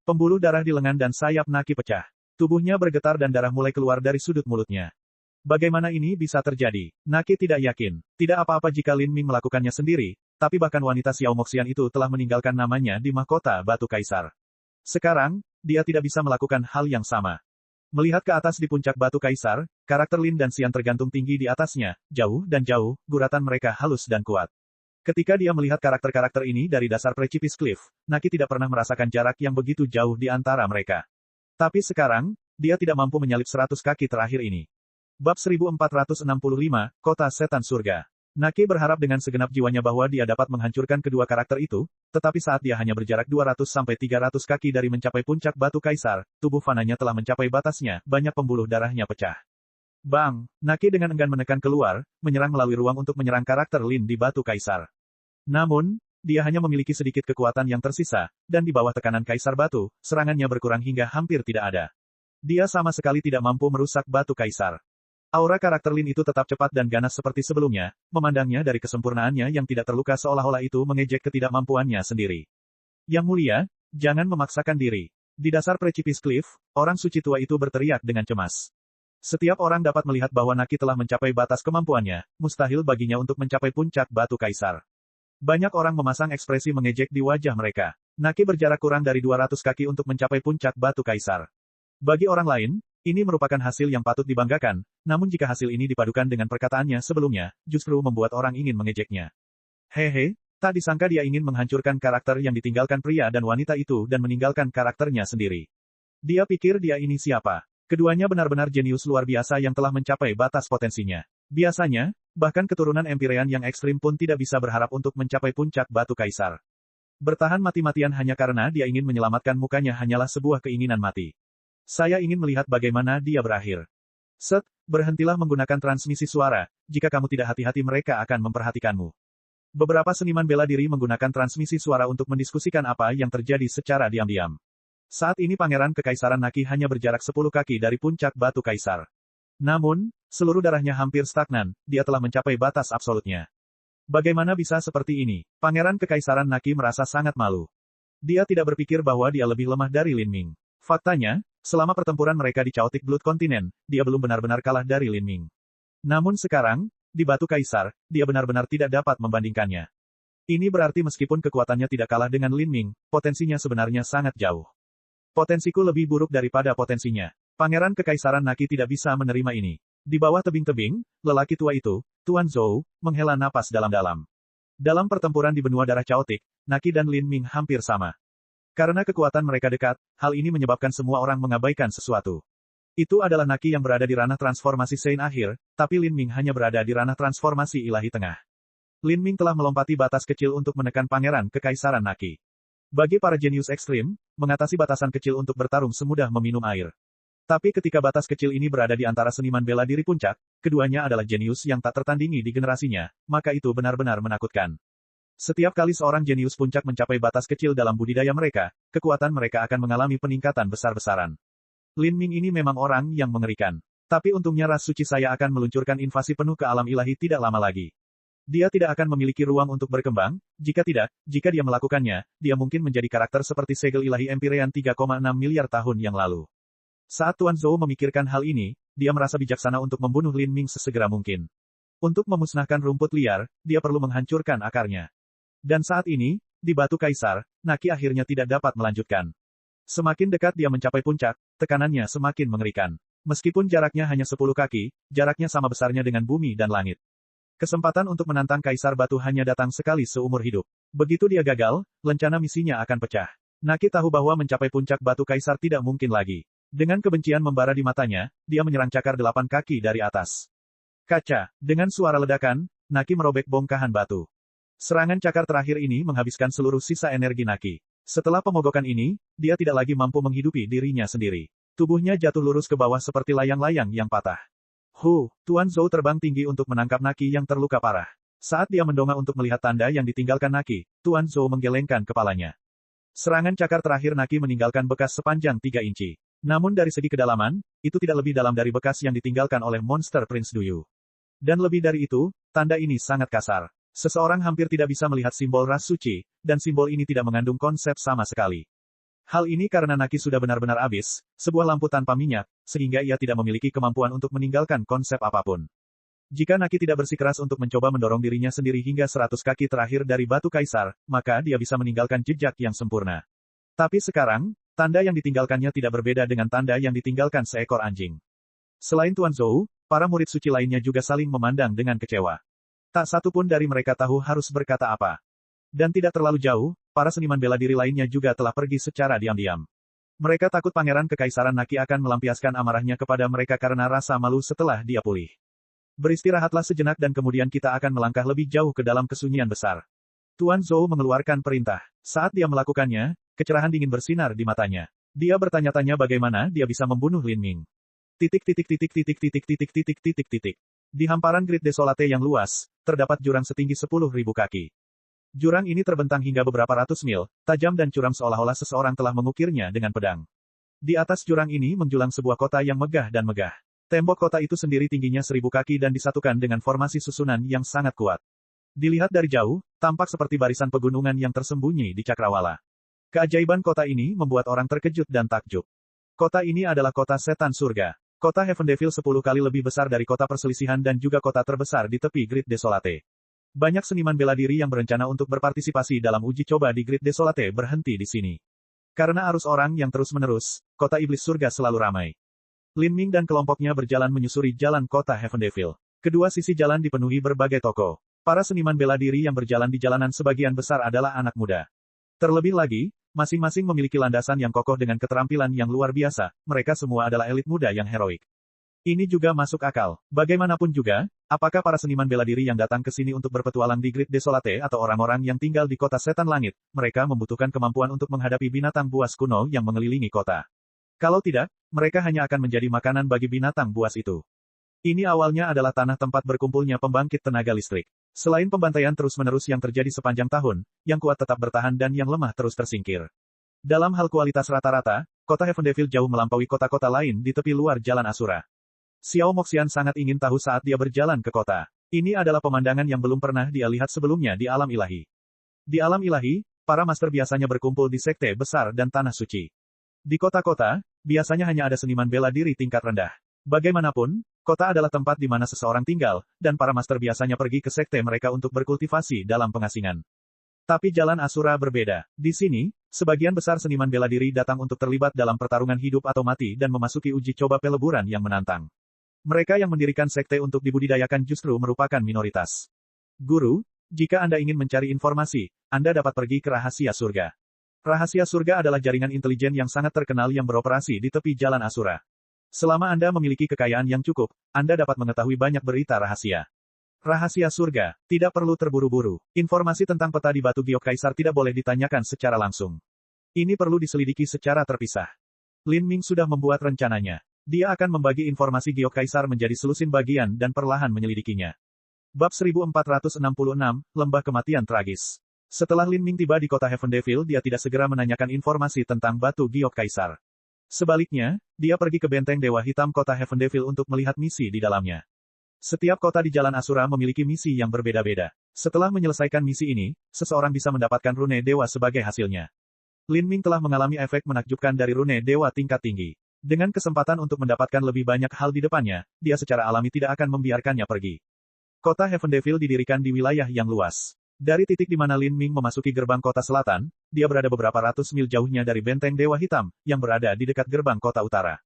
Pembuluh darah di lengan dan sayap Naki pecah. Tubuhnya bergetar dan darah mulai keluar dari sudut mulutnya. Bagaimana ini bisa terjadi? Naki tidak yakin. Tidak apa-apa jika Lin Ming melakukannya sendiri, tapi bahkan wanita Xiao Moxian itu telah meninggalkan namanya di mahkota Batu Kaisar. Sekarang, dia tidak bisa melakukan hal yang sama. Melihat ke atas di puncak Batu Kaisar, karakter Lin dan Xian tergantung tinggi di atasnya, jauh dan jauh, guratan mereka halus dan kuat. Ketika dia melihat karakter-karakter ini dari dasar Precipice Cliff, Naki tidak pernah merasakan jarak yang begitu jauh di antara mereka. Tapi sekarang, dia tidak mampu menyalip 100 kaki terakhir ini. Bab 1465, Kota Setan Surga. Naki berharap dengan segenap jiwanya bahwa dia dapat menghancurkan kedua karakter itu, tetapi saat dia hanya berjarak 200-300 kaki dari mencapai puncak Batu Kaisar, tubuh fananya telah mencapai batasnya, banyak pembuluh darahnya pecah. Bang! Naki dengan enggan menekan keluar, menyerang melalui ruang untuk menyerang karakter Lin di Batu Kaisar. Namun, dia hanya memiliki sedikit kekuatan yang tersisa, dan di bawah tekanan Kaisar Batu, serangannya berkurang hingga hampir tidak ada. Dia sama sekali tidak mampu merusak Batu Kaisar. Aura karakter Lin itu tetap cepat dan ganas seperti sebelumnya, memandangnya dari kesempurnaannya yang tidak terluka seolah-olah itu mengejek ketidakmampuannya sendiri. Yang mulia, jangan memaksakan diri. Di dasar Precipice Cliff, orang suci tua itu berteriak dengan cemas. Setiap orang dapat melihat bahwa Naki telah mencapai batas kemampuannya, mustahil baginya untuk mencapai puncak Batu Kaisar. Banyak orang memasang ekspresi mengejek di wajah mereka. Naki berjarak kurang dari 200 kaki untuk mencapai puncak Batu Kaisar. Bagi orang lain, ini merupakan hasil yang patut dibanggakan, namun jika hasil ini dipadukan dengan perkataannya sebelumnya, justru membuat orang ingin mengejeknya. Hehe, tak disangka dia ingin menghancurkan karakter yang ditinggalkan pria dan wanita itu dan meninggalkan karakternya sendiri. Dia pikir dia ini siapa? Keduanya benar-benar jenius luar biasa yang telah mencapai batas potensinya. Biasanya, bahkan keturunan Empyrean yang ekstrim pun tidak bisa berharap untuk mencapai puncak Batu Kaisar. Bertahan mati-matian hanya karena dia ingin menyelamatkan mukanya hanyalah sebuah keinginan mati. Saya ingin melihat bagaimana dia berakhir. Set, berhentilah menggunakan transmisi suara, jika kamu tidak hati-hati mereka akan memperhatikanmu. Beberapa seniman bela diri menggunakan transmisi suara untuk mendiskusikan apa yang terjadi secara diam-diam. Saat ini Pangeran Kekaisaran Naki hanya berjarak 10 kaki dari puncak Batu Kaisar. Namun, seluruh darahnya hampir stagnan, dia telah mencapai batas absolutnya. Bagaimana bisa seperti ini? Pangeran Kekaisaran Naki merasa sangat malu. Dia tidak berpikir bahwa dia lebih lemah dari Lin Ming. Faktanya, selama pertempuran mereka di Chaotic Blood Continent, dia belum benar-benar kalah dari Lin Ming. Namun sekarang, di Batu Kaisar, dia benar-benar tidak dapat membandingkannya. Ini berarti meskipun kekuatannya tidak kalah dengan Lin Ming, potensinya sebenarnya sangat jauh. Potensiku lebih buruk daripada potensinya. Pangeran Kekaisaran Naki tidak bisa menerima ini. Di bawah tebing-tebing, lelaki tua itu, Tuan Zhou, menghela napas dalam-dalam. Dalam pertempuran di benua darah Chaotic, Naki dan Lin Ming hampir sama. Karena kekuatan mereka dekat, hal ini menyebabkan semua orang mengabaikan sesuatu. Itu adalah Naki yang berada di ranah transformasi Sein akhir, tapi Lin Ming hanya berada di ranah transformasi ilahi tengah. Lin Ming telah melompati batas kecil untuk menekan Pangeran Kekaisaran Naki. Bagi para jenius ekstrim, mengatasi batasan kecil untuk bertarung semudah meminum air. Tapi ketika batas kecil ini berada di antara seniman bela diri puncak, keduanya adalah jenius yang tak tertandingi di generasinya, maka itu benar-benar menakutkan. Setiap kali seorang jenius puncak mencapai batas kecil dalam budidaya mereka, kekuatan mereka akan mengalami peningkatan besar-besaran. Lin Ming ini memang orang yang mengerikan. Tapi untungnya ras suci saya akan meluncurkan invasi penuh ke alam ilahi tidak lama lagi. Dia tidak akan memiliki ruang untuk berkembang, jika dia melakukannya, dia mungkin menjadi karakter seperti segel ilahi Empyrean 3,6 miliar tahun yang lalu. Saat Tuan Zhou memikirkan hal ini, dia merasa bijaksana untuk membunuh Lin Ming sesegera mungkin. Untuk memusnahkan rumput liar, dia perlu menghancurkan akarnya. Dan saat ini, di Batu Kaisar, Naki akhirnya tidak dapat melanjutkan. Semakin dekat dia mencapai puncak, tekanannya semakin mengerikan. Meskipun jaraknya hanya 10 kaki, jaraknya sama besarnya dengan bumi dan langit. Kesempatan untuk menantang Kaisar Batu hanya datang sekali seumur hidup. Begitu dia gagal, lencana misinya akan pecah. Naki tahu bahwa mencapai puncak Batu Kaisar tidak mungkin lagi. Dengan kebencian membara di matanya, dia menyerang cakar 8 kaki dari atas. Kaca, dengan suara ledakan, Naki merobek bongkahan batu. Serangan cakar terakhir ini menghabiskan seluruh sisa energi Naki. Setelah pemogokan ini, dia tidak lagi mampu menghidupi dirinya sendiri. Tubuhnya jatuh lurus ke bawah seperti layang-layang yang patah. Tuan Zhou terbang tinggi untuk menangkap Naki yang terluka parah. Saat dia mendongak untuk melihat tanda yang ditinggalkan Naki, Tuan Zhou menggelengkan kepalanya. Serangan cakar terakhir Naki meninggalkan bekas sepanjang 3 inci. Namun dari segi kedalaman, itu tidak lebih dalam dari bekas yang ditinggalkan oleh monster Prince Duyu. Dan lebih dari itu, tanda ini sangat kasar. Seseorang hampir tidak bisa melihat simbol ras suci, dan simbol ini tidak mengandung konsep sama sekali. Hal ini karena Naki sudah benar-benar habis, sebuah lampu tanpa minyak, sehingga ia tidak memiliki kemampuan untuk meninggalkan konsep apapun. Jika Naki tidak bersikeras untuk mencoba mendorong dirinya sendiri hingga 100 kaki terakhir dari batu kaisar, maka dia bisa meninggalkan jejak yang sempurna. Tapi sekarang, tanda yang ditinggalkannya tidak berbeda dengan tanda yang ditinggalkan seekor anjing. Selain Tuan Zhou, para murid suci lainnya juga saling memandang dengan kecewa. Tak satu pun dari mereka tahu harus berkata apa. Dan tidak terlalu jauh, para seniman bela diri lainnya juga telah pergi secara diam-diam. Mereka takut Pangeran Kekaisaran Naki akan melampiaskan amarahnya kepada mereka karena rasa malu setelah dia pulih. Beristirahatlah sejenak dan kemudian kita akan melangkah lebih jauh ke dalam kesunyian besar. Tuan Zhou mengeluarkan perintah. Saat dia melakukannya, kecerahan dingin bersinar di matanya. Dia bertanya-tanya bagaimana dia bisa membunuh Lin Ming. Di hamparan Great Desolate yang luas, terdapat jurang setinggi 10.000 kaki. Jurang ini terbentang hingga beberapa ratus mil, tajam dan curam seolah-olah seseorang telah mengukirnya dengan pedang. Di atas jurang ini menjulang sebuah kota yang megah dan megah. Tembok kota itu sendiri tingginya 1.000 kaki dan disatukan dengan formasi susunan yang sangat kuat. Dilihat dari jauh, tampak seperti barisan pegunungan yang tersembunyi di cakrawala. Keajaiban kota ini membuat orang terkejut dan takjub. Kota ini adalah kota setan surga. Kota Heaven Devil 10 kali lebih besar dari kota perselisihan dan juga kota terbesar di tepi Great Desolate. Banyak seniman bela diri yang berencana untuk berpartisipasi dalam uji coba di Great Desolate berhenti di sini. Karena arus orang yang terus-menerus, kota iblis surga selalu ramai. Lin Ming dan kelompoknya berjalan menyusuri jalan kota Heaven Devil. Kedua sisi jalan dipenuhi berbagai toko. Para seniman bela diri yang berjalan di jalanan sebagian besar adalah anak muda. Terlebih lagi, masing-masing memiliki landasan yang kokoh dengan keterampilan yang luar biasa, mereka semua adalah elit muda yang heroik. Ini juga masuk akal. Bagaimanapun juga, apakah para seniman bela diri yang datang ke sini untuk berpetualang di Great Desolate atau orang-orang yang tinggal di kota setan langit, mereka membutuhkan kemampuan untuk menghadapi binatang buas kuno yang mengelilingi kota. Kalau tidak, mereka hanya akan menjadi makanan bagi binatang buas itu. Ini awalnya adalah tanah tempat berkumpulnya pembangkit tenaga listrik. Selain pembantaian terus-menerus yang terjadi sepanjang tahun, yang kuat tetap bertahan dan yang lemah terus tersingkir. Dalam hal kualitas rata-rata, kota Heaven Devil jauh melampaui kota-kota lain di tepi luar Jalan Asura. Xiao Moxian sangat ingin tahu saat dia berjalan ke kota. Ini adalah pemandangan yang belum pernah dia lihat sebelumnya di alam ilahi. Di alam ilahi, para master biasanya berkumpul di sekte besar dan tanah suci. Di kota-kota, biasanya hanya ada seniman bela diri tingkat rendah. Bagaimanapun, kota adalah tempat di mana seseorang tinggal, dan para master biasanya pergi ke sekte mereka untuk berkultivasi dalam pengasingan. Tapi Jalan Asura berbeda. Di sini, sebagian besar seniman bela diri datang untuk terlibat dalam pertarungan hidup atau mati dan memasuki uji coba peleburan yang menantang. Mereka yang mendirikan sekte untuk dibudidayakan justru merupakan minoritas. Guru, jika Anda ingin mencari informasi, Anda dapat pergi ke Rahasia Surga. Rahasia Surga adalah jaringan intelijen yang sangat terkenal yang beroperasi di tepi Jalan Asura. Selama Anda memiliki kekayaan yang cukup, Anda dapat mengetahui banyak berita rahasia. Rahasia Surga, tidak perlu terburu-buru. Informasi tentang peta di Batu Giok Kaisar tidak boleh ditanyakan secara langsung. Ini perlu diselidiki secara terpisah. Lin Ming sudah membuat rencananya. Dia akan membagi informasi Giok Kaisar menjadi selusin bagian dan perlahan menyelidikinya. Bab 1466, Lembah Kematian Tragis. Setelah Lin Ming tiba di kota Heaven Devil dia tidak segera menanyakan informasi tentang Batu Giok Kaisar. Sebaliknya, dia pergi ke benteng Dewa Hitam kota Heaven Devil untuk melihat misi di dalamnya. Setiap kota di Jalan Asura memiliki misi yang berbeda-beda. Setelah menyelesaikan misi ini, seseorang bisa mendapatkan rune Dewa sebagai hasilnya. Lin Ming telah mengalami efek menakjubkan dari rune Dewa tingkat tinggi. Dengan kesempatan untuk mendapatkan lebih banyak hal di depannya, dia secara alami tidak akan membiarkannya pergi. Kota Heaven Devil didirikan di wilayah yang luas. Dari titik di mana Lin Ming memasuki gerbang kota selatan, dia berada beberapa ratus mil jauhnya dari benteng Dewa Hitam, yang berada di dekat gerbang kota utara.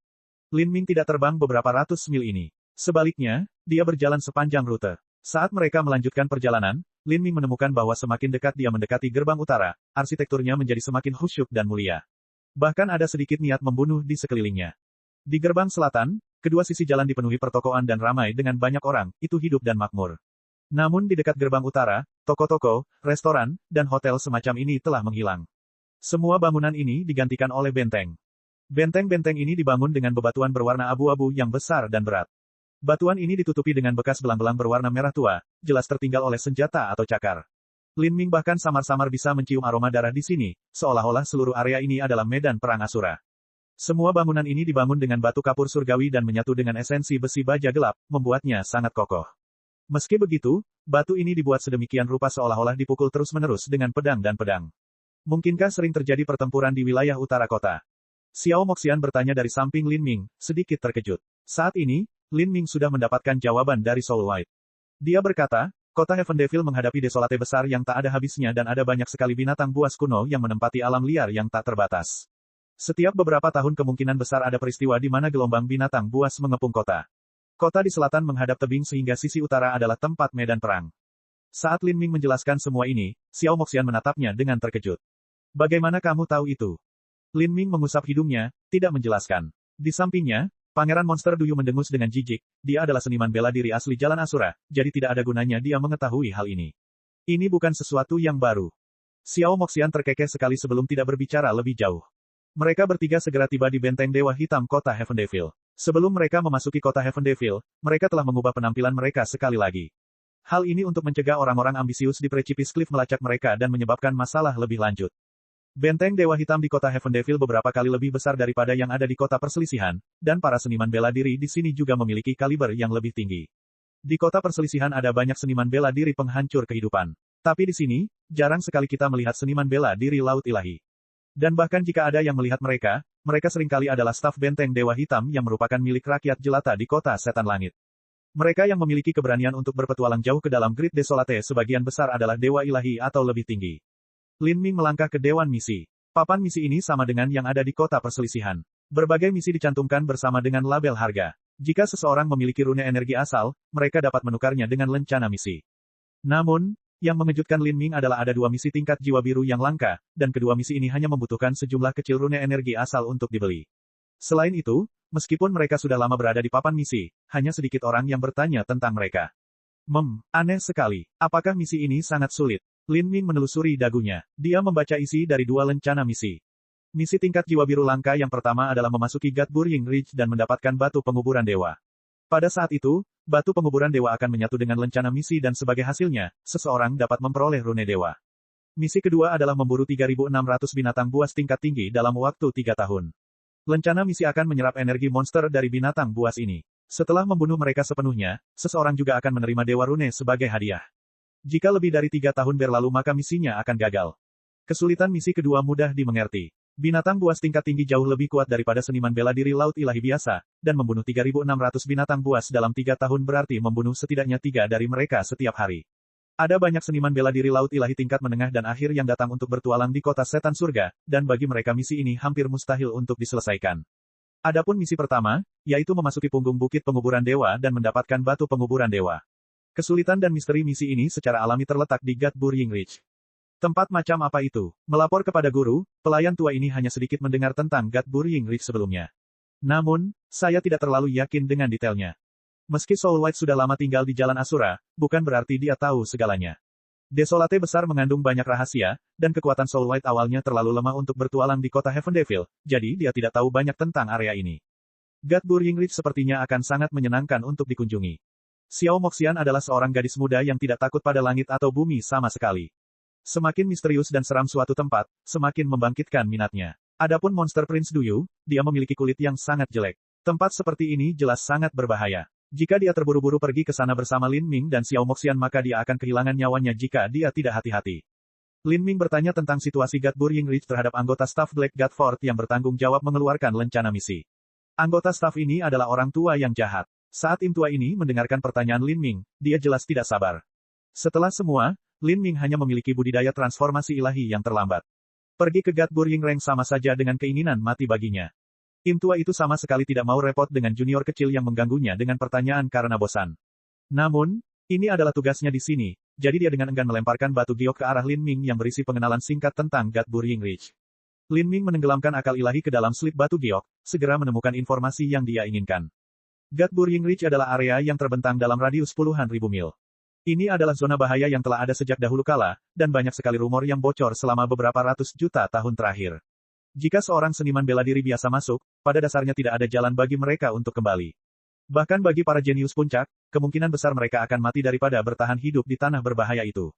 Lin Ming tidak terbang beberapa ratus mil ini. Sebaliknya, dia berjalan sepanjang rute. Saat mereka melanjutkan perjalanan, Lin Ming menemukan bahwa semakin dekat dia mendekati gerbang utara, arsitekturnya menjadi semakin khusyuk dan mulia. Bahkan ada sedikit niat membunuh di sekelilingnya. Di gerbang selatan, kedua sisi jalan dipenuhi pertokoan dan ramai dengan banyak orang, itu hidup dan makmur. Namun di dekat gerbang utara, toko-toko, restoran, dan hotel semacam ini telah menghilang. Semua bangunan ini digantikan oleh benteng. Benteng-benteng ini dibangun dengan bebatuan berwarna abu-abu yang besar dan berat. Batuan ini ditutupi dengan bekas belang-belang berwarna merah tua, jelas tertinggal oleh senjata atau cakar. Lin Ming bahkan samar-samar bisa mencium aroma darah di sini, seolah-olah seluruh area ini adalah medan perang Asura. Semua bangunan ini dibangun dengan batu kapur surgawi dan menyatu dengan esensi besi baja gelap, membuatnya sangat kokoh. Meski begitu, batu ini dibuat sedemikian rupa seolah-olah dipukul terus-menerus dengan pedang dan pedang. Mungkinkah sering terjadi pertempuran di wilayah utara kota? Xiao Moxian bertanya dari samping Lin Ming, sedikit terkejut. Saat ini, Lin Ming sudah mendapatkan jawaban dari Soul White. Dia berkata, kota Heaven Devil menghadapi desolate besar yang tak ada habisnya dan ada banyak sekali binatang buas kuno yang menempati alam liar yang tak terbatas. Setiap beberapa tahun kemungkinan besar ada peristiwa di mana gelombang binatang buas mengepung kota. Kota di selatan menghadap tebing sehingga sisi utara adalah tempat medan perang. Saat Lin Ming menjelaskan semua ini, Xiao Moxian menatapnya dengan terkejut. Bagaimana kamu tahu itu? Lin Ming mengusap hidungnya, tidak menjelaskan. Di sampingnya, Pangeran Monster Duyu mendengus dengan jijik, dia adalah seniman bela diri asli Jalan Asura, jadi tidak ada gunanya dia mengetahui hal ini. Ini bukan sesuatu yang baru. Xiao Moxian terkekeh sekali sebelum tidak berbicara lebih jauh. Mereka bertiga segera tiba di benteng Dewa Hitam kota Heaven Devil. Sebelum mereka memasuki kota Heaven Devil, mereka telah mengubah penampilan mereka sekali lagi. Hal ini untuk mencegah orang-orang ambisius di Precipitous Cliff melacak mereka dan menyebabkan masalah lebih lanjut. Benteng Dewa Hitam di kota Heaven Devil beberapa kali lebih besar daripada yang ada di kota Perselisihan, dan para seniman bela diri di sini juga memiliki kaliber yang lebih tinggi. Di kota Perselisihan ada banyak seniman bela diri penghancur kehidupan. Tapi di sini, jarang sekali kita melihat seniman bela diri Laut Ilahi. Dan bahkan jika ada yang melihat mereka, mereka seringkali adalah staf benteng Dewa Hitam yang merupakan milik rakyat jelata di kota Setan Langit. Mereka yang memiliki keberanian untuk berpetualang jauh ke dalam Great Desolate sebagian besar adalah Dewa Ilahi atau lebih tinggi. Lin Ming melangkah ke Dewan Misi. Papan misi ini sama dengan yang ada di kota Perselisihan. Berbagai misi dicantumkan bersama dengan label harga. Jika seseorang memiliki rune energi asal, mereka dapat menukarnya dengan lencana misi. Namun, yang mengejutkan Lin Ming adalah ada dua misi tingkat jiwa biru yang langka, dan kedua misi ini hanya membutuhkan sejumlah kecil rune energi asal untuk dibeli. Selain itu, meskipun mereka sudah lama berada di papan misi, hanya sedikit orang yang bertanya tentang mereka. Aneh sekali. Apakah misi ini sangat sulit? Lin Ming menelusuri dagunya. Dia membaca isi dari dua lencana misi. Misi tingkat jiwa biru langka yang pertama adalah memasuki God Burying Ridge dan mendapatkan batu penguburan dewa. Pada saat itu, batu penguburan dewa akan menyatu dengan lencana misi dan sebagai hasilnya, seseorang dapat memperoleh rune dewa. Misi kedua adalah memburu 3.600 binatang buas tingkat tinggi dalam waktu 3 tahun. Lencana misi akan menyerap energi monster dari binatang buas ini. Setelah membunuh mereka sepenuhnya, seseorang juga akan menerima dewa rune sebagai hadiah. Jika lebih dari 3 tahun berlalu maka misinya akan gagal. Kesulitan misi kedua mudah dimengerti. Binatang buas tingkat tinggi jauh lebih kuat daripada seniman bela diri Laut Ilahi biasa, dan membunuh 3.600 binatang buas dalam 3 tahun berarti membunuh setidaknya 3 dari mereka setiap hari. Ada banyak seniman bela diri Laut Ilahi tingkat menengah dan akhir yang datang untuk bertualang di kota setan surga, dan bagi mereka misi ini hampir mustahil untuk diselesaikan. Adapun misi pertama, yaitu memasuki punggung bukit penguburan dewa dan mendapatkan batu penguburan dewa. Kesulitan dan misteri misi ini secara alami terletak di God Burying Ridge. Tempat macam apa itu? Melapor kepada guru, pelayan tua ini hanya sedikit mendengar tentang God Burying Ridge sebelumnya. Namun, saya tidak terlalu yakin dengan detailnya. Meski Soul White sudah lama tinggal di Jalan Asura, bukan berarti dia tahu segalanya. Desolate besar mengandung banyak rahasia, dan kekuatan Soul White awalnya terlalu lemah untuk bertualang di kota Heaven Devil, jadi dia tidak tahu banyak tentang area ini. God Burying Ridge sepertinya akan sangat menyenangkan untuk dikunjungi. Xiao Moxian adalah seorang gadis muda yang tidak takut pada langit atau bumi sama sekali. Semakin misterius dan seram suatu tempat, semakin membangkitkan minatnya. Adapun Monster Prince Duyu, dia memiliki kulit yang sangat jelek. Tempat seperti ini jelas sangat berbahaya. Jika dia terburu-buru pergi ke sana bersama Lin Ming dan Xiao Moxian maka dia akan kehilangan nyawanya jika dia tidak hati-hati. Lin Ming bertanya tentang situasi God Burying Ridge terhadap anggota staf Black God Fort yang bertanggung jawab mengeluarkan lencana misi. Anggota staf ini adalah orang tua yang jahat. Saat im tua ini mendengarkan pertanyaan Lin Ming, dia jelas tidak sabar. Setelah semua, Lin Ming hanya memiliki budidaya transformasi ilahi yang terlambat. Pergi ke God Burying Range sama saja dengan keinginan mati baginya. Im tua itu sama sekali tidak mau repot dengan junior kecil yang mengganggunya dengan pertanyaan karena bosan. Namun, ini adalah tugasnya di sini, jadi dia dengan enggan melemparkan batu giok ke arah Lin Ming yang berisi pengenalan singkat tentang God Burying Ridge. Lin Ming menenggelamkan akal ilahi ke dalam slip batu giok, segera menemukan informasi yang dia inginkan. God Burying Ridge adalah area yang terbentang dalam radius puluhan ribu mil. Ini adalah zona bahaya yang telah ada sejak dahulu kala, dan banyak sekali rumor yang bocor selama beberapa ratus juta tahun terakhir. Jika seorang seniman bela diri biasa masuk, pada dasarnya tidak ada jalan bagi mereka untuk kembali. Bahkan bagi para jenius puncak, kemungkinan besar mereka akan mati daripada bertahan hidup di tanah berbahaya itu.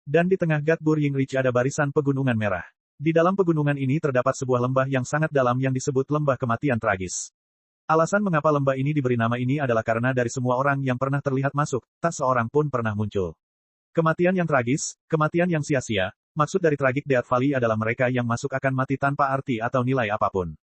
Dan di tengah God Burying Ridge ada barisan pegunungan merah. Di dalam pegunungan ini terdapat sebuah lembah yang sangat dalam yang disebut lembah kematian tragis. Alasan mengapa lembah ini diberi nama ini adalah karena dari semua orang yang pernah terlihat masuk, tak seorang pun pernah muncul. Kematian yang tragis, kematian yang sia-sia, Maksud dari Tragic Death Valley adalah mereka yang masuk akan mati tanpa arti atau nilai apapun.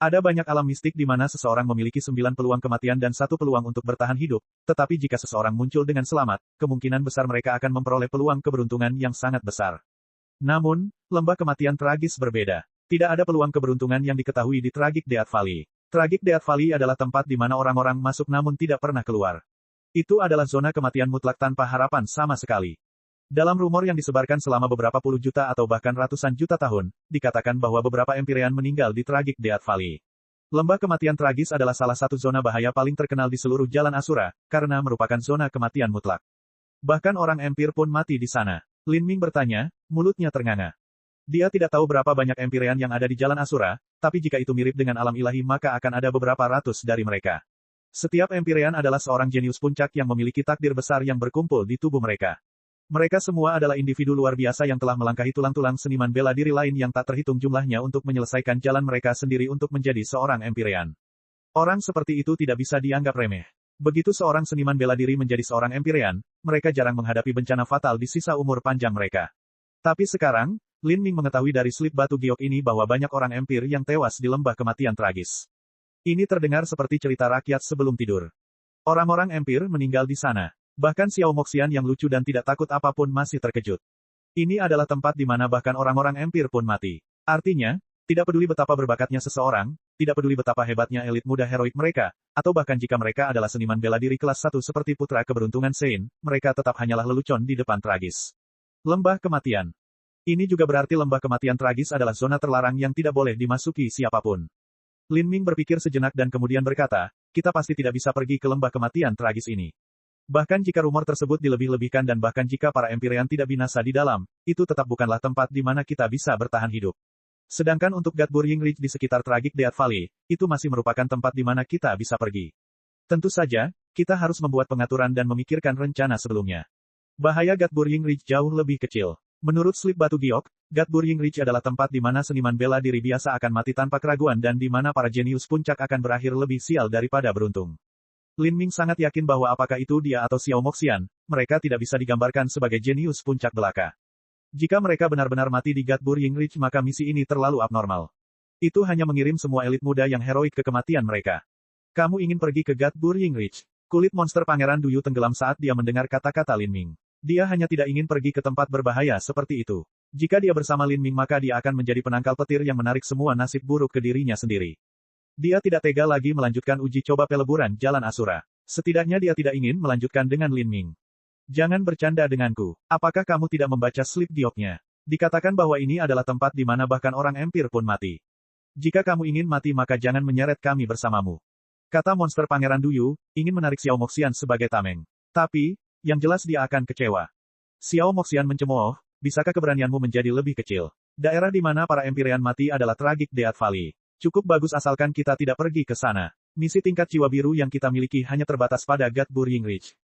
Ada banyak alam mistik di mana seseorang memiliki 9 peluang kematian dan 1 peluang untuk bertahan hidup, tetapi jika seseorang muncul dengan selamat, kemungkinan besar mereka akan memperoleh peluang keberuntungan yang sangat besar. Namun, lembah kematian tragis berbeda. Tidak ada peluang keberuntungan yang diketahui di Tragic Death Valley. Tragic Death Valley adalah tempat di mana orang-orang masuk namun tidak pernah keluar. Itu adalah zona kematian mutlak tanpa harapan sama sekali. Dalam rumor yang disebarkan selama beberapa puluh juta atau bahkan ratusan juta tahun, dikatakan bahwa beberapa Empyrean meninggal di Tragic Death Valley. Lembah kematian tragis adalah salah satu zona bahaya paling terkenal di seluruh jalan Asura, karena merupakan zona kematian mutlak. Bahkan orang Empire pun mati di sana. Lin Ming bertanya, mulutnya ternganga. Dia tidak tahu berapa banyak Empyrean yang ada di jalan Asura, tapi jika itu mirip dengan alam ilahi maka akan ada beberapa ratus dari mereka. Setiap Empyrean adalah seorang jenius puncak yang memiliki takdir besar yang berkumpul di tubuh mereka. Mereka semua adalah individu luar biasa yang telah melangkahi tulang-tulang seniman bela diri lain yang tak terhitung jumlahnya untuk menyelesaikan jalan mereka sendiri untuk menjadi seorang Empyrean. Orang seperti itu tidak bisa dianggap remeh. Begitu seorang seniman bela diri menjadi seorang Empyrean, mereka jarang menghadapi bencana fatal di sisa umur panjang mereka. Tapi sekarang, Lin Ming mengetahui dari slip batu giok ini bahwa banyak orang Empire yang tewas di lembah kematian tragis. Ini terdengar seperti cerita rakyat sebelum tidur. Orang-orang Empire meninggal di sana. Bahkan Xiao Moxian yang lucu dan tidak takut apapun masih terkejut. Ini adalah tempat di mana bahkan orang-orang Empire pun mati. Artinya, tidak peduli betapa berbakatnya seseorang, tidak peduli betapa hebatnya elit muda heroik mereka, atau bahkan jika mereka adalah seniman bela diri kelas 1 seperti putra keberuntungan Sein, mereka tetap hanyalah lelucon di depan tragis. Lembah kematian. Ini juga berarti lembah kematian tragis adalah zona terlarang yang tidak boleh dimasuki siapapun. Lin Ming berpikir sejenak dan kemudian berkata, kita pasti tidak bisa pergi ke lembah kematian tragis ini. Bahkan jika rumor tersebut dilebih-lebihkan dan bahkan jika para Empyrean tidak binasa di dalam, itu tetap bukanlah tempat di mana kita bisa bertahan hidup. Sedangkan untuk Gadbur Yingridge di sekitar Tragic Death Valley, itu masih merupakan tempat di mana kita bisa pergi. Tentu saja, kita harus membuat pengaturan dan memikirkan rencana sebelumnya. Bahaya Gadbur Yingridge jauh lebih kecil. Menurut slip batu giok, Gadbur Yingridge adalah tempat di mana seniman bela diri biasa akan mati tanpa keraguan dan di mana para jenius puncak akan berakhir lebih sial daripada beruntung. Lin Ming sangat yakin bahwa apakah itu dia atau Xiao Moxian, mereka tidak bisa digambarkan sebagai jenius puncak belaka. Jika mereka benar-benar mati di Gadbur Yingridge maka misi ini terlalu abnormal. Itu hanya mengirim semua elit muda yang heroik ke kematian mereka. Kamu ingin pergi ke Gadbur Yingridge? Kulit monster Pangeran Duyu tenggelam saat dia mendengar kata-kata Lin Ming. Dia hanya tidak ingin pergi ke tempat berbahaya seperti itu. Jika dia bersama Lin Ming maka dia akan menjadi penangkal petir yang menarik semua nasib buruk ke dirinya sendiri. Dia tidak tega lagi melanjutkan uji coba peleburan jalan Asura. Setidaknya dia tidak ingin melanjutkan dengan Lin Ming. Jangan bercanda denganku. Apakah kamu tidak membaca slip gioknya? Dikatakan bahwa ini adalah tempat di mana bahkan orang Empire pun mati. Jika kamu ingin mati maka jangan menyeret kami bersamamu. Kata monster Pangeran Duyu, ingin menarik Xiao Moxian sebagai tameng. Tapi, yang jelas dia akan kecewa. Xiao Moxian mencemooh, bisakah keberanianmu menjadi lebih kecil? Daerah di mana para Empyrean mati adalah Tragic Death Valley. Cukup bagus asalkan kita tidak pergi ke sana. Misi tingkat jiwa biru yang kita miliki hanya terbatas pada Gadbur Yingridge.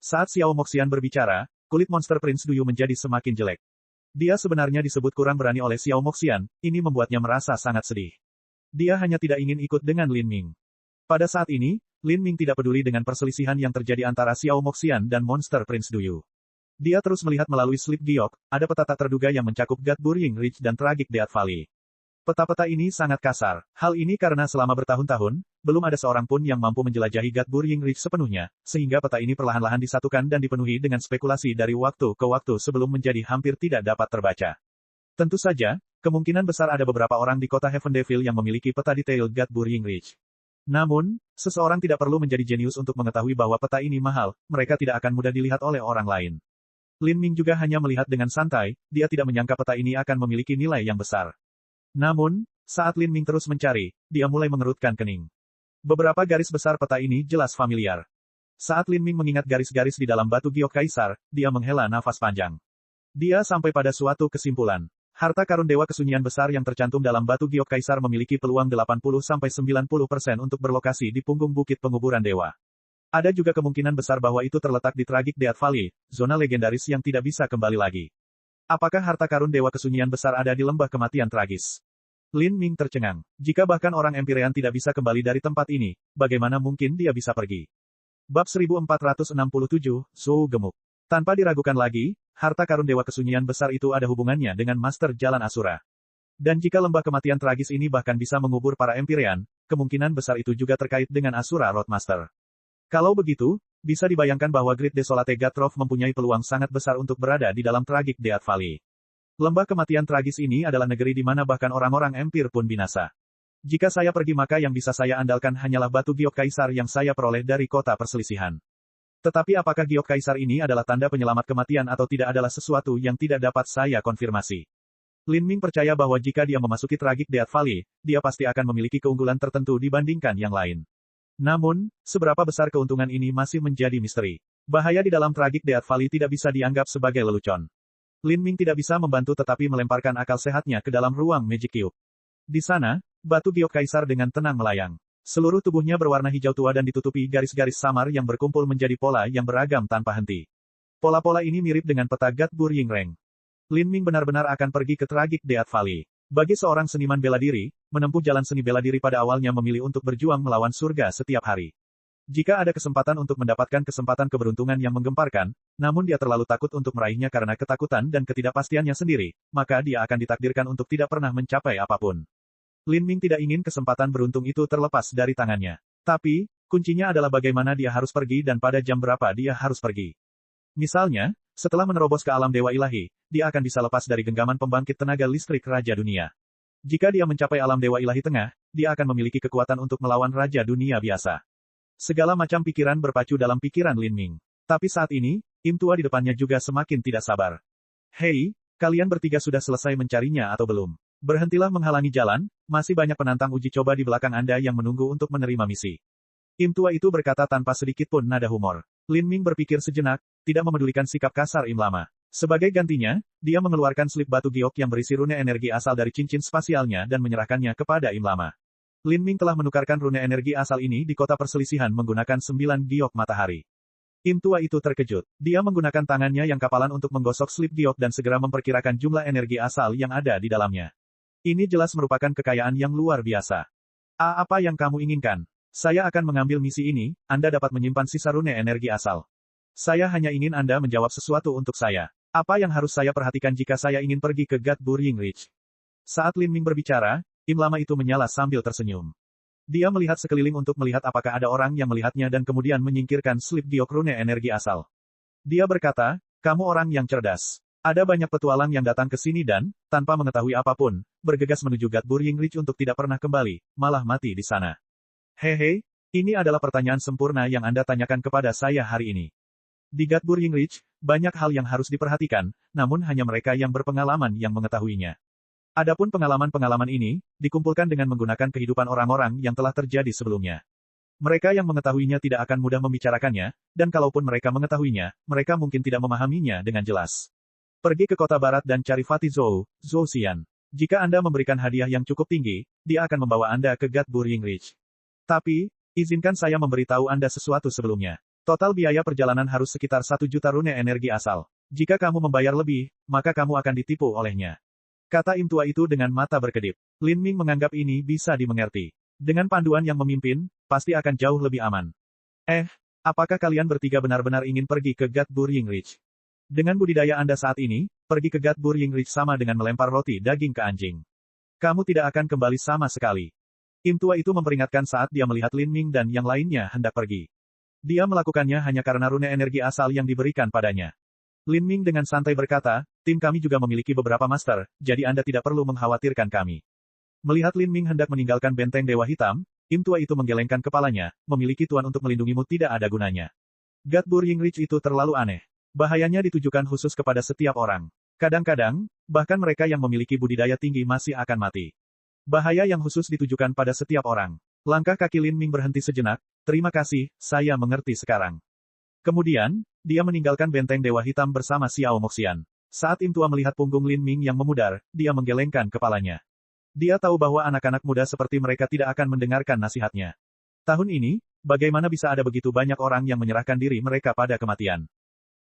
Saat Xiao Moxian berbicara, kulit monster Prince Duyu menjadi semakin jelek. Dia sebenarnya disebut kurang berani oleh Xiao Moxian, ini membuatnya merasa sangat sedih. Dia hanya tidak ingin ikut dengan Lin Ming. Pada saat ini, Lin Ming tidak peduli dengan perselisihan yang terjadi antara Xiao Moxian dan monster Prince Duyu. Dia terus melihat melalui slip giok, ada peta tak terduga yang mencakup Gadbur Yingridge dan Tragic Death Valley. Peta-peta ini sangat kasar. Hal ini karena selama bertahun-tahun, belum ada seorang pun yang mampu menjelajahi Gadbur Yingridge sepenuhnya, sehingga peta ini perlahan-lahan disatukan dan dipenuhi dengan spekulasi dari waktu ke waktu sebelum menjadi hampir tidak dapat terbaca. Tentu saja, kemungkinan besar ada beberapa orang di kota Heaven Devil yang memiliki peta detail Gadbur Yingridge. Namun, seseorang tidak perlu menjadi jenius untuk mengetahui bahwa peta ini mahal, mereka tidak akan mudah dilihat oleh orang lain. Lin Ming juga hanya melihat dengan santai, dia tidak menyangka peta ini akan memiliki nilai yang besar. Namun, saat Lin Ming terus mencari, dia mulai mengerutkan kening. Beberapa garis besar peta ini jelas familiar. Saat Lin Ming mengingat garis-garis di dalam batu giok kaisar, dia menghela nafas panjang. Dia sampai pada suatu kesimpulan. Harta karun dewa kesunyian besar yang tercantum dalam batu giok kaisar memiliki peluang 80-90% untuk berlokasi di punggung bukit penguburan dewa. Ada juga kemungkinan besar bahwa itu terletak di Tragic Death Valley, zona legendaris yang tidak bisa kembali lagi. Apakah harta karun dewa kesunyian besar ada di lembah kematian tragis? Lin Ming tercengang. Jika bahkan orang Empyrean tidak bisa kembali dari tempat ini, bagaimana mungkin dia bisa pergi? Bab 1467, Su Gemuk. Tanpa diragukan lagi, harta karun Dewa Kesunyian besar itu ada hubungannya dengan Master Jalan Asura. Dan jika lembah kematian tragis ini bahkan bisa mengubur para Empyrean, kemungkinan besar itu juga terkait dengan Asura Roadmaster. Kalau begitu, bisa dibayangkan bahwa Great Desolate Gatroth mempunyai peluang sangat besar untuk berada di dalam Tragic Death Valley. Lembah kematian tragis ini adalah negeri di mana bahkan orang-orang Empire pun binasa. Jika saya pergi maka yang bisa saya andalkan hanyalah batu giok kaisar yang saya peroleh dari kota perselisihan. Tetapi apakah giok kaisar ini adalah tanda penyelamat kematian atau tidak adalah sesuatu yang tidak dapat saya konfirmasi. Lin Ming percaya bahwa jika dia memasuki Tragic Death Valley, dia pasti akan memiliki keunggulan tertentu dibandingkan yang lain. Namun, seberapa besar keuntungan ini masih menjadi misteri. Bahaya di dalam Tragic Death Valley tidak bisa dianggap sebagai lelucon. Lin Ming tidak bisa membantu tetapi melemparkan akal sehatnya ke dalam ruang Magic Cube. Di sana, batu giok kaisar dengan tenang melayang. Seluruh tubuhnya berwarna hijau tua dan ditutupi garis-garis samar yang berkumpul menjadi pola yang beragam tanpa henti. Pola-pola ini mirip dengan peta Gatbur Yingreng. Lin Ming benar-benar akan pergi ke Tragic Death Valley. Bagi seorang seniman bela diri, menempuh jalan seni bela diri pada awalnya memilih untuk berjuang melawan surga setiap hari. Jika ada kesempatan untuk mendapatkan kesempatan keberuntungan yang menggemparkan, namun dia terlalu takut untuk meraihnya karena ketakutan dan ketidakpastiannya sendiri, maka dia akan ditakdirkan untuk tidak pernah mencapai apapun. Lin Ming tidak ingin kesempatan beruntung itu terlepas dari tangannya. Tapi, kuncinya adalah bagaimana dia harus pergi dan pada jam berapa dia harus pergi. Misalnya, setelah menerobos ke alam Dewa Ilahi, dia akan bisa lepas dari genggaman pembangkit tenaga listrik Raja Dunia. Jika dia mencapai alam Dewa Ilahi Tengah, dia akan memiliki kekuatan untuk melawan Raja Dunia biasa. Segala macam pikiran berpacu dalam pikiran Lin Ming. Tapi saat ini, Im tua di depannya juga semakin tidak sabar. Hei, kalian bertiga sudah selesai mencarinya atau belum? Berhentilah menghalangi jalan, masih banyak penantang uji coba di belakang Anda yang menunggu untuk menerima misi. Im tua itu berkata tanpa sedikit pun nada humor. Lin Ming berpikir sejenak, tidak memedulikan sikap kasar Im lama. Sebagai gantinya, dia mengeluarkan slip batu giok yang berisi rune energi asal dari cincin spasialnya dan menyerahkannya kepada Im lama. Lin Ming telah menukarkan rune energi asal ini di kota perselisihan menggunakan 9 giok matahari. Im tua itu terkejut. Dia menggunakan tangannya yang kapalan untuk menggosok slip giok dan segera memperkirakan jumlah energi asal yang ada di dalamnya. Ini jelas merupakan kekayaan yang luar biasa. Apa yang kamu inginkan? Saya akan mengambil misi ini, Anda dapat menyimpan sisa rune energi asal. Saya hanya ingin Anda menjawab sesuatu untuk saya. Apa yang harus saya perhatikan jika saya ingin pergi ke Gatbur Yingrich? Saat Lin Ming berbicara, Im lama itu menyala sambil tersenyum. Dia melihat sekeliling untuk melihat apakah ada orang yang melihatnya dan kemudian menyingkirkan slip giok rune energi asal. Dia berkata, kamu orang yang cerdas. Ada banyak petualang yang datang ke sini dan, tanpa mengetahui apapun, bergegas menuju Gatbur Yingrich untuk tidak pernah kembali, malah mati di sana. Hehe, ini adalah pertanyaan sempurna yang Anda tanyakan kepada saya hari ini. Di Gatbur Yingrich, banyak hal yang harus diperhatikan, namun hanya mereka yang berpengalaman yang mengetahuinya. Adapun pengalaman-pengalaman ini, dikumpulkan dengan menggunakan kehidupan orang-orang yang telah terjadi sebelumnya. Mereka yang mengetahuinya tidak akan mudah membicarakannya, dan kalaupun mereka mengetahuinya, mereka mungkin tidak memahaminya dengan jelas. Pergi ke kota barat dan cari Fatih Zhou, Zhou Xian. Jika Anda memberikan hadiah yang cukup tinggi, dia akan membawa Anda ke Gatbur Yingrich. Tapi, izinkan saya memberitahu Anda sesuatu sebelumnya. Total biaya perjalanan harus sekitar 1 juta rune energi asal. Jika kamu membayar lebih, maka kamu akan ditipu olehnya. Kata Im tua itu dengan mata berkedip. Lin Ming menganggap ini bisa dimengerti. Dengan panduan yang memimpin, pasti akan jauh lebih aman. Apakah kalian bertiga benar-benar ingin pergi ke Gatbur Yingrich? Dengan budidaya Anda saat ini, pergi ke Gatbur Yingrich sama dengan melempar roti daging ke anjing. Kamu tidak akan kembali sama sekali. Im tua itu memperingatkan saat dia melihat Lin Ming dan yang lainnya hendak pergi. Dia melakukannya hanya karena rune energi asal yang diberikan padanya. Lin Ming dengan santai berkata, tim kami juga memiliki beberapa master, jadi Anda tidak perlu mengkhawatirkan kami. Melihat Lin Ming hendak meninggalkan benteng Dewa Hitam, Im tua itu menggelengkan kepalanya, memiliki tuan untuk melindungimu tidak ada gunanya. Gatbur Yingrich itu terlalu aneh. Bahayanya ditujukan khusus kepada setiap orang. Kadang-kadang, bahkan mereka yang memiliki budidaya tinggi masih akan mati. Bahaya yang khusus ditujukan pada setiap orang. Langkah kaki Lin Ming berhenti sejenak, terima kasih, saya mengerti sekarang. Kemudian, dia meninggalkan benteng Dewa Hitam bersama Xiao Moxian. Saat Im tua melihat punggung Lin Ming yang memudar, dia menggelengkan kepalanya. Dia tahu bahwa anak-anak muda seperti mereka tidak akan mendengarkan nasihatnya. Tahun ini, bagaimana bisa ada begitu banyak orang yang menyerahkan diri mereka pada kematian?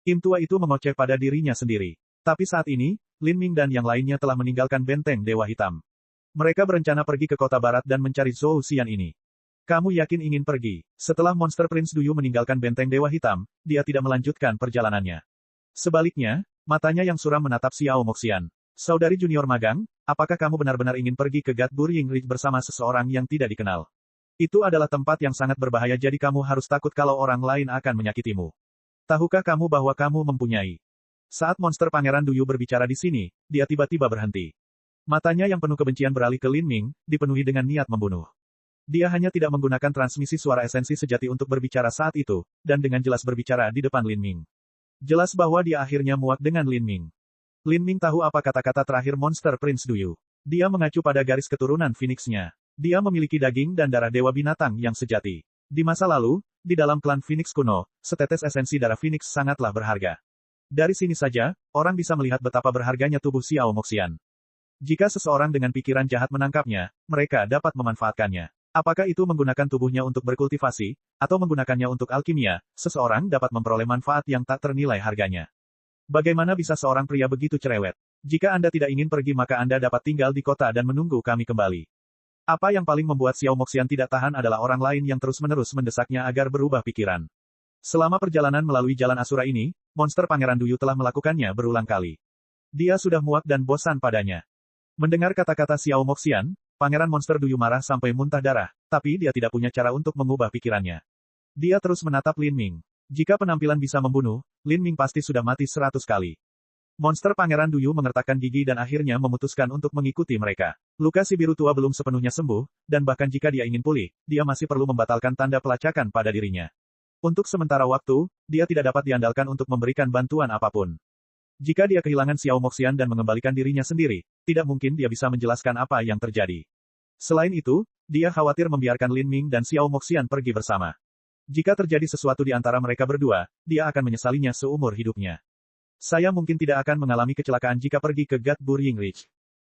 Im tua itu mengoceh pada dirinya sendiri. Tapi saat ini, Lin Ming dan yang lainnya telah meninggalkan benteng Dewa Hitam. Mereka berencana pergi ke kota barat dan mencari Zhou Xian ini. Kamu yakin ingin pergi? Setelah Monster Prince Duyu meninggalkan benteng Dewa Hitam, dia tidak melanjutkan perjalanannya. Sebaliknya, Matanya yang suram menatap Xiao Moxian. Saudari junior magang, apakah kamu benar-benar ingin pergi ke God Burying Ridge bersama seseorang yang tidak dikenal? Itu adalah tempat yang sangat berbahaya jadi kamu harus takut kalau orang lain akan menyakitimu. Tahukah kamu bahwa kamu mempunyai? Saat monster Pangeran Duyu berbicara di sini, dia tiba-tiba berhenti. Matanya yang penuh kebencian beralih ke Lin Ming, dipenuhi dengan niat membunuh. Dia hanya tidak menggunakan transmisi suara esensi sejati untuk berbicara saat itu, dan dengan jelas berbicara di depan Lin Ming. Jelas bahwa dia akhirnya muak dengan Lin Ming. Lin Ming tahu apa kata-kata terakhir monster Prince Duyu. Dia mengacu pada garis keturunan Phoenix-nya. Dia memiliki daging dan darah dewa binatang yang sejati. Di masa lalu, di dalam klan Phoenix kuno, setetes esensi darah Phoenix sangatlah berharga. Dari sini saja, orang bisa melihat betapa berharganya tubuh Xiao Moxian. Jika seseorang dengan pikiran jahat menangkapnya, mereka dapat memanfaatkannya. Apakah itu menggunakan tubuhnya untuk berkultivasi, atau menggunakannya untuk alkimia, seseorang dapat memperoleh manfaat yang tak ternilai harganya. Bagaimana bisa seorang pria begitu cerewet? Jika Anda tidak ingin pergi maka Anda dapat tinggal di kota dan menunggu kami kembali. Apa yang paling membuat Xiao Moxian tidak tahan adalah orang lain yang terus-menerus mendesaknya agar berubah pikiran. Selama perjalanan melalui jalan Asura ini, monster Pangeran Duyu telah melakukannya berulang kali. Dia sudah muak dan bosan padanya. Mendengar kata-kata Xiao Moxian, Pangeran Monster Duyu marah sampai muntah darah, tapi dia tidak punya cara untuk mengubah pikirannya. Dia terus menatap Lin Ming. Jika penampilan bisa membunuh, Lin Ming pasti sudah mati 100 kali. Monster Pangeran Duyu mengertakkan gigi dan akhirnya memutuskan untuk mengikuti mereka. Luka si biru tua belum sepenuhnya sembuh, dan bahkan jika dia ingin pulih, dia masih perlu membatalkan tanda pelacakan pada dirinya. Untuk sementara waktu, dia tidak dapat diandalkan untuk memberikan bantuan apapun. Jika dia kehilangan Xiao Moxian dan mengembalikan dirinya sendiri, tidak mungkin dia bisa menjelaskan apa yang terjadi. Selain itu, dia khawatir membiarkan Lin Ming dan Xiao Moxian pergi bersama. Jika terjadi sesuatu di antara mereka berdua, dia akan menyesalinya seumur hidupnya. Saya mungkin tidak akan mengalami kecelakaan jika pergi ke God Burying Ridge.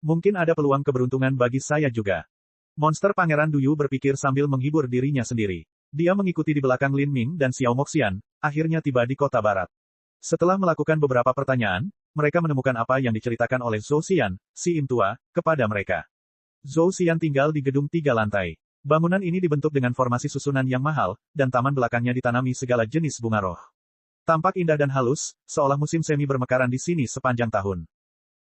Mungkin ada peluang keberuntungan bagi saya juga. Monster Pangeran Duyu berpikir sambil menghibur dirinya sendiri. Dia mengikuti di belakang Lin Ming dan Xiao Moxian, akhirnya tiba di kota barat. Setelah melakukan beberapa pertanyaan, mereka menemukan apa yang diceritakan oleh Zhou Xian, si im tua, kepada mereka. Zhou Xian tinggal di gedung 3 lantai. Bangunan ini dibentuk dengan formasi susunan yang mahal, dan taman belakangnya ditanami segala jenis bunga roh. Tampak indah dan halus, seolah musim semi bermekaran di sini sepanjang tahun.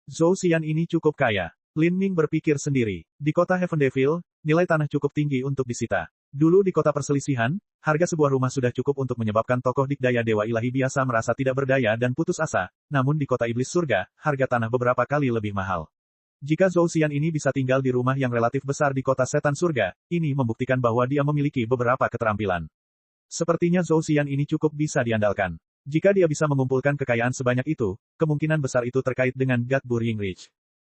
Zhou Xian ini cukup kaya. Lin Ming berpikir sendiri. Di kota Heaven Devil, nilai tanah cukup tinggi untuk disita. Dulu di kota perselisihan, harga sebuah rumah sudah cukup untuk menyebabkan tokoh dikdaya dewa ilahi biasa merasa tidak berdaya dan putus asa, namun di kota iblis surga, harga tanah beberapa kali lebih mahal. Jika Zhou Xian ini bisa tinggal di rumah yang relatif besar di kota setan surga, ini membuktikan bahwa dia memiliki beberapa keterampilan. Sepertinya Zhou Xian ini cukup bisa diandalkan. Jika dia bisa mengumpulkan kekayaan sebanyak itu, kemungkinan besar itu terkait dengan God Burying Ridge.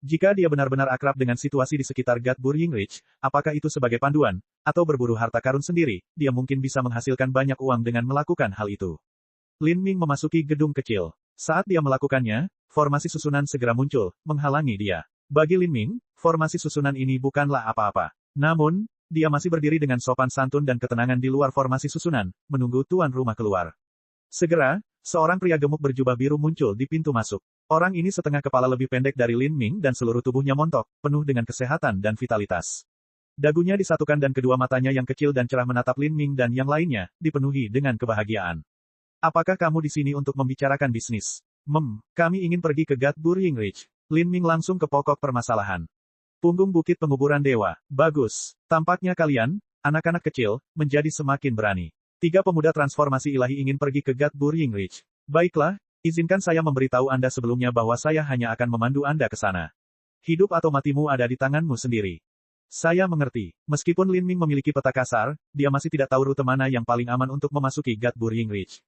Jika dia benar-benar akrab dengan situasi di sekitar God Burying Ridge, apakah itu sebagai panduan, atau berburu harta karun sendiri, dia mungkin bisa menghasilkan banyak uang dengan melakukan hal itu. Lin Ming memasuki gedung kecil. Saat dia melakukannya, formasi susunan segera muncul, menghalangi dia. Bagi Lin Ming, formasi susunan ini bukanlah apa-apa. Namun, dia masih berdiri dengan sopan santun dan ketenangan di luar formasi susunan, menunggu tuan rumah keluar. Segera, seorang pria gemuk berjubah biru muncul di pintu masuk. Orang ini setengah kepala lebih pendek dari Lin Ming dan seluruh tubuhnya montok, penuh dengan kesehatan dan vitalitas. Dagunya disatukan dan kedua matanya yang kecil dan cerah menatap Lin Ming dan yang lainnya, dipenuhi dengan kebahagiaan. Apakah kamu di sini untuk membicarakan bisnis? Kami ingin pergi ke God Burying Ridge. Lin Ming langsung ke pokok permasalahan. Punggung bukit penguburan dewa. Bagus. Tampaknya kalian, anak-anak kecil, menjadi semakin berani. 3 pemuda transformasi ilahi ingin pergi ke God Burying Ridge. Baiklah. Izinkan saya memberitahu Anda sebelumnya bahwa saya hanya akan memandu Anda ke sana. Hidup atau matimu ada di tanganmu sendiri. Saya mengerti. Meskipun Lin Ming memiliki peta kasar, dia masih tidak tahu rute mana yang paling aman untuk memasuki God Burying Ridge.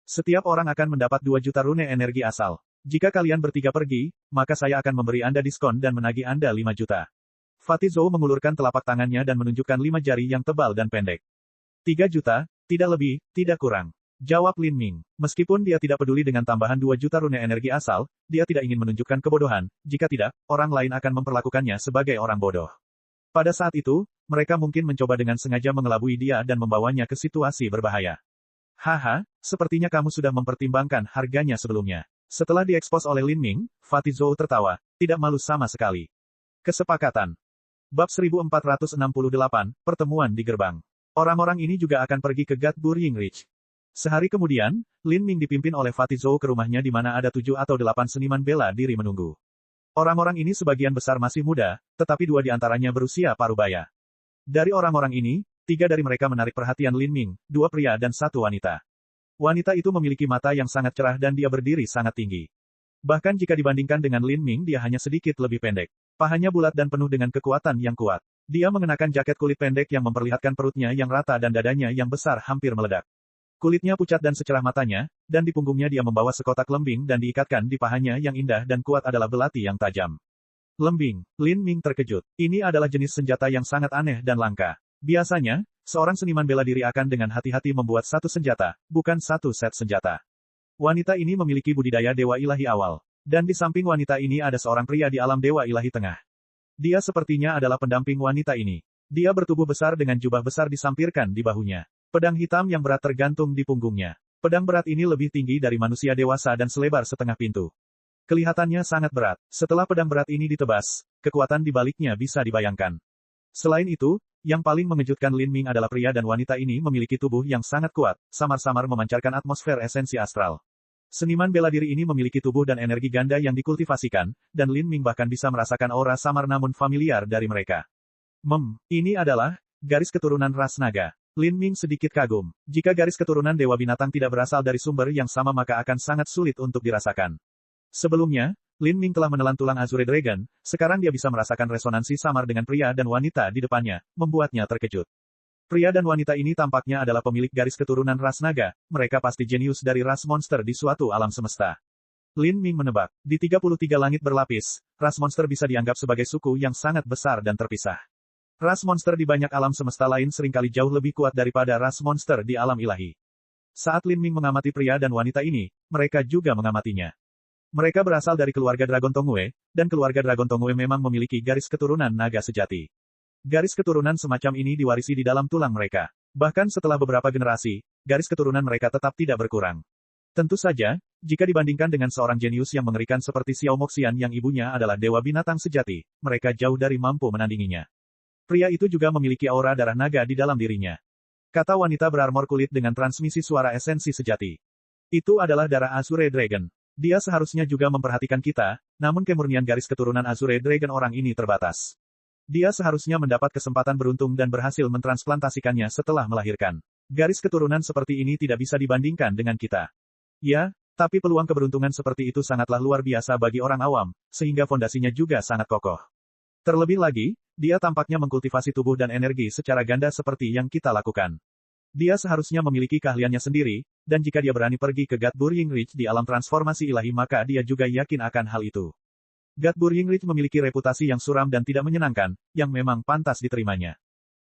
Setiap orang akan mendapat 2 juta rune energi asal. Jika kalian bertiga pergi, maka saya akan memberi Anda diskon dan menagih Anda 5 juta. Fatih Zhou mengulurkan telapak tangannya dan menunjukkan 5 jari yang tebal dan pendek. 3 juta, tidak lebih, tidak kurang. Jawab Lin Ming. Meskipun dia tidak peduli dengan tambahan 2 juta rune energi asal, dia tidak ingin menunjukkan kebodohan, jika tidak, orang lain akan memperlakukannya sebagai orang bodoh. Pada saat itu, mereka mungkin mencoba dengan sengaja mengelabui dia dan membawanya ke situasi berbahaya. Haha, sepertinya kamu sudah mempertimbangkan harganya sebelumnya. Setelah diekspos oleh Lin Ming, Fatih Zhou tertawa, tidak malu sama sekali. Kesepakatan. Bab 1468, Pertemuan di Gerbang. Orang-orang ini juga akan pergi ke God Burying Ridge. Sehari kemudian, Lin Ming dipimpin oleh Fatih Zhou ke rumahnya di mana ada 7 atau 8 seniman bela diri menunggu. Orang-orang ini sebagian besar masih muda, tetapi 2 di antaranya berusia parubaya. Dari orang-orang ini, 3 dari mereka menarik perhatian Lin Ming, 2 pria dan 1 wanita. Wanita itu memiliki mata yang sangat cerah dan dia berdiri sangat tinggi. Bahkan jika dibandingkan dengan Lin Ming dia hanya sedikit lebih pendek. Pahanya bulat dan penuh dengan kekuatan yang kuat. Dia mengenakan jaket kulit pendek yang memperlihatkan perutnya yang rata dan dadanya yang besar hampir meledak. Kulitnya pucat dan secerah matanya, dan di punggungnya dia membawa sekotak lembing dan diikatkan di pahanya yang indah dan kuat adalah belati yang tajam. Lembing, Lin Ming terkejut. Ini adalah jenis senjata yang sangat aneh dan langka. Biasanya, seorang seniman bela diri akan dengan hati-hati membuat satu senjata, bukan satu set senjata. Wanita ini memiliki budidaya dewa ilahi awal. Dan di samping wanita ini ada seorang pria di alam dewa ilahi tengah. Dia sepertinya adalah pendamping wanita ini. Dia bertubuh besar dengan jubah besar disampirkan di bahunya. Pedang hitam yang berat tergantung di punggungnya. Pedang berat ini lebih tinggi dari manusia dewasa dan selebar setengah pintu. Kelihatannya sangat berat. Setelah pedang berat ini ditebas, kekuatan di baliknya bisa dibayangkan. Selain itu, yang paling mengejutkan Lin Ming adalah pria dan wanita ini memiliki tubuh yang sangat kuat, samar-samar memancarkan atmosfer esensi astral. Seniman bela diri ini memiliki tubuh dan energi ganda yang dikultivasikan, dan Lin Ming bahkan bisa merasakan aura samar namun familiar dari mereka. Ini adalah garis keturunan ras naga. Lin Ming sedikit kagum. Jika garis keturunan dewa binatang tidak berasal dari sumber yang sama maka akan sangat sulit untuk dirasakan. Sebelumnya, Lin Ming telah menelan tulang Azure Dragon, sekarang dia bisa merasakan resonansi samar dengan pria dan wanita di depannya, membuatnya terkejut. Pria dan wanita ini tampaknya adalah pemilik garis keturunan ras naga, mereka pasti jenius dari ras monster di suatu alam semesta. Lin Ming menebak, di 33 langit berlapis, ras monster bisa dianggap sebagai suku yang sangat besar dan terpisah. Ras monster di banyak alam semesta lain seringkali jauh lebih kuat daripada ras monster di alam ilahi. Saat Lin Ming mengamati pria dan wanita ini, mereka juga mengamatinya. Mereka berasal dari keluarga Dragon Tongwei, dan keluarga Dragon Tongwei memang memiliki garis keturunan naga sejati. Garis keturunan semacam ini diwarisi di dalam tulang mereka. Bahkan setelah beberapa generasi, garis keturunan mereka tetap tidak berkurang. Tentu saja, jika dibandingkan dengan seorang jenius yang mengerikan seperti Xiao Moxian yang ibunya adalah dewa binatang sejati, mereka jauh dari mampu menandinginya. Pria itu juga memiliki aura darah naga di dalam dirinya. Kata wanita berarmor kulit dengan transmisi suara esensi sejati. Itu adalah darah Azure Dragon. Dia seharusnya juga memperhatikan kita, namun kemurnian garis keturunan Azure Dragon orang ini terbatas. Dia seharusnya mendapat kesempatan beruntung dan berhasil mentransplantasikannya setelah melahirkan. Garis keturunan seperti ini tidak bisa dibandingkan dengan kita. Ya, tapi peluang keberuntungan seperti itu sangatlah luar biasa bagi orang awam, sehingga fondasinya juga sangat kokoh. Terlebih lagi, dia tampaknya mengkultivasi tubuh dan energi secara ganda seperti yang kita lakukan. Dia seharusnya memiliki keahliannya sendiri, dan jika dia berani pergi ke God Burying Ridge di alam transformasi ilahi maka dia juga yakin akan hal itu. God Burying Ridge memiliki reputasi yang suram dan tidak menyenangkan, yang memang pantas diterimanya.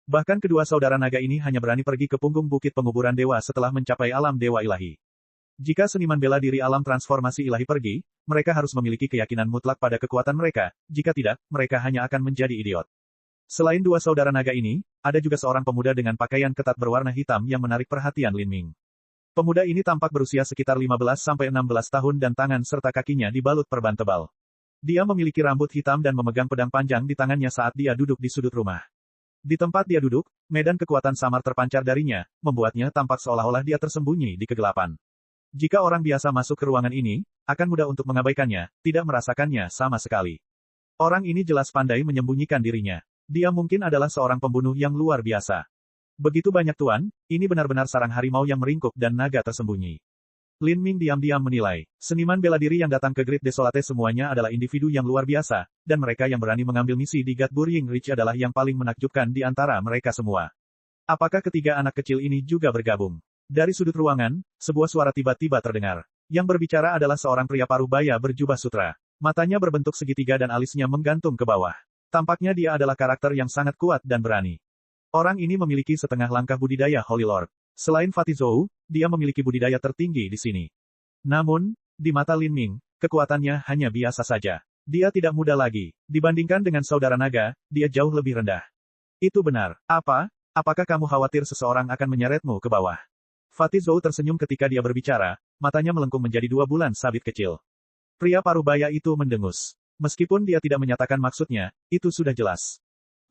Bahkan kedua saudara naga ini hanya berani pergi ke punggung bukit penguburan dewa setelah mencapai alam dewa ilahi. Jika seniman bela diri alam transformasi ilahi pergi, mereka harus memiliki keyakinan mutlak pada kekuatan mereka, jika tidak, mereka hanya akan menjadi idiot. Selain dua saudara naga ini, ada juga seorang pemuda dengan pakaian ketat berwarna hitam yang menarik perhatian Lin Ming. Pemuda ini tampak berusia sekitar 15-16 tahun dan tangan serta kakinya dibalut perban tebal. Dia memiliki rambut hitam dan memegang pedang panjang di tangannya saat dia duduk di sudut rumah. Di tempat dia duduk, medan kekuatan samar terpancar darinya, membuatnya tampak seolah-olah dia tersembunyi di kegelapan. Jika orang biasa masuk ke ruangan ini, akan mudah untuk mengabaikannya, tidak merasakannya sama sekali. Orang ini jelas pandai menyembunyikan dirinya. Dia mungkin adalah seorang pembunuh yang luar biasa. Begitu banyak tuan, ini benar-benar sarang harimau yang meringkuk dan naga tersembunyi. Lin Ming diam-diam menilai, seniman bela diri yang datang ke Great Desolate semuanya adalah individu yang luar biasa, dan mereka yang berani mengambil misi di God Burying Ridge adalah yang paling menakjubkan di antara mereka semua. Apakah ketiga anak kecil ini juga bergabung? Dari sudut ruangan, sebuah suara tiba-tiba terdengar. Yang berbicara adalah seorang pria parubaya berjubah sutra. Matanya berbentuk segitiga dan alisnya menggantung ke bawah. Tampaknya dia adalah karakter yang sangat kuat dan berani. Orang ini memiliki setengah langkah budidaya Holy Lord. Selain Fatih Zhou, dia memiliki budidaya tertinggi di sini. Namun, di mata Lin Ming, kekuatannya hanya biasa saja. Dia tidak muda lagi. Dibandingkan dengan saudara naga, dia jauh lebih rendah. Itu benar. Apakah kamu khawatir seseorang akan menyeretmu ke bawah? Fatih Zhou tersenyum ketika dia berbicara, matanya melengkung menjadi 2 bulan sabit kecil. Pria parubaya itu mendengus. Meskipun dia tidak menyatakan maksudnya, itu sudah jelas.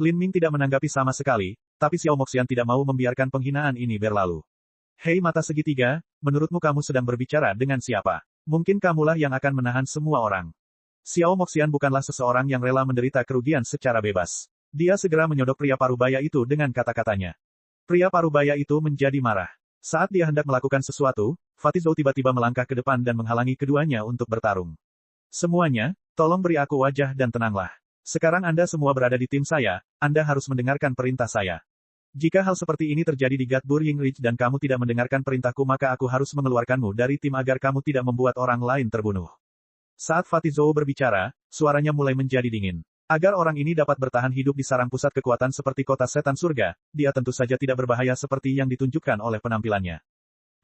Lin Ming tidak menanggapi sama sekali, tapi Xiao Moxian tidak mau membiarkan penghinaan ini berlalu. Hei mata segitiga, menurutmu kamu sedang berbicara dengan siapa? Mungkin kamulah yang akan menahan semua orang. Xiao Moxian bukanlah seseorang yang rela menderita kerugian secara bebas. Dia segera menyodok pria parubaya itu dengan kata-katanya. Pria parubaya itu menjadi marah. Saat dia hendak melakukan sesuatu, Fatih Zhou tiba-tiba melangkah ke depan dan menghalangi keduanya untuk bertarung. Semuanya, tolong beri aku wajah dan tenanglah. Sekarang Anda semua berada di tim saya, Anda harus mendengarkan perintah saya. Jika hal seperti ini terjadi di Gatbur Yingridge dan kamu tidak mendengarkan perintahku maka aku harus mengeluarkanmu dari tim agar kamu tidak membuat orang lain terbunuh. Saat Fatih Zhou berbicara, suaranya mulai menjadi dingin. Agar orang ini dapat bertahan hidup di sarang pusat kekuatan seperti kota setan surga, dia tentu saja tidak berbahaya seperti yang ditunjukkan oleh penampilannya.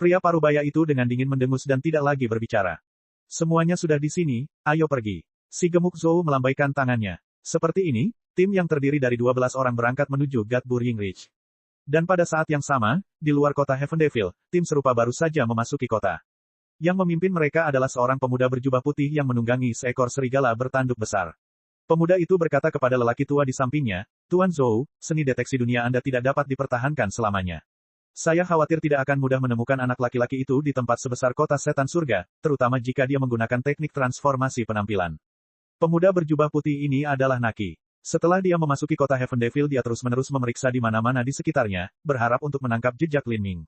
Pria parubaya itu dengan dingin mendengus dan tidak lagi berbicara. Semuanya sudah di sini, ayo pergi. Si gemuk Zhou melambaikan tangannya. Seperti ini, tim yang terdiri dari 12 orang berangkat menuju Gatbur Yingridge. Dan pada saat yang sama, di luar kota Heavendeville, tim serupa baru saja memasuki kota. Yang memimpin mereka adalah seorang pemuda berjubah putih yang menunggangi seekor serigala bertanduk besar. Pemuda itu berkata kepada lelaki tua di sampingnya, Tuan Zhou, seni deteksi dunia Anda tidak dapat dipertahankan selamanya. Saya khawatir tidak akan mudah menemukan anak laki-laki itu di tempat sebesar kota setan surga, terutama jika dia menggunakan teknik transformasi penampilan. Pemuda berjubah putih ini adalah Naki. Setelah dia memasuki kota Heavendeville dia terus-menerus memeriksa di mana-mana di sekitarnya, berharap untuk menangkap jejak Lin Ming.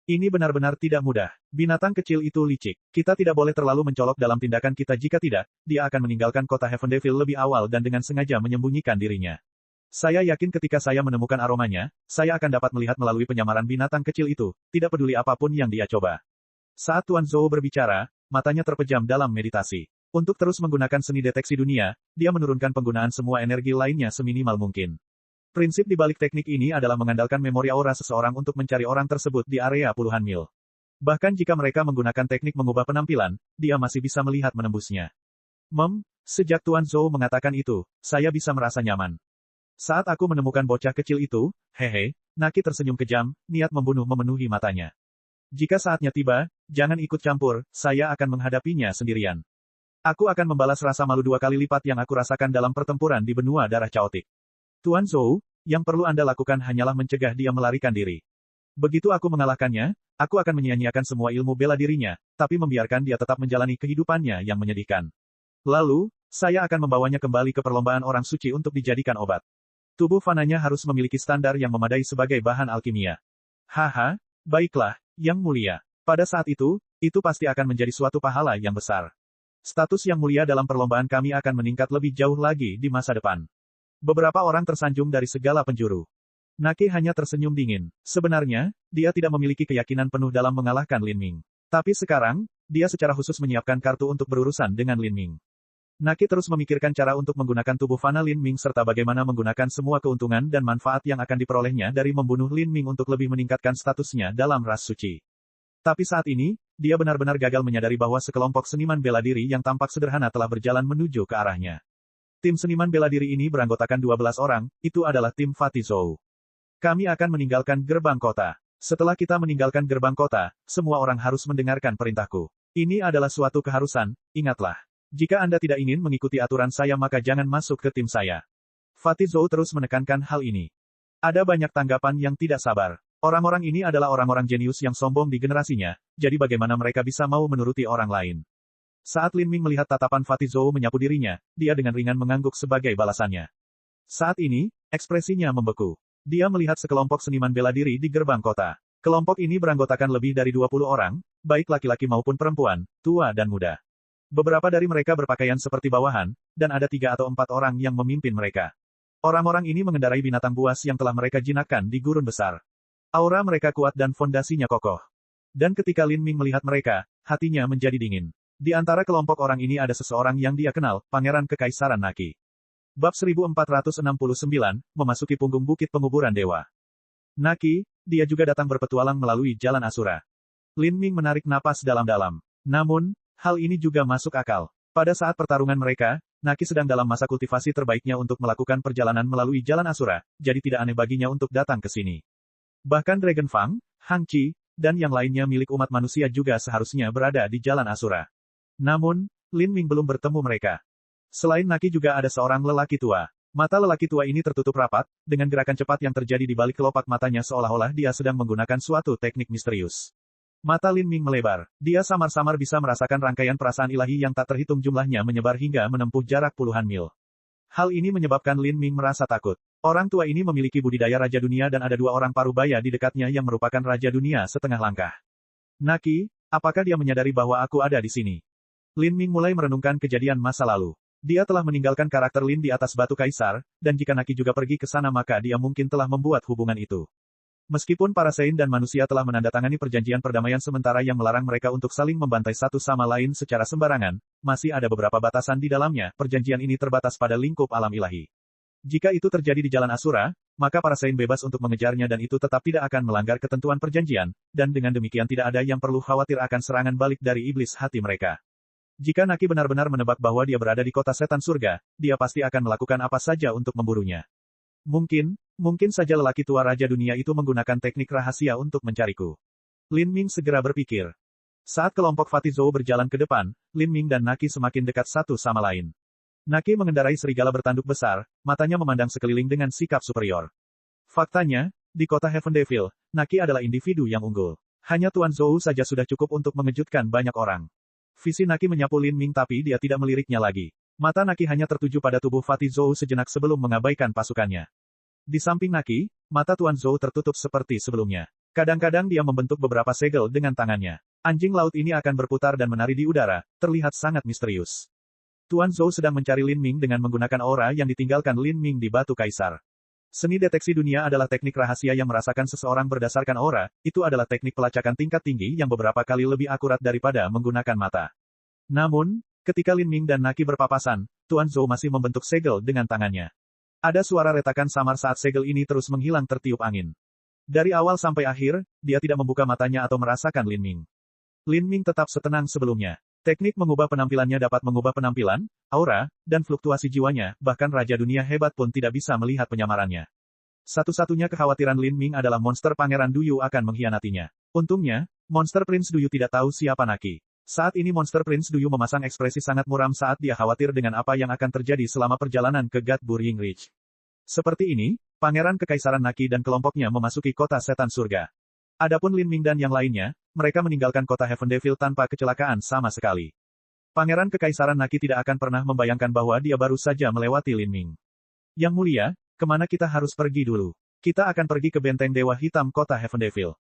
Ini benar-benar tidak mudah. Binatang kecil itu licik. Kita tidak boleh terlalu mencolok dalam tindakan kita jika tidak, dia akan meninggalkan kota Heavendeville lebih awal dan dengan sengaja menyembunyikan dirinya. Saya yakin ketika saya menemukan aromanya, saya akan dapat melihat melalui penyamaran binatang kecil itu, tidak peduli apapun yang dia coba. Saat Tuan Zhou berbicara, matanya terpejam dalam meditasi. Untuk terus menggunakan seni deteksi dunia, dia menurunkan penggunaan semua energi lainnya seminimal mungkin. Prinsip di balik teknik ini adalah mengandalkan memori aura seseorang untuk mencari orang tersebut di area puluhan mil. Bahkan jika mereka menggunakan teknik mengubah penampilan, dia masih bisa melihat menembusnya. Sejak Tuan Zhou mengatakan itu, saya bisa merasa nyaman. Saat aku menemukan bocah kecil itu, hehe, Naki tersenyum kejam, niat membunuh memenuhi matanya. Jika saatnya tiba, jangan ikut campur, saya akan menghadapinya sendirian. Aku akan membalas rasa malu 2 kali lipat yang aku rasakan dalam pertempuran di benua darah caotik. Tuan Zhou, yang perlu Anda lakukan hanyalah mencegah dia melarikan diri. Begitu aku mengalahkannya, aku akan menyia-nyiakan semua ilmu bela dirinya, tapi membiarkan dia tetap menjalani kehidupannya yang menyedihkan. Lalu, saya akan membawanya kembali ke perlombaan orang suci untuk dijadikan obat. Tubuh fananya harus memiliki standar yang memadai sebagai bahan alkimia. Haha, baiklah, Yang Mulia. Pada saat itu pasti akan menjadi suatu pahala yang besar. Status Yang Mulia dalam perlombaan kami akan meningkat lebih jauh lagi di masa depan. Beberapa orang tersanjung dari segala penjuru. Naki hanya tersenyum dingin. Sebenarnya, dia tidak memiliki keyakinan penuh dalam mengalahkan Lin Ming. Tapi sekarang, dia secara khusus menyiapkan kartu untuk berurusan dengan Lin Ming. Naki terus memikirkan cara untuk menggunakan tubuh fana Lin Ming serta bagaimana menggunakan semua keuntungan dan manfaat yang akan diperolehnya dari membunuh Lin Ming untuk lebih meningkatkan statusnya dalam ras suci. Tapi saat ini, dia benar-benar gagal menyadari bahwa sekelompok seniman bela diri yang tampak sederhana telah berjalan menuju ke arahnya. Tim seniman bela diri ini beranggotakan 12 orang, itu adalah tim Fatih Zhou. Kami akan meninggalkan gerbang kota. Setelah kita meninggalkan gerbang kota, semua orang harus mendengarkan perintahku. Ini adalah suatu keharusan, ingatlah. Jika Anda tidak ingin mengikuti aturan saya maka jangan masuk ke tim saya. Fatih Zhou terus menekankan hal ini. Ada banyak tanggapan yang tidak sabar. Orang-orang ini adalah orang-orang jenius yang sombong di generasinya, jadi bagaimana mereka bisa mau menuruti orang lain. Saat Lin Ming melihat tatapan Fatih Zhou menyapu dirinya, dia dengan ringan mengangguk sebagai balasannya. Saat ini, ekspresinya membeku. Dia melihat sekelompok seniman bela diri di gerbang kota. Kelompok ini beranggotakan lebih dari 20 orang, baik laki-laki maupun perempuan, tua dan muda. Beberapa dari mereka berpakaian seperti bawahan, dan ada 3 atau 4 orang yang memimpin mereka. Orang-orang ini mengendarai binatang buas yang telah mereka jinakkan di gurun besar. Aura mereka kuat dan fondasinya kokoh. Dan ketika Lin Ming melihat mereka, hatinya menjadi dingin. Di antara kelompok orang ini ada seseorang yang dia kenal, Pangeran Kekaisaran Naki. Bab 1469, memasuki punggung Bukit Penguburan Dewa. Naki, dia juga datang berpetualang melalui Jalan Asura. Lin Ming menarik napas dalam-dalam. Namun, hal ini juga masuk akal. Pada saat pertarungan mereka, Naki sedang dalam masa kultivasi terbaiknya untuk melakukan perjalanan melalui Jalan Asura, jadi tidak aneh baginya untuk datang ke sini. Bahkan Dragon Fang, Hang Qi, dan yang lainnya milik umat manusia juga seharusnya berada di Jalan Asura. Namun, Lin Ming belum bertemu mereka. Selain Naki juga ada seorang lelaki tua. Mata lelaki tua ini tertutup rapat, dengan gerakan cepat yang terjadi di balik kelopak matanya seolah-olah dia sedang menggunakan suatu teknik misterius. Mata Lin Ming melebar. Dia samar-samar bisa merasakan rangkaian perasaan ilahi yang tak terhitung jumlahnya menyebar hingga menempuh jarak puluhan mil. Hal ini menyebabkan Lin Ming merasa takut. Orang tua ini memiliki budidaya Raja Dunia dan ada 2 orang parubaya di dekatnya yang merupakan Raja Dunia setengah langkah. Naki, apakah dia menyadari bahwa aku ada di sini? Lin Ming mulai merenungkan kejadian masa lalu. Dia telah meninggalkan karakter Lin di atas batu kaisar, dan jika Naki juga pergi ke sana maka dia mungkin telah membuat hubungan itu. Meskipun para Saint dan manusia telah menandatangani perjanjian perdamaian sementara yang melarang mereka untuk saling membantai satu sama lain secara sembarangan, masih ada beberapa batasan di dalamnya. Perjanjian ini terbatas pada lingkup alam ilahi. Jika itu terjadi di jalan Asura, maka para Saint bebas untuk mengejarnya dan itu tetap tidak akan melanggar ketentuan perjanjian, dan dengan demikian tidak ada yang perlu khawatir akan serangan balik dari iblis hati mereka. Jika Naki benar-benar menebak bahwa dia berada di kota setan surga, dia pasti akan melakukan apa saja untuk memburunya. Mungkin saja lelaki tua Raja Dunia itu menggunakan teknik rahasia untuk mencariku. Lin Ming segera berpikir. Saat kelompok Fatih Zhou berjalan ke depan, Lin Ming dan Naki semakin dekat satu sama lain. Naki mengendarai serigala bertanduk besar, matanya memandang sekeliling dengan sikap superior. Faktanya, di kota Heaven Devil, Naki adalah individu yang unggul. Hanya Tuan Zhou saja sudah cukup untuk mengejutkan banyak orang. Visi Naki menyapu Lin Ming tapi dia tidak meliriknya lagi. Mata Naki hanya tertuju pada tubuh Fatih Zhou sejenak sebelum mengabaikan pasukannya. Di samping Naki, mata Tuan Zhou tertutup seperti sebelumnya. Kadang-kadang dia membentuk beberapa segel dengan tangannya. Anjing laut ini akan berputar dan menari di udara, terlihat sangat misterius. Tuan Zhou sedang mencari Lin Ming dengan menggunakan aura yang ditinggalkan Lin Ming di batu kaisar. Seni deteksi dunia adalah teknik rahasia yang merasakan seseorang berdasarkan aura, itu adalah teknik pelacakan tingkat tinggi yang beberapa kali lebih akurat daripada menggunakan mata. Namun, ketika Lin Ming dan Naki berpapasan, Tuan Zhou masih membentuk segel dengan tangannya. Ada suara retakan samar saat segel ini terus menghilang tertiup angin. Dari awal sampai akhir, dia tidak membuka matanya atau merasakan Lin Ming. Lin Ming tetap setenang sebelumnya. Teknik mengubah penampilannya dapat mengubah penampilan, aura, dan fluktuasi jiwanya, bahkan Raja Dunia hebat pun tidak bisa melihat penyamarannya. Satu-satunya kekhawatiran Lin Ming adalah monster Pangeran Duyu akan mengkhianatinya. Untungnya, monster Prince Duyu tidak tahu siapa Naki. Saat ini monster Prince Duyu memasang ekspresi sangat muram saat dia khawatir dengan apa yang akan terjadi selama perjalanan ke God Burying Ridge. Seperti ini, Pangeran Kekaisaran Naki dan kelompoknya memasuki kota setan surga. Adapun Lin Ming dan yang lainnya, mereka meninggalkan kota Heaven Devil tanpa kecelakaan sama sekali. Pangeran Kekaisaran Naki tidak akan pernah membayangkan bahwa dia baru saja melewati Lin Ming. Yang mulia, kemana kita harus pergi dulu? Kita akan pergi ke benteng Dewa Hitam kota Heaven Devil.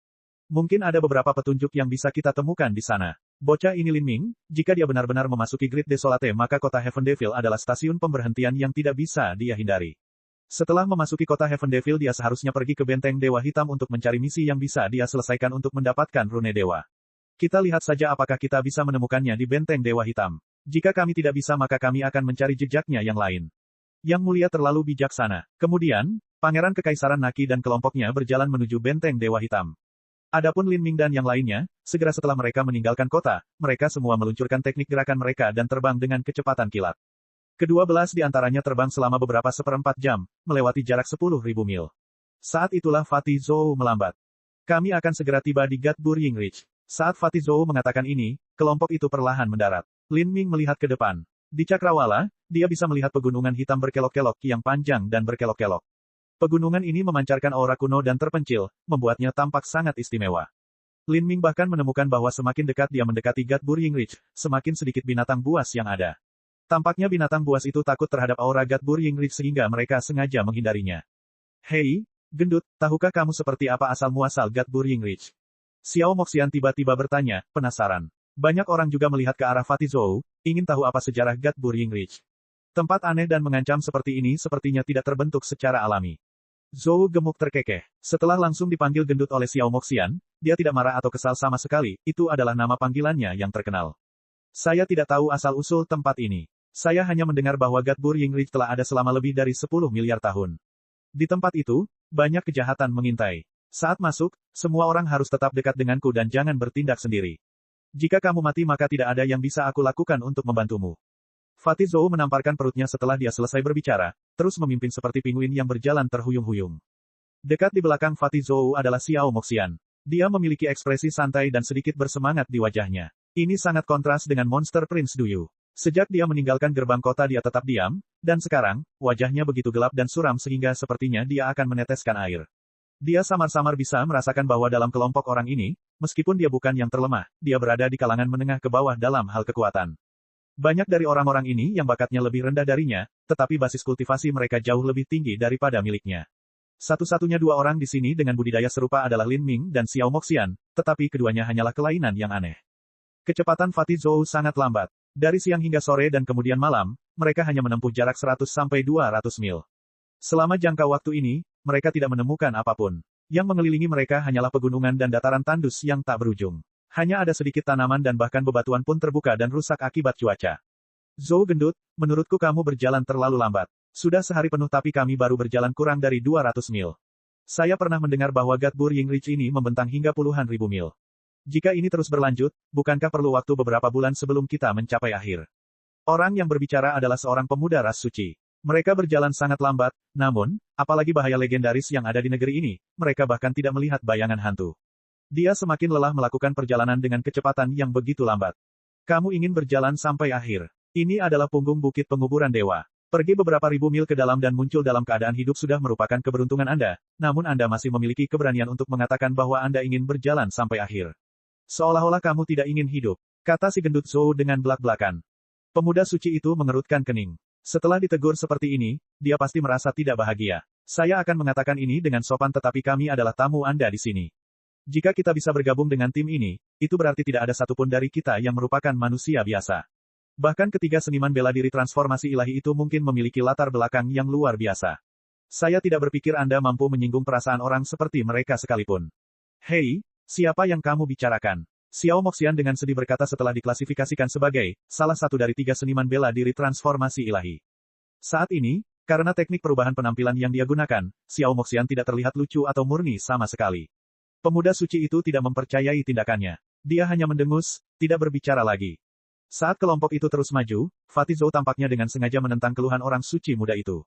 Mungkin ada beberapa petunjuk yang bisa kita temukan di sana. Bocah ini Lin Ming, jika dia benar-benar memasuki Grid Desolate maka kota Heaven Devil adalah stasiun pemberhentian yang tidak bisa dia hindari. Setelah memasuki kota Heaven Devil dia seharusnya pergi ke benteng Dewa Hitam untuk mencari misi yang bisa dia selesaikan untuk mendapatkan rune dewa. Kita lihat saja apakah kita bisa menemukannya di benteng Dewa Hitam. Jika kami tidak bisa maka kami akan mencari jejaknya yang lain. Yang mulia terlalu bijaksana. Kemudian, Pangeran Kekaisaran Naki dan kelompoknya berjalan menuju benteng Dewa Hitam. Adapun Lin Ming dan yang lainnya, segera setelah mereka meninggalkan kota, mereka semua meluncurkan teknik gerakan mereka dan terbang dengan kecepatan kilat. Ke-12 di antaranya terbang selama beberapa seperempat jam, melewati jarak 10.000 mil. Saat itulah Fatih Zhou melambat. Kami akan segera tiba di God Burying Ridge. Saat Fatih Zhou mengatakan ini, kelompok itu perlahan mendarat. Lin Ming melihat ke depan. Di cakrawala, dia bisa melihat pegunungan hitam berkelok-kelok yang panjang dan berkelok-kelok. Pegunungan ini memancarkan aura kuno dan terpencil, membuatnya tampak sangat istimewa. Lin Ming bahkan menemukan bahwa semakin dekat dia mendekati God Burying Ridge, semakin sedikit binatang buas yang ada. Tampaknya binatang buas itu takut terhadap aura God Burying Ridge sehingga mereka sengaja menghindarinya. Hei, gendut, tahukah kamu seperti apa asal-muasal God Burying Ridge? Xiao Moxian tiba-tiba bertanya, penasaran. Banyak orang juga melihat ke arah Fatih Zhou, ingin tahu apa sejarah God Burying Ridge. Tempat aneh dan mengancam seperti ini sepertinya tidak terbentuk secara alami. Zhou gemuk terkekeh. Setelah langsung dipanggil gendut oleh Xiao Moxian, dia tidak marah atau kesal sama sekali, itu adalah nama panggilannya yang terkenal. Saya tidak tahu asal-usul tempat ini. Saya hanya mendengar bahwa God Burying Ridge telah ada selama lebih dari 10 miliar tahun. Di tempat itu, banyak kejahatan mengintai. Saat masuk, semua orang harus tetap dekat denganku dan jangan bertindak sendiri. Jika kamu mati maka tidak ada yang bisa aku lakukan untuk membantumu. Fatih Zhou menamparkan perutnya setelah dia selesai berbicara, terus memimpin seperti pinguin yang berjalan terhuyung-huyung. Dekat di belakang Fatih Zhou adalah Xiao Moxian. Dia memiliki ekspresi santai dan sedikit bersemangat di wajahnya. Ini sangat kontras dengan monster Prince Duyu. Sejak dia meninggalkan gerbang kota dia tetap diam, dan sekarang, wajahnya begitu gelap dan suram sehingga sepertinya dia akan meneteskan air. Dia samar-samar bisa merasakan bahwa dalam kelompok orang ini, meskipun dia bukan yang terlemah, dia berada di kalangan menengah ke bawah dalam hal kekuatan. Banyak dari orang-orang ini yang bakatnya lebih rendah darinya, tetapi basis kultivasi mereka jauh lebih tinggi daripada miliknya. Satu-satunya dua orang di sini dengan budidaya serupa adalah Lin Ming dan Xiao Moxian, tetapi keduanya hanyalah kelainan yang aneh. Kecepatan Fatih Zhou sangat lambat. Dari siang hingga sore dan kemudian malam, mereka hanya menempuh jarak 100 sampai 200 mil. Selama jangka waktu ini, mereka tidak menemukan apapun. Yang mengelilingi mereka hanyalah pegunungan dan dataran tandus yang tak berujung. Hanya ada sedikit tanaman dan bahkan bebatuan pun terbuka dan rusak akibat cuaca. Zhou gendut, menurutku kamu berjalan terlalu lambat. Sudah sehari penuh tapi kami baru berjalan kurang dari 200 mil. Saya pernah mendengar bahwa Gatbur Ying Ridge ini membentang hingga puluhan ribu mil. Jika ini terus berlanjut, bukankah perlu waktu beberapa bulan sebelum kita mencapai akhir? Orang yang berbicara adalah seorang pemuda ras suci. Mereka berjalan sangat lambat, namun, apalagi bahaya legendaris yang ada di negeri ini, mereka bahkan tidak melihat bayangan hantu. Dia semakin lelah melakukan perjalanan dengan kecepatan yang begitu lambat. Kamu ingin berjalan sampai akhir. Ini adalah punggung bukit penguburan dewa. Pergi beberapa ribu mil ke dalam dan muncul dalam keadaan hidup sudah merupakan keberuntungan Anda, namun Anda masih memiliki keberanian untuk mengatakan bahwa Anda ingin berjalan sampai akhir. Seolah-olah kamu tidak ingin hidup, kata si gendut Zhou dengan belak-belakan. Pemuda suci itu mengerutkan kening. Setelah ditegur seperti ini, dia pasti merasa tidak bahagia. Saya akan mengatakan ini dengan sopan tetapi kami adalah tamu Anda di sini. Jika kita bisa bergabung dengan tim ini, itu berarti tidak ada satupun dari kita yang merupakan manusia biasa. Bahkan ketiga seniman bela diri transformasi ilahi itu mungkin memiliki latar belakang yang luar biasa. Saya tidak berpikir Anda mampu menyinggung perasaan orang seperti mereka sekalipun. Hei, siapa yang kamu bicarakan? Xiao Moxian dengan sedih berkata setelah diklasifikasikan sebagai salah satu dari tiga seniman bela diri transformasi ilahi. Saat ini, karena teknik perubahan penampilan yang dia gunakan, Xiao Moxian tidak terlihat lucu atau murni sama sekali. Pemuda suci itu tidak mempercayai tindakannya. Dia hanya mendengus, tidak berbicara lagi. Saat kelompok itu terus maju, Fatih Zhou tampaknya dengan sengaja menentang keluhan orang suci muda itu.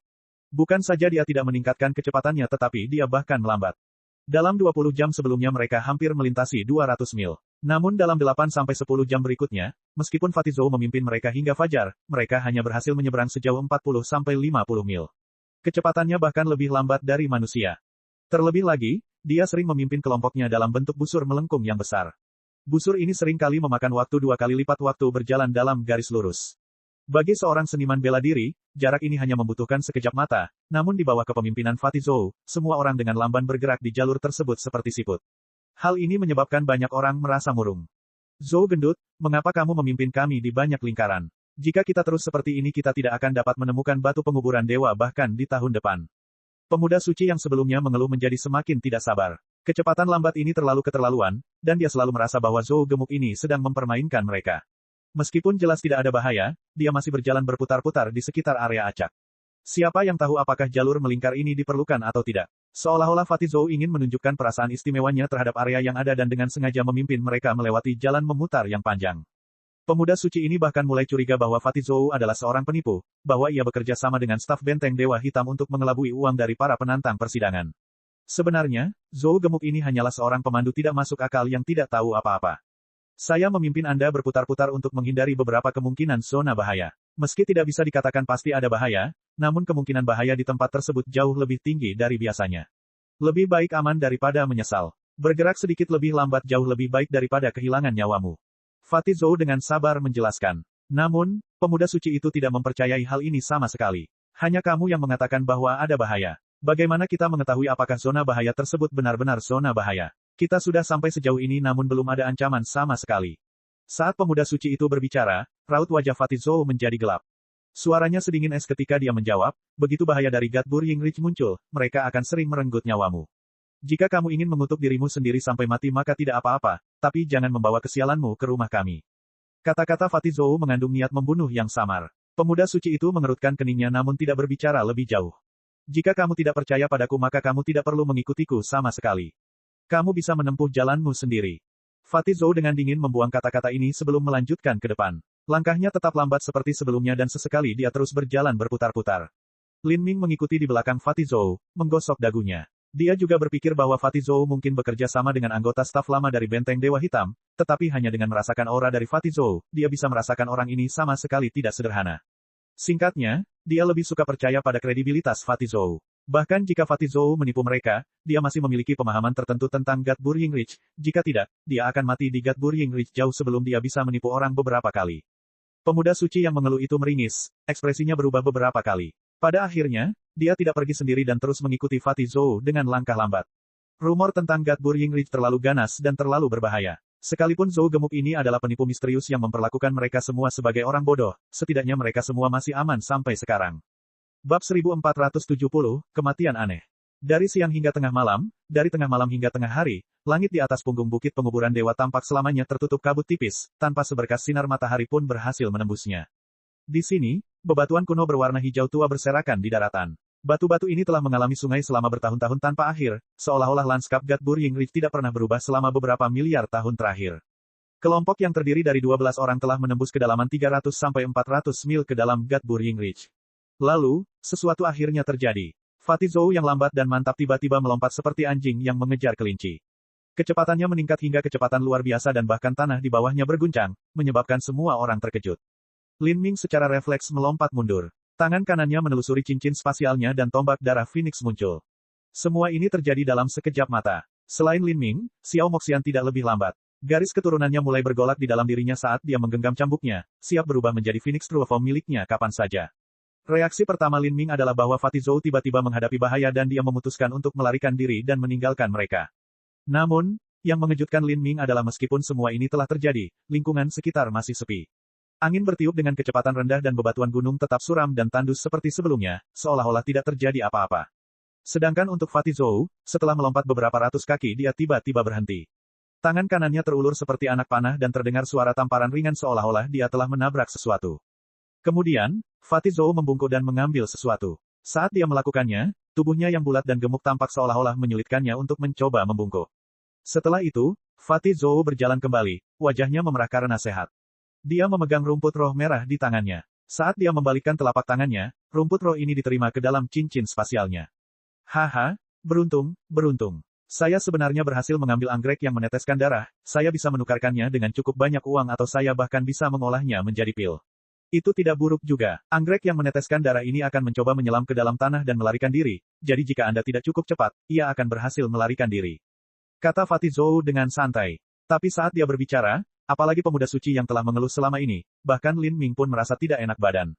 Bukan saja dia tidak meningkatkan kecepatannya tetapi dia bahkan melambat. Dalam 20 jam sebelumnya mereka hampir melintasi 200 mil. Namun dalam 8-10 jam berikutnya, meskipun Fatih Zhou memimpin mereka hingga fajar, mereka hanya berhasil menyeberang sejauh 40-50 mil. Kecepatannya bahkan lebih lambat dari manusia. Terlebih lagi, dia sering memimpin kelompoknya dalam bentuk busur melengkung yang besar. Busur ini sering kali memakan waktu 2 kali lipat waktu berjalan dalam garis lurus. Bagi seorang seniman bela diri, jarak ini hanya membutuhkan sekejap mata, namun di bawah kepemimpinan Fatih Zhou, semua orang dengan lamban bergerak di jalur tersebut seperti siput. Hal ini menyebabkan banyak orang merasa murung. Zhou gendut, mengapa kamu memimpin kami di banyak lingkaran? Jika kita terus seperti ini kita tidak akan dapat menemukan batu penguburan dewa bahkan di tahun depan. Pemuda suci yang sebelumnya mengeluh menjadi semakin tidak sabar. Kecepatan lambat ini terlalu keterlaluan, dan dia selalu merasa bahwa Zhou gemuk ini sedang mempermainkan mereka. Meskipun jelas tidak ada bahaya, dia masih berjalan berputar-putar di sekitar area acak. Siapa yang tahu apakah jalur melingkar ini diperlukan atau tidak? Seolah-olah Fatih Zhou ingin menunjukkan perasaan istimewanya terhadap area yang ada dan dengan sengaja memimpin mereka melewati jalan memutar yang panjang. Pemuda suci ini bahkan mulai curiga bahwa Fatih Zhou adalah seorang penipu, bahwa ia bekerja sama dengan staf benteng Dewa Hitam untuk mengelabui uang dari para penantang persidangan. Sebenarnya, Zhou gemuk ini hanyalah seorang pemandu tidak masuk akal yang tidak tahu apa-apa. Saya memimpin Anda berputar-putar untuk menghindari beberapa kemungkinan zona bahaya. Meski tidak bisa dikatakan pasti ada bahaya, namun kemungkinan bahaya di tempat tersebut jauh lebih tinggi dari biasanya. Lebih baik aman daripada menyesal. Bergerak sedikit lebih lambat jauh lebih baik daripada kehilangan nyawamu. Fatih Zhou dengan sabar menjelaskan. Namun, pemuda suci itu tidak mempercayai hal ini sama sekali. Hanya kamu yang mengatakan bahwa ada bahaya. Bagaimana kita mengetahui apakah zona bahaya tersebut benar-benar zona bahaya? Kita sudah sampai sejauh ini namun belum ada ancaman sama sekali. Saat pemuda suci itu berbicara, raut wajah Fatih Zhou menjadi gelap. Suaranya sedingin es ketika dia menjawab, begitu bahaya dari Gatbur Ying Ridge muncul, mereka akan sering merenggut nyawamu. Jika kamu ingin mengutuk dirimu sendiri sampai mati maka tidak apa-apa, tapi jangan membawa kesialanmu ke rumah kami. Kata-kata Fatih Zhou mengandung niat membunuh yang samar. Pemuda suci itu mengerutkan keningnya namun tidak berbicara lebih jauh. Jika kamu tidak percaya padaku maka kamu tidak perlu mengikutiku sama sekali. Kamu bisa menempuh jalanmu sendiri. Fatih Zhou dengan dingin membuang kata-kata ini sebelum melanjutkan ke depan. Langkahnya tetap lambat seperti sebelumnya dan sesekali dia terus berjalan berputar-putar. Lin Ming mengikuti di belakang Fatih Zhou, menggosok dagunya. Dia juga berpikir bahwa Fatih Zhou mungkin bekerja sama dengan anggota staf lama dari Benteng Dewa Hitam, tetapi hanya dengan merasakan aura dari Fatih Zhou, dia bisa merasakan orang ini sama sekali tidak sederhana. Singkatnya, dia lebih suka percaya pada kredibilitas Fatih Zhou. Bahkan jika Fatih Zhou menipu mereka, dia masih memiliki pemahaman tertentu tentang God Burying Ridge, jika tidak, dia akan mati di God Burying Ridge jauh sebelum dia bisa menipu orang beberapa kali. Pemuda suci yang mengeluh itu meringis, ekspresinya berubah beberapa kali. Pada akhirnya, dia tidak pergi sendiri dan terus mengikuti Fatih Zhou dengan langkah lambat. Rumor tentang God Burying Ridge terlalu ganas dan terlalu berbahaya. Sekalipun Zhou gemuk ini adalah penipu misterius yang memperlakukan mereka semua sebagai orang bodoh, setidaknya mereka semua masih aman sampai sekarang. Bab 1470, Kematian Aneh. Dari siang hingga tengah malam, dari tengah malam hingga tengah hari, langit di atas punggung bukit penguburan dewa tampak selamanya tertutup kabut tipis, tanpa seberkas sinar matahari pun berhasil menembusnya. Di sini, bebatuan kuno berwarna hijau tua berserakan di daratan. Batu-batu ini telah mengalami sungai selama bertahun-tahun tanpa akhir, seolah-olah lanskap God Burying Ridge tidak pernah berubah selama beberapa miliar tahun terakhir. Kelompok yang terdiri dari 12 orang telah menembus kedalaman 300 sampai 400 mil ke dalam God Burying Ridge. Lalu, sesuatu akhirnya terjadi. Fatih Zhou yang lambat dan mantap tiba-tiba melompat seperti anjing yang mengejar kelinci. Kecepatannya meningkat hingga kecepatan luar biasa dan bahkan tanah di bawahnya berguncang, menyebabkan semua orang terkejut. Lin Ming secara refleks melompat mundur. Tangan kanannya menelusuri cincin spasialnya dan tombak darah Phoenix muncul. Semua ini terjadi dalam sekejap mata. Selain Lin Ming, Xiao Moxian tidak lebih lambat. Garis keturunannya mulai bergolak di dalam dirinya saat dia menggenggam cambuknya, siap berubah menjadi Phoenix True Form miliknya kapan saja. Reaksi pertama Lin Ming adalah bahwa Fatih Zhou tiba-tiba menghadapi bahaya dan dia memutuskan untuk melarikan diri dan meninggalkan mereka. Namun, yang mengejutkan Lin Ming adalah meskipun semua ini telah terjadi, lingkungan sekitar masih sepi. Angin bertiup dengan kecepatan rendah dan bebatuan gunung tetap suram dan tandus seperti sebelumnya, seolah-olah tidak terjadi apa-apa. Sedangkan untuk Fatih Zhou, setelah melompat beberapa ratus kaki dia tiba-tiba berhenti. Tangan kanannya terulur seperti anak panah dan terdengar suara tamparan ringan seolah-olah dia telah menabrak sesuatu. Kemudian, Fatih Zhou membungkuk dan mengambil sesuatu. Saat dia melakukannya, tubuhnya yang bulat dan gemuk tampak seolah-olah menyulitkannya untuk mencoba membungkuk. Setelah itu, Fatih Zhou berjalan kembali, wajahnya memerah karena sehat. Dia memegang rumput roh merah di tangannya. Saat dia membalikkan telapak tangannya, rumput roh ini diterima ke dalam cincin spasialnya. Haha, beruntung, beruntung. Saya sebenarnya berhasil mengambil anggrek yang meneteskan darah, saya bisa menukarkannya dengan cukup banyak uang atau saya bahkan bisa mengolahnya menjadi pil. Itu tidak buruk juga. Anggrek yang meneteskan darah ini akan mencoba menyelam ke dalam tanah dan melarikan diri, jadi jika Anda tidak cukup cepat, ia akan berhasil melarikan diri. Kata Fatih Zhou dengan santai. Tapi saat dia berbicara, apalagi pemuda suci yang telah mengeluh selama ini, bahkan Lin Ming pun merasa tidak enak badan.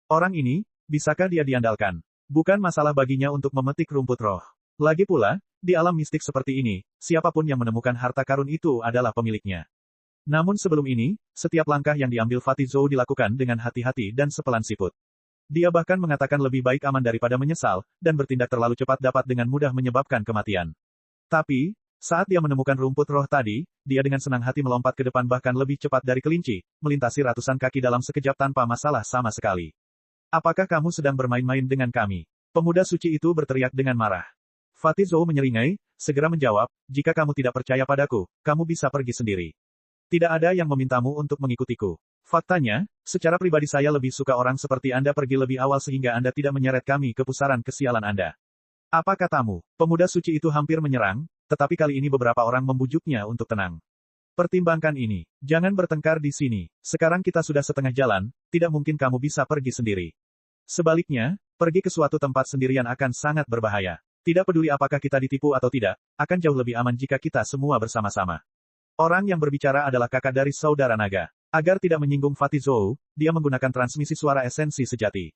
Orang ini, bisakah dia diandalkan? Bukan masalah baginya untuk memetik rumput roh. Lagi pula, di alam mistik seperti ini, siapapun yang menemukan harta karun itu adalah pemiliknya. Namun sebelum ini, setiap langkah yang diambil Fatih Zhou dilakukan dengan hati-hati dan sepelan siput. Dia bahkan mengatakan lebih baik aman daripada menyesal, dan bertindak terlalu cepat dapat dengan mudah menyebabkan kematian. Tapi, saat dia menemukan rumput roh tadi, dia dengan senang hati melompat ke depan bahkan lebih cepat dari kelinci, melintasi ratusan kaki dalam sekejap tanpa masalah sama sekali. Apakah kamu sedang bermain-main dengan kami? Pemuda suci itu berteriak dengan marah. Fatih Zhou menyeringai, segera menjawab, jika kamu tidak percaya padaku, kamu bisa pergi sendiri. Tidak ada yang memintamu untuk mengikutiku. Faktanya, secara pribadi saya lebih suka orang seperti Anda pergi lebih awal sehingga Anda tidak menyeret kami ke pusaran kesialan Anda. Apa katamu? Pemuda suci itu hampir menyerang, tetapi kali ini beberapa orang membujuknya untuk tenang. Pertimbangkan ini. Jangan bertengkar di sini. Sekarang kita sudah setengah jalan, tidak mungkin kamu bisa pergi sendiri. Sebaliknya, pergi ke suatu tempat sendirian akan sangat berbahaya. Tidak peduli apakah kita ditipu atau tidak, akan jauh lebih aman jika kita semua bersama-sama. Orang yang berbicara adalah kakak dari saudara naga. Agar tidak menyinggung Fatih Zhou, dia menggunakan transmisi suara esensi sejati.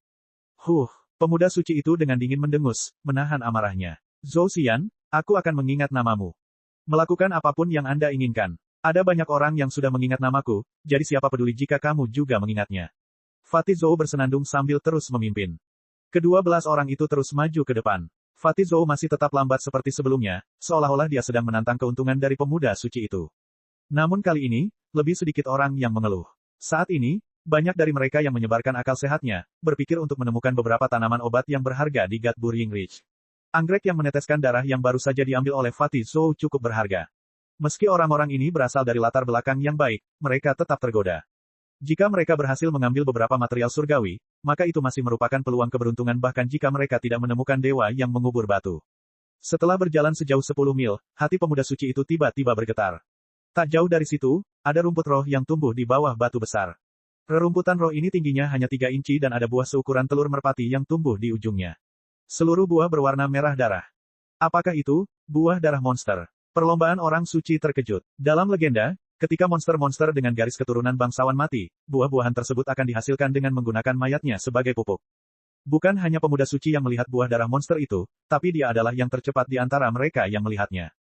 Pemuda suci itu dengan dingin mendengus, menahan amarahnya. Zhou Xian, aku akan mengingat namamu. Melakukan apapun yang Anda inginkan. Ada banyak orang yang sudah mengingat namaku, jadi siapa peduli jika kamu juga mengingatnya. Fatih Zhou bersenandung sambil terus memimpin. Kedua belas orang itu terus maju ke depan. Fatih Zhou masih tetap lambat seperti sebelumnya, seolah-olah dia sedang menantang keuntungan dari pemuda suci itu. Namun kali ini, lebih sedikit orang yang mengeluh. Saat ini, banyak dari mereka yang menyebarkan akal sehatnya, berpikir untuk menemukan beberapa tanaman obat yang berharga di God Burying Ridge. Anggrek yang meneteskan darah yang baru saja diambil oleh Fatih Zhou cukup berharga. Meski orang-orang ini berasal dari latar belakang yang baik, mereka tetap tergoda. Jika mereka berhasil mengambil beberapa material surgawi, maka itu masih merupakan peluang keberuntungan bahkan jika mereka tidak menemukan dewa yang mengubur batu. Setelah berjalan sejauh 10 mil, hati pemuda suci itu tiba-tiba bergetar. Tak jauh dari situ, ada rumput roh yang tumbuh di bawah batu besar. Rerumputan roh ini tingginya hanya 3 inci dan ada buah seukuran telur merpati yang tumbuh di ujungnya. Seluruh buah berwarna merah darah. Apakah itu? Buah darah monster. Perlombaan orang suci terkejut. Dalam legenda, ketika monster-monster dengan garis keturunan bangsawan mati, buah-buahan tersebut akan dihasilkan dengan menggunakan mayatnya sebagai pupuk. Bukan hanya pemuda suci yang melihat buah darah monster itu, tapi dia adalah yang tercepat di antara mereka yang melihatnya.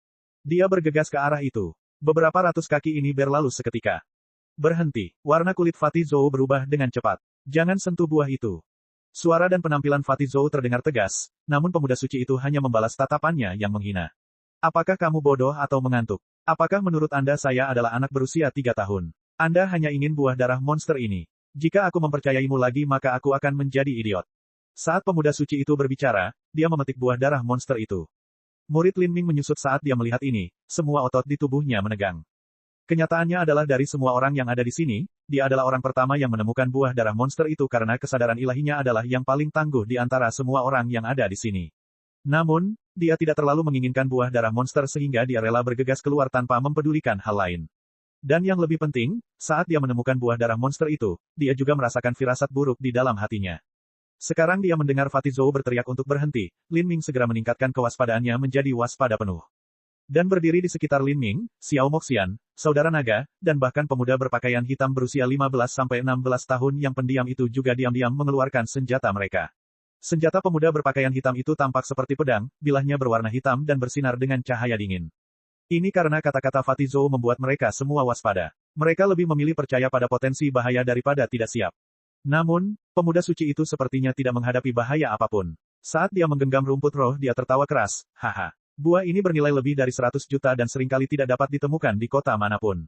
Dia bergegas ke arah itu. Beberapa ratus kaki ini berlalu seketika. Berhenti. Warna kulit Fatih Zhou berubah dengan cepat. Jangan sentuh buah itu. Suara dan penampilan Fatih Zhou terdengar tegas, namun pemuda suci itu hanya membalas tatapannya yang menghina. Apakah kamu bodoh atau mengantuk? Apakah menurut Anda saya adalah anak berusia 3 tahun? Anda hanya ingin buah darah monster ini. Jika aku mempercayaimu lagi maka aku akan menjadi idiot. Saat pemuda suci itu berbicara, dia memetik buah darah monster itu. Murid Lin Ming menyusut saat dia melihat ini, semua otot di tubuhnya menegang. Kenyataannya adalah dari semua orang yang ada di sini, dia adalah orang pertama yang menemukan buah darah monster itu karena kesadaran ilahinya adalah yang paling tangguh di antara semua orang yang ada di sini. Namun, dia tidak terlalu menginginkan buah darah monster sehingga dia rela bergegas keluar tanpa mempedulikan hal lain. Dan yang lebih penting, saat dia menemukan buah darah monster itu, dia juga merasakan firasat buruk di dalam hatinya. Sekarang dia mendengar Fatih Zhou berteriak untuk berhenti, Lin Ming segera meningkatkan kewaspadaannya menjadi waspada penuh. Dan berdiri di sekitar Lin Ming, Xiao Moxian, saudara naga, dan bahkan pemuda berpakaian hitam berusia 15-16 tahun yang pendiam itu juga diam-diam mengeluarkan senjata mereka. Senjata pemuda berpakaian hitam itu tampak seperti pedang, bilahnya berwarna hitam dan bersinar dengan cahaya dingin. Ini karena kata-kata Fatih Zhou membuat mereka semua waspada. Mereka lebih memilih percaya pada potensi bahaya daripada tidak siap. Namun, pemuda suci itu sepertinya tidak menghadapi bahaya apapun. Saat dia menggenggam rumput roh dia tertawa keras, haha. Buah ini bernilai lebih dari 100 juta dan seringkali tidak dapat ditemukan di kota manapun.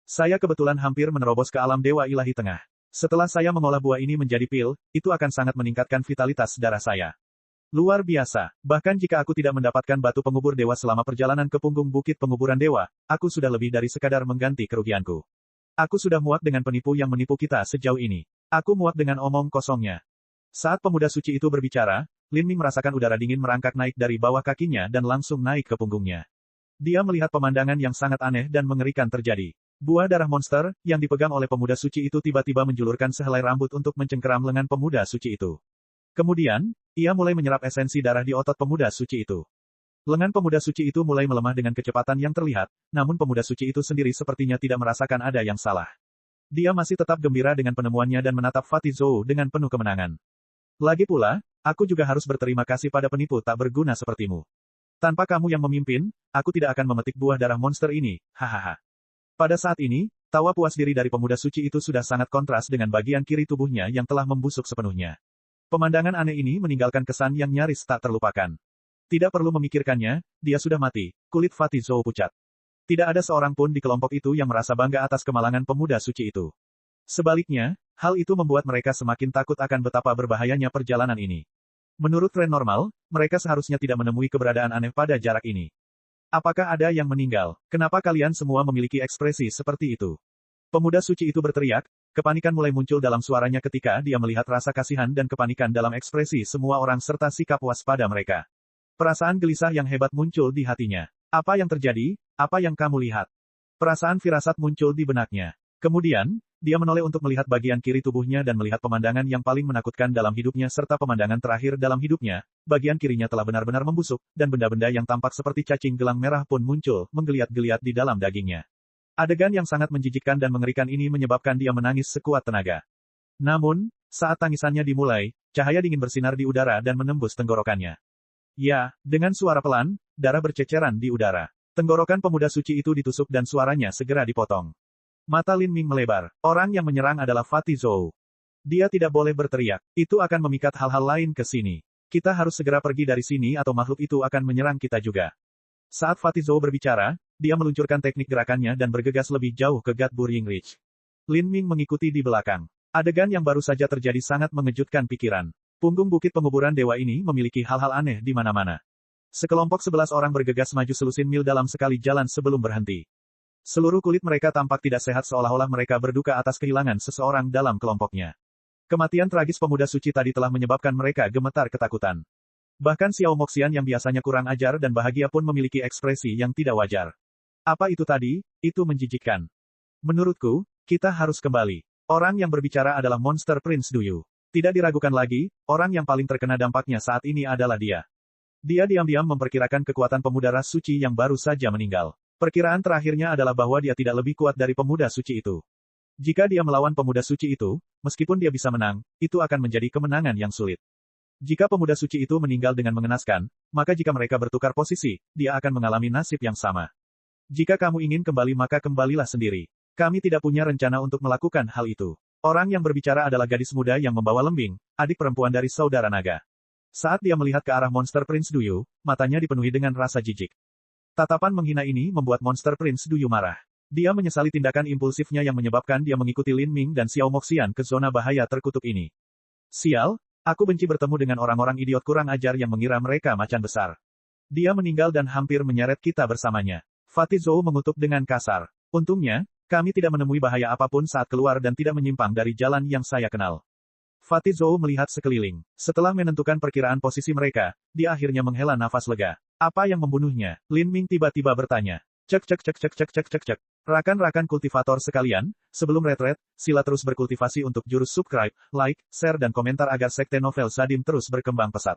Saya kebetulan hampir menerobos ke alam dewa ilahi tengah. Setelah saya mengolah buah ini menjadi pil, itu akan sangat meningkatkan vitalitas darah saya. Luar biasa, bahkan jika aku tidak mendapatkan batu pengubur dewa selama perjalanan ke punggung bukit penguburan dewa, aku sudah lebih dari sekadar mengganti kerugianku. Aku sudah muak dengan penipu yang menipu kita sejauh ini. Aku muak dengan omong kosongnya. Saat pemuda suci itu berbicara, Lin Ming merasakan udara dingin merangkak naik dari bawah kakinya dan langsung naik ke punggungnya. Dia melihat pemandangan yang sangat aneh dan mengerikan terjadi. Buah darah monster, yang dipegang oleh pemuda suci itu tiba-tiba menjulurkan sehelai rambut untuk mencengkeram lengan pemuda suci itu. Kemudian, ia mulai menyerap esensi darah di otot pemuda suci itu. Lengan pemuda suci itu mulai melemah dengan kecepatan yang terlihat, namun pemuda suci itu sendiri sepertinya tidak merasakan ada yang salah. Dia masih tetap gembira dengan penemuannya dan menatap Fatih Zhou dengan penuh kemenangan. Lagi pula, aku juga harus berterima kasih pada penipu tak berguna sepertimu. Tanpa kamu yang memimpin, aku tidak akan memetik buah darah monster ini, hahaha. Pada saat ini, tawa puas diri dari pemuda suci itu sudah sangat kontras dengan bagian kiri tubuhnya yang telah membusuk sepenuhnya. Pemandangan aneh ini meninggalkan kesan yang nyaris tak terlupakan. Tidak perlu memikirkannya, dia sudah mati, kulit Fatih Zhou pucat. Tidak ada seorang pun di kelompok itu yang merasa bangga atas kemalangan pemuda suci itu. Sebaliknya, hal itu membuat mereka semakin takut akan betapa berbahayanya perjalanan ini. Menurut tren normal, mereka seharusnya tidak menemui keberadaan aneh pada jarak ini. Apakah ada yang meninggal? Kenapa kalian semua memiliki ekspresi seperti itu? Pemuda suci itu berteriak, kepanikan mulai muncul dalam suaranya ketika dia melihat rasa kasihan dan kepanikan dalam ekspresi semua orang serta sikap waspada mereka. Perasaan gelisah yang hebat muncul di hatinya. Apa yang terjadi? Apa yang kamu lihat? Perasaan firasat muncul di benaknya. Kemudian, dia menoleh untuk melihat bagian kiri tubuhnya dan melihat pemandangan yang paling menakutkan dalam hidupnya serta pemandangan terakhir dalam hidupnya. Bagian kirinya telah benar-benar membusuk, dan benda-benda yang tampak seperti cacing gelang merah pun muncul, menggeliat-geliat di dalam dagingnya. Adegan yang sangat menjijikkan dan mengerikan ini menyebabkan dia menangis sekuat tenaga. Namun, saat tangisannya dimulai, cahaya dingin bersinar di udara dan menembus tenggorokannya. Ya, dengan suara pelan, darah berceceran di udara. Tenggorokan pemuda suci itu ditusuk dan suaranya segera dipotong. Mata Lin Ming melebar. Orang yang menyerang adalah Fatih Zhou. Dia tidak boleh berteriak. Itu akan memikat hal-hal lain ke sini. Kita harus segera pergi dari sini atau makhluk itu akan menyerang kita juga. Saat Fatih Zhou berbicara, dia meluncurkan teknik gerakannya dan bergegas lebih jauh ke Gatbur Yinglich. Lin Ming mengikuti di belakang. Adegan yang baru saja terjadi sangat mengejutkan pikiran. Punggung bukit penguburan dewa ini memiliki hal-hal aneh di mana-mana. Sekelompok 11 orang bergegas maju selusin mil dalam sekali jalan sebelum berhenti. Seluruh kulit mereka tampak tidak sehat seolah-olah mereka berduka atas kehilangan seseorang dalam kelompoknya. Kematian tragis pemuda suci tadi telah menyebabkan mereka gemetar ketakutan. Bahkan Xiao Moxian yang biasanya kurang ajar dan bahagia pun memiliki ekspresi yang tidak wajar. Apa itu tadi? Itu menjijikkan. Menurutku, kita harus kembali. Orang yang berbicara adalah Monster Prince Duyu. Tidak diragukan lagi, orang yang paling terkena dampaknya saat ini adalah dia. Dia diam-diam memperkirakan kekuatan pemuda ras suci yang baru saja meninggal. Perkiraan terakhirnya adalah bahwa dia tidak lebih kuat dari pemuda suci itu. Jika dia melawan pemuda suci itu, meskipun dia bisa menang, itu akan menjadi kemenangan yang sulit. Jika pemuda suci itu meninggal dengan mengenaskan, maka jika mereka bertukar posisi, dia akan mengalami nasib yang sama. Jika kamu ingin kembali maka kembalilah sendiri. Kami tidak punya rencana untuk melakukan hal itu. Orang yang berbicara adalah gadis muda yang membawa lembing, adik perempuan dari saudara naga. Saat dia melihat ke arah Monster Prince Duyu, matanya dipenuhi dengan rasa jijik. Tatapan menghina ini membuat Monster Prince Duyu marah. Dia menyesali tindakan impulsifnya yang menyebabkan dia mengikuti Lin Ming dan Xiao Moxian ke zona bahaya terkutuk ini. Sial, aku benci bertemu dengan orang-orang idiot kurang ajar yang mengira mereka macan besar. Dia meninggal dan hampir menyeret kita bersamanya. Fatih Zhou mengutuk dengan kasar. Untungnya, kami tidak menemui bahaya apapun saat keluar dan tidak menyimpang dari jalan yang saya kenal. Fatih Zhou melihat sekeliling. Setelah menentukan perkiraan posisi mereka, dia akhirnya menghela nafas lega. Apa yang membunuhnya? Lin Ming tiba-tiba bertanya. Cek cek cek cek cek cek cek cek. Rakan-rakan kultivator sekalian, sebelum retret, sila terus berkultivasi untuk jurus subscribe, like, share dan komentar agar sekte novel Sadim terus berkembang pesat.